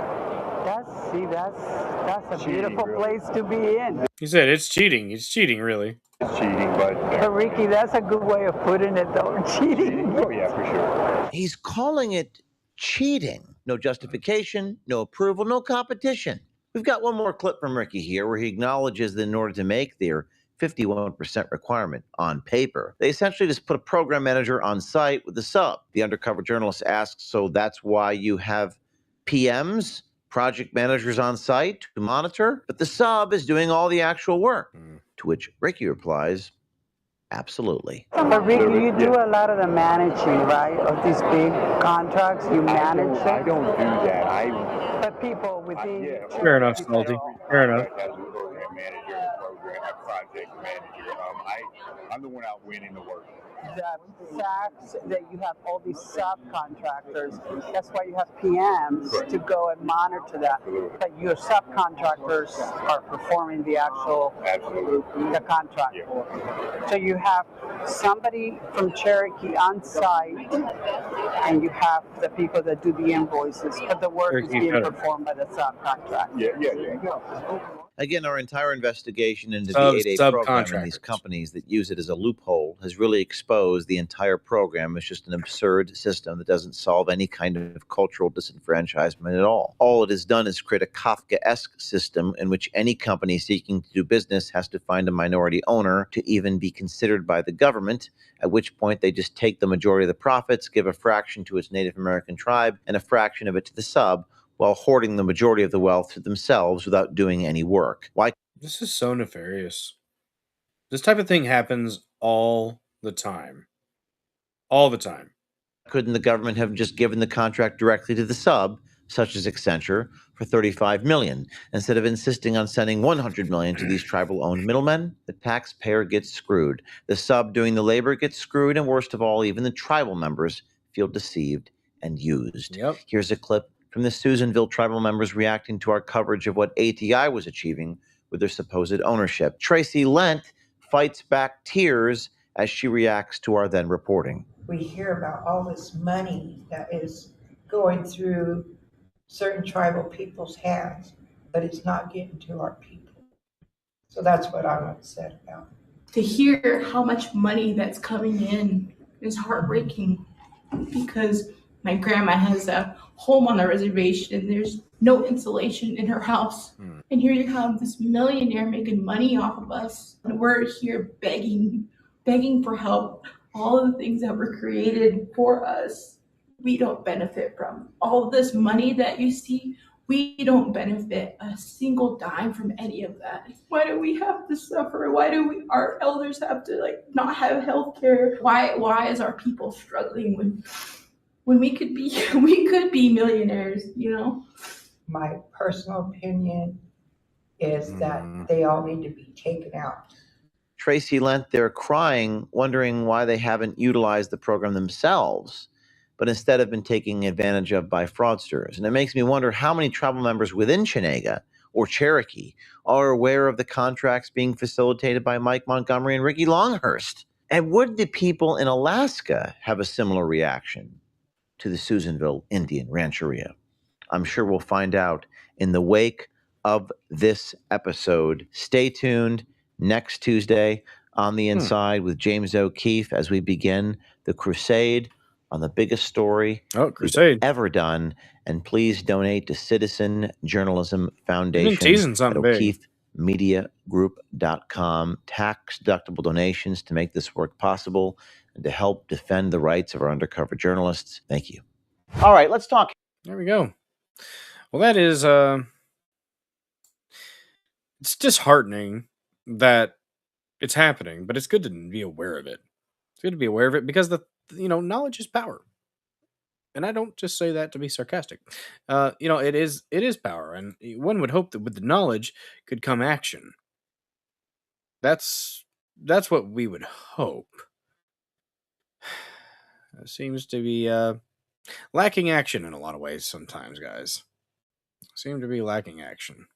That's a beautiful place to be in. He said it's cheating. It's cheating, really. It's cheating, but Ricky, that's a good way of putting it, though. Cheating. Oh yeah, for sure. He's calling it cheating. No justification, no approval, no competition. We've got one more clip from Ricky here where he acknowledges that in order to make their 51% requirement on paper, they essentially just put a program manager on site with the sub. The undercover journalist asks, so that's why you have PMs, project managers on site to monitor, but the sub is doing all the actual work? To which Ricky replies, absolutely. But Ricky, you do a lot of the managing, right, of these big contracts. You manage I don't do that. But people within... Fair enough, Salty. Fair enough. As a program manager, a project manager, I'm the one out winning the work. The fact that you have all these subcontractors, that's why you have PMs to go and monitor that. But your subcontractors are performing the actual the contract. So you have somebody from Cherokee on site, and you have the people that do the invoices, but the work is being performed by the subcontractor. Yeah. Again, our entire investigation into the 8A program and these companies that use it as a loophole has really exposed the entire program as just an absurd system that doesn't solve any kind of cultural disenfranchisement at all. All it has done is create a Kafkaesque system in which any company seeking to do business has to find a minority owner to even be considered by the government, at which point they just take the majority of the profits, give a fraction to its Native American tribe, and a fraction of it to the sub, while hoarding the majority of the wealth to themselves without doing any work. Why? This is so nefarious. This type of thing happens all the time. All the time. Couldn't the government have just given the contract directly to the sub, such as Accenture, for $35 million, instead of insisting on sending $100 million to these tribal-owned middlemen? The taxpayer gets screwed. The sub doing the labor gets screwed, and worst of all, even the tribal members feel deceived and used. Here's a clip from the Susanville tribal members reacting to our coverage of what ATI was achieving with their supposed ownership. Tracy Lent fights back tears as she reacts to our then reporting. We hear about all this money that is going through certain tribal people's hands, but it's not getting to our people. So that's what I want to say about it. To hear how much money that's coming in is heartbreaking, because My grandma has a home on the reservation. There's no insulation in her house. And here you have this millionaire making money off of us. And we're here begging for help. All of the things that were created for us, we don't benefit from. All of this money that you see, we don't benefit a single dime from any of that. Why do we have to suffer? Why do our elders have to not have health care? Why is our people struggling when we could be millionaires, My personal opinion is that they all need to be taken out. Tracy Lent, they're crying, wondering why they haven't utilized the program themselves, but instead have been taken advantage of by fraudsters. And it makes me wonder how many tribal members within Chenega or Cherokee are aware of the contracts being facilitated by Mike Montgomery and Ricky Longhurst. And would the people in Alaska have a similar reaction to the Susanville Indian Rancheria? I'm sure we'll find out in the wake of this episode. Stay tuned next Tuesday on The Inside with James O'Keefe as we begin the crusade on the biggest story we've ever done. And please donate to Citizen Journalism Foundation teasing at something big. O'KeefeMediaGroup.com. Tax-deductible donations to make this work possible and to help defend the rights of our undercover journalists. Thank you. All right, let's talk. There we go. Well, that is it's disheartening that it's happening, but it's good to be aware of it. It's good to be aware of it because knowledge is power. And I don't just say that to be sarcastic. It is power, and one would hope that with the knowledge could come action. That's what we would hope. It seems to be lacking action in a lot of ways sometimes, guys. Seem to be lacking action.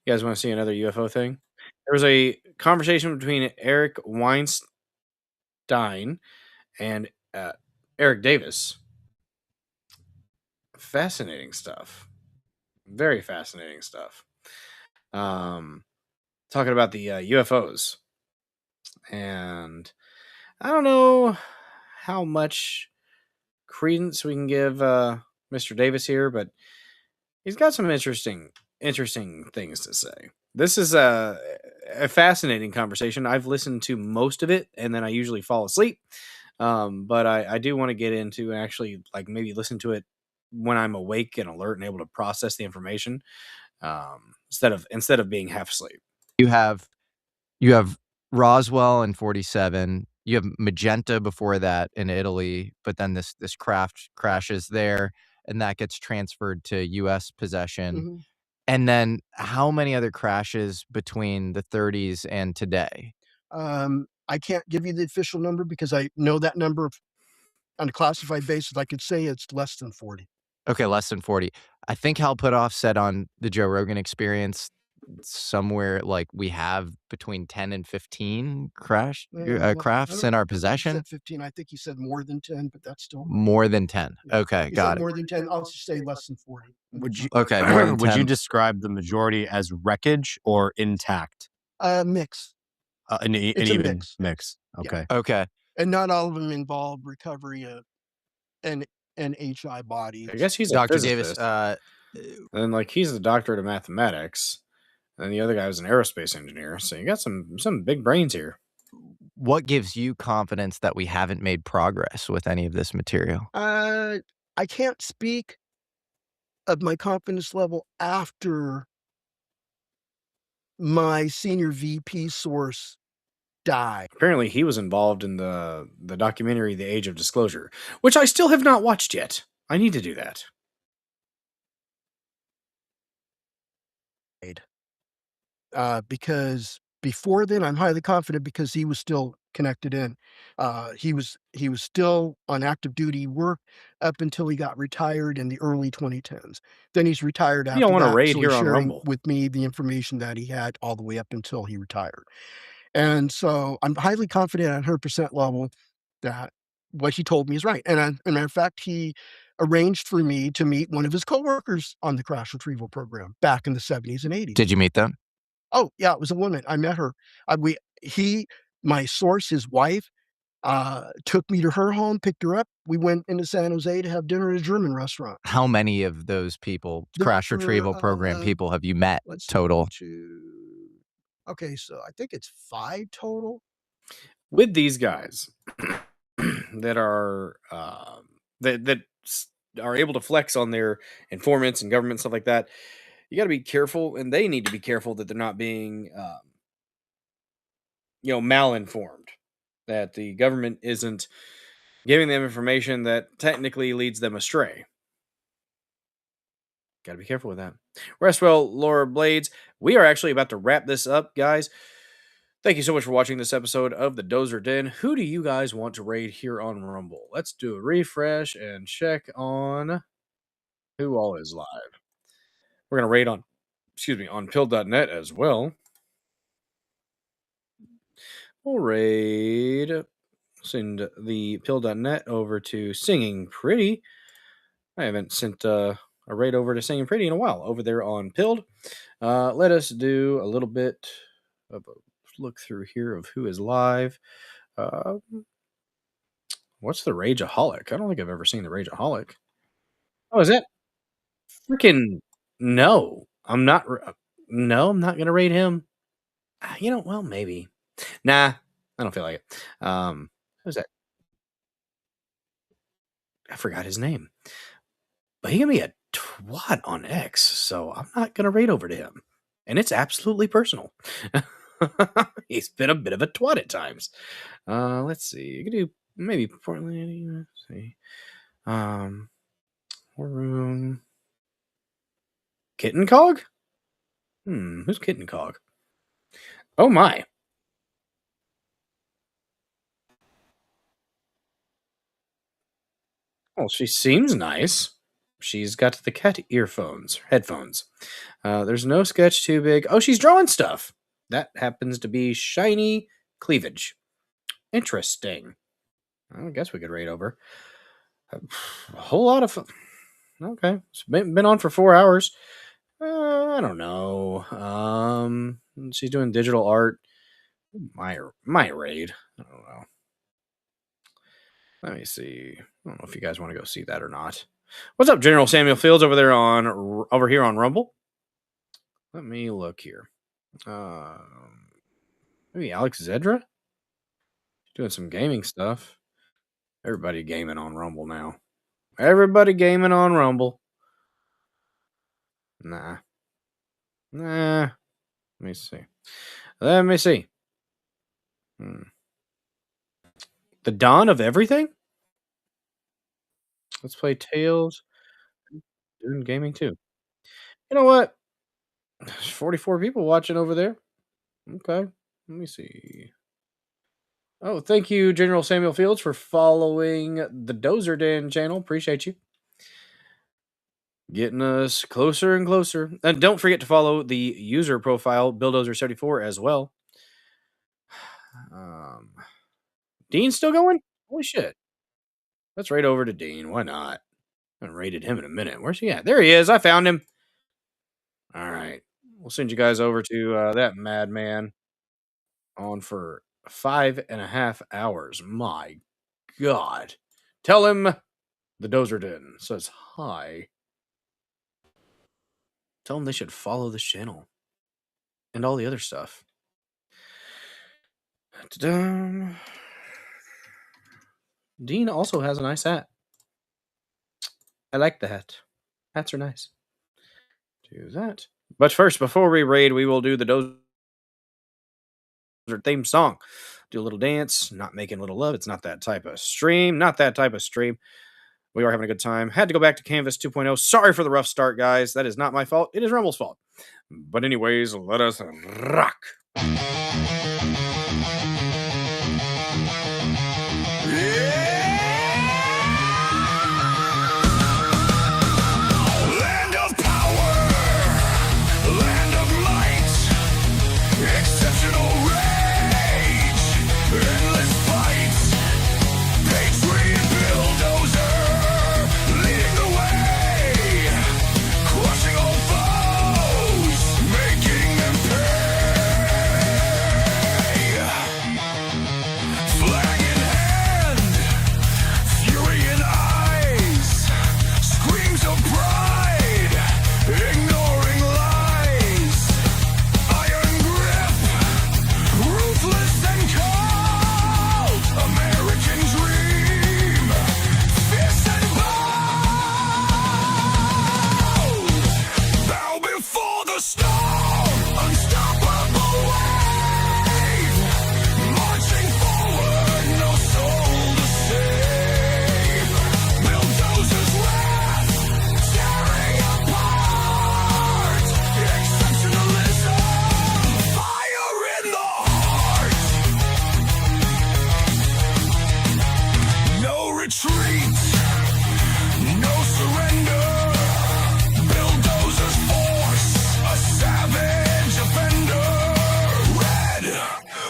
You guys want to see another UFO thing? There was a conversation between Eric Weinstein and Eric Davis. Fascinating stuff. Very fascinating stuff. Talking about the UFOs. And I don't know how much credence we can give Mr. Davis here, but he's got some interesting things to say. This is a fascinating conversation. I've listened to most of it, and then I usually fall asleep. But I do want to get into and actually maybe listen to it when I'm awake and alert and able to process the information instead of being half asleep. You have Roswell in 47. You have Magenta before that in Italy, but then this craft crashes there, and that gets transferred to U.S. possession. Mm-hmm. And then how many other crashes between the 30s and today? I can't give you the official number because I know that number on a classified basis. I could say it's less than 40. Okay, less than 40. I think Hal Puthoff said on the Joe Rogan Experience somewhere we have between 10 and 15 crafts in our possession. He said 15. I think he said more than 10, but that's still more than 10. Okay, he got said it. More than 10. I'll just say less than 40. Would you Okay, more than would 10. you describe the majority as wreckage or intact? Mix. An even mix. Okay. Yeah. Okay. And not all of them involve recovery of an HI body. I guess he's Dr. a Davis. And he's the doctorate of mathematics, and the other guy was an aerospace engineer. So you got some big brains here. What gives you confidence that we haven't made progress with any of this material? I can't speak of my confidence level after my senior VP source died. Apparently, he was involved in the documentary "The Age of Disclosure," which I still have not watched yet. I need to do that. Because before then, I'm highly confident because he was still connected in. He was still on active duty work up until he got retired in the early 2010s. Then he's retired after You don't want to that, raid so here he's on sharing Rumble. with me the information that he had all the way up until he retired. And so I'm highly confident at 100% level that what he told me is right. And as a matter of fact, he arranged for me to meet one of his coworkers on the crash retrieval program back in the 70s and 80s. Did you meet them? Oh, yeah, it was a woman. I met her. My source, his wife, took me to her home, picked her up. We went into San Jose to have dinner at a German restaurant. How many of those people, crash retrieval program people, have you met Let's see, total? Okay, so I think it's 5 total. With these guys that are that are able to flex on their informants and government stuff like that, you got to be careful, and they need to be careful that they're not being malinformed, that the government isn't giving them information that technically leads them astray. Got to be careful with that. Restwell, Laura Blades, we are actually about to wrap this up, guys. Thank you so much for watching this episode of the Dozer Den. Who do you guys want to raid here on Rumble? Let's do a refresh and check on who all is live. We're going to raid on pill.net as well. We'll raid, send the pill.net over to Singing Pretty. I haven't sent a raid over to Singing Pretty in a while over there on Pilled. Let us do a little bit of a look through here of who is live. What's the Rageaholic? I don't think I've ever seen the Rageaholic. Oh, is that freaking no? I'm not. No, I'm not gonna raid him. Well, maybe. Nah, I don't feel like it. Who's that? I forgot his name. But he can be a twat on X, so I'm not gonna raid over to him. And it's absolutely personal. He's been a bit of a twat at times. Let's see. You could do maybe Portland. Let's see. Room. Kitten Cog? Who's Kitten Cog? Oh my. Well, she seems nice. She's got the cat headphones. There's no sketch too big. Oh, she's drawing stuff. That happens to be shiny cleavage. Interesting. I guess we could raid over. A whole lot of... Okay. It's been on for 4 hours. I don't know. She's doing digital art. My raid. I don't know. Let me see. I don't know if you guys want to go see that or not. What's up, General Samuel Fields over here on Rumble? Let me look here. Maybe Alex Zedra? Doing some gaming stuff. Everybody gaming on Rumble now. Everybody gaming on Rumble. Nah. Let me see. The dawn of everything? Let's play Tales. Doing gaming too. You know what? There's 44 people watching over there. Okay. Let me see. Oh, thank you, General Samuel Fields, for following the Dozer Den channel. Appreciate you. Getting us closer and closer. And don't forget to follow the user profile, Billdozer74, as well. Dean's still going? Holy shit. Let's raid over to Dean. Why not? I haven't raided him in a minute. Where's he at? There he is. I found him. All right. We'll send you guys over to that madman on for 5.5 hours. My God. Tell him the Dozer Den says hi. Tell them they should follow this channel and all the other stuff. Dean also has a nice hat. I like the hat. Hats are nice. Do that. But first, before we raid, we will do the Dozer theme song. Do a little dance, not making little love. It's not that type of stream. Not that type of stream. We are having a good time. Had to go back to Canvas 2.0. Sorry for the rough start, guys. That is not my fault. It is Rumble's fault. But anyways, let us rock. Land of power, land of might, exceptional rage, endless fights, patriot bulldozer, leading the way, crushing all foes, making them pay.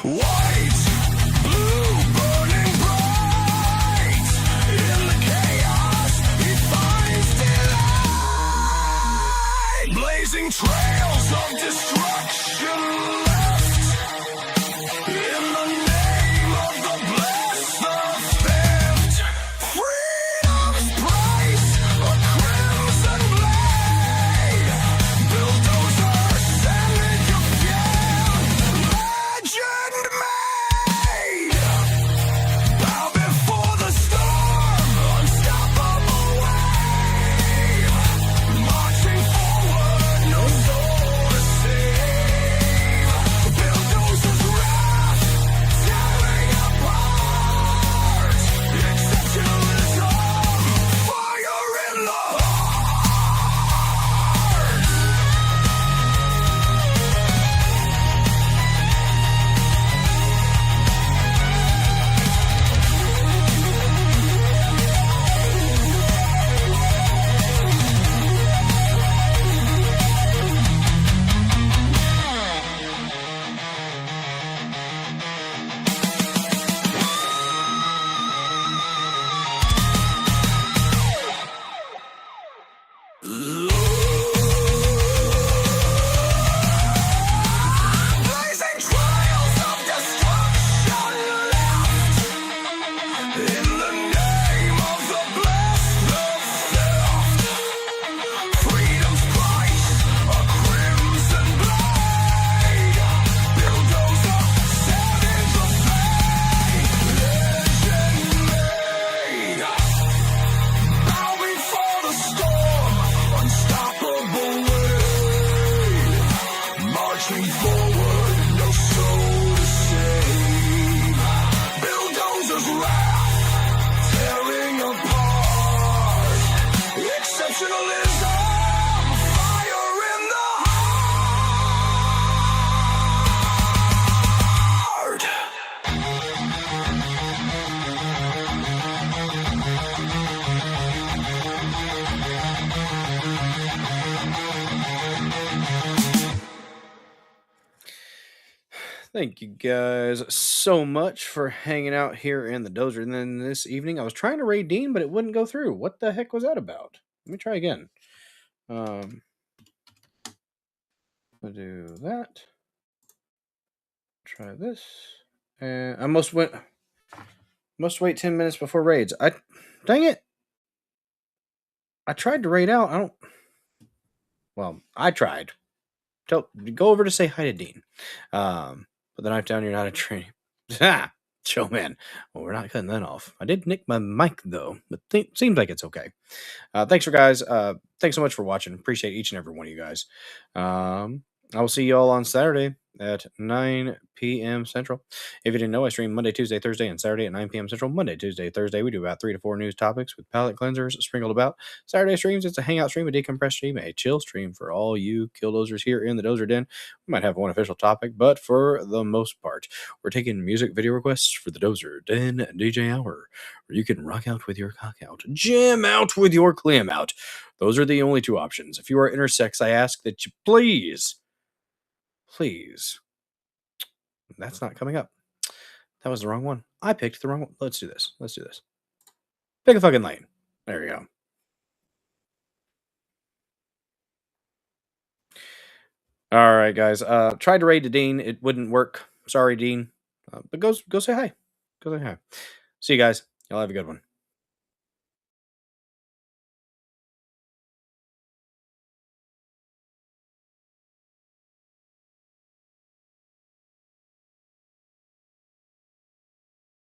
White, blue, burning bright. In the chaos, he finds delight. Blazing trails of destruction left. In the name of the blessed, the theft. Freedom's price, a crimson blade. Bulldozer, savage of legend made. Bow before the storm, unstoppable wave. Marching forward, no soul to save. Bulldozer's wrath, tearing apart. Exceptionalism, fire in the blazing trails of destruction left. In the name of the blessed, the theft. Freedom's price, a crimson blade. Bulldozer, savage of fate. Legend made. Bow before the storm, unstoppable wave. Marching forward, no soul to save. Bulldozer's wrath, tearing apart. Exceptionalism, fire in the heart. Thank you guys so much for hanging out here in the dozer. And then this evening, I was trying to raid Dean, but it wouldn't go through. What the heck was that about? Let me try again. I'll do that. Try this. And I must wait 10 minutes before raids. Dang it. I tried to raid out. I tried. Go over to say hi to Dean. But then I've down you're not a trainee. Ha! Joe, man. Well, we're not cutting that off. I did nick my mic, though, but seems like it's okay. Thanks so much for watching. Appreciate each and every one of you guys. I will see you all on Saturday at 9 p.m. Central. If you didn't know, I stream Monday, Tuesday, Thursday, and Saturday at 9 p.m. Central. Monday, Tuesday, Thursday, we do about 3 to 4 news topics with palate cleansers sprinkled about. Saturday streams, it's a hangout stream, a decompressed stream, a chill stream for all you killdozers here in the Dozer Den. We might have one official topic, but for the most part, we're taking music video requests for the Dozer Den DJ Hour, where you can rock out with your cock out, jam out with your clam out. Those are the only two options. If you are intersex, I ask that you please, that's not coming up. That was the wrong one. I picked the wrong one. Let's do this. Pick a fucking lane. There we go. All right, guys. Tried to raid to Dean. It wouldn't work. Sorry, Dean. But go say hi. Go say hi. See you guys. Y'all have a good one.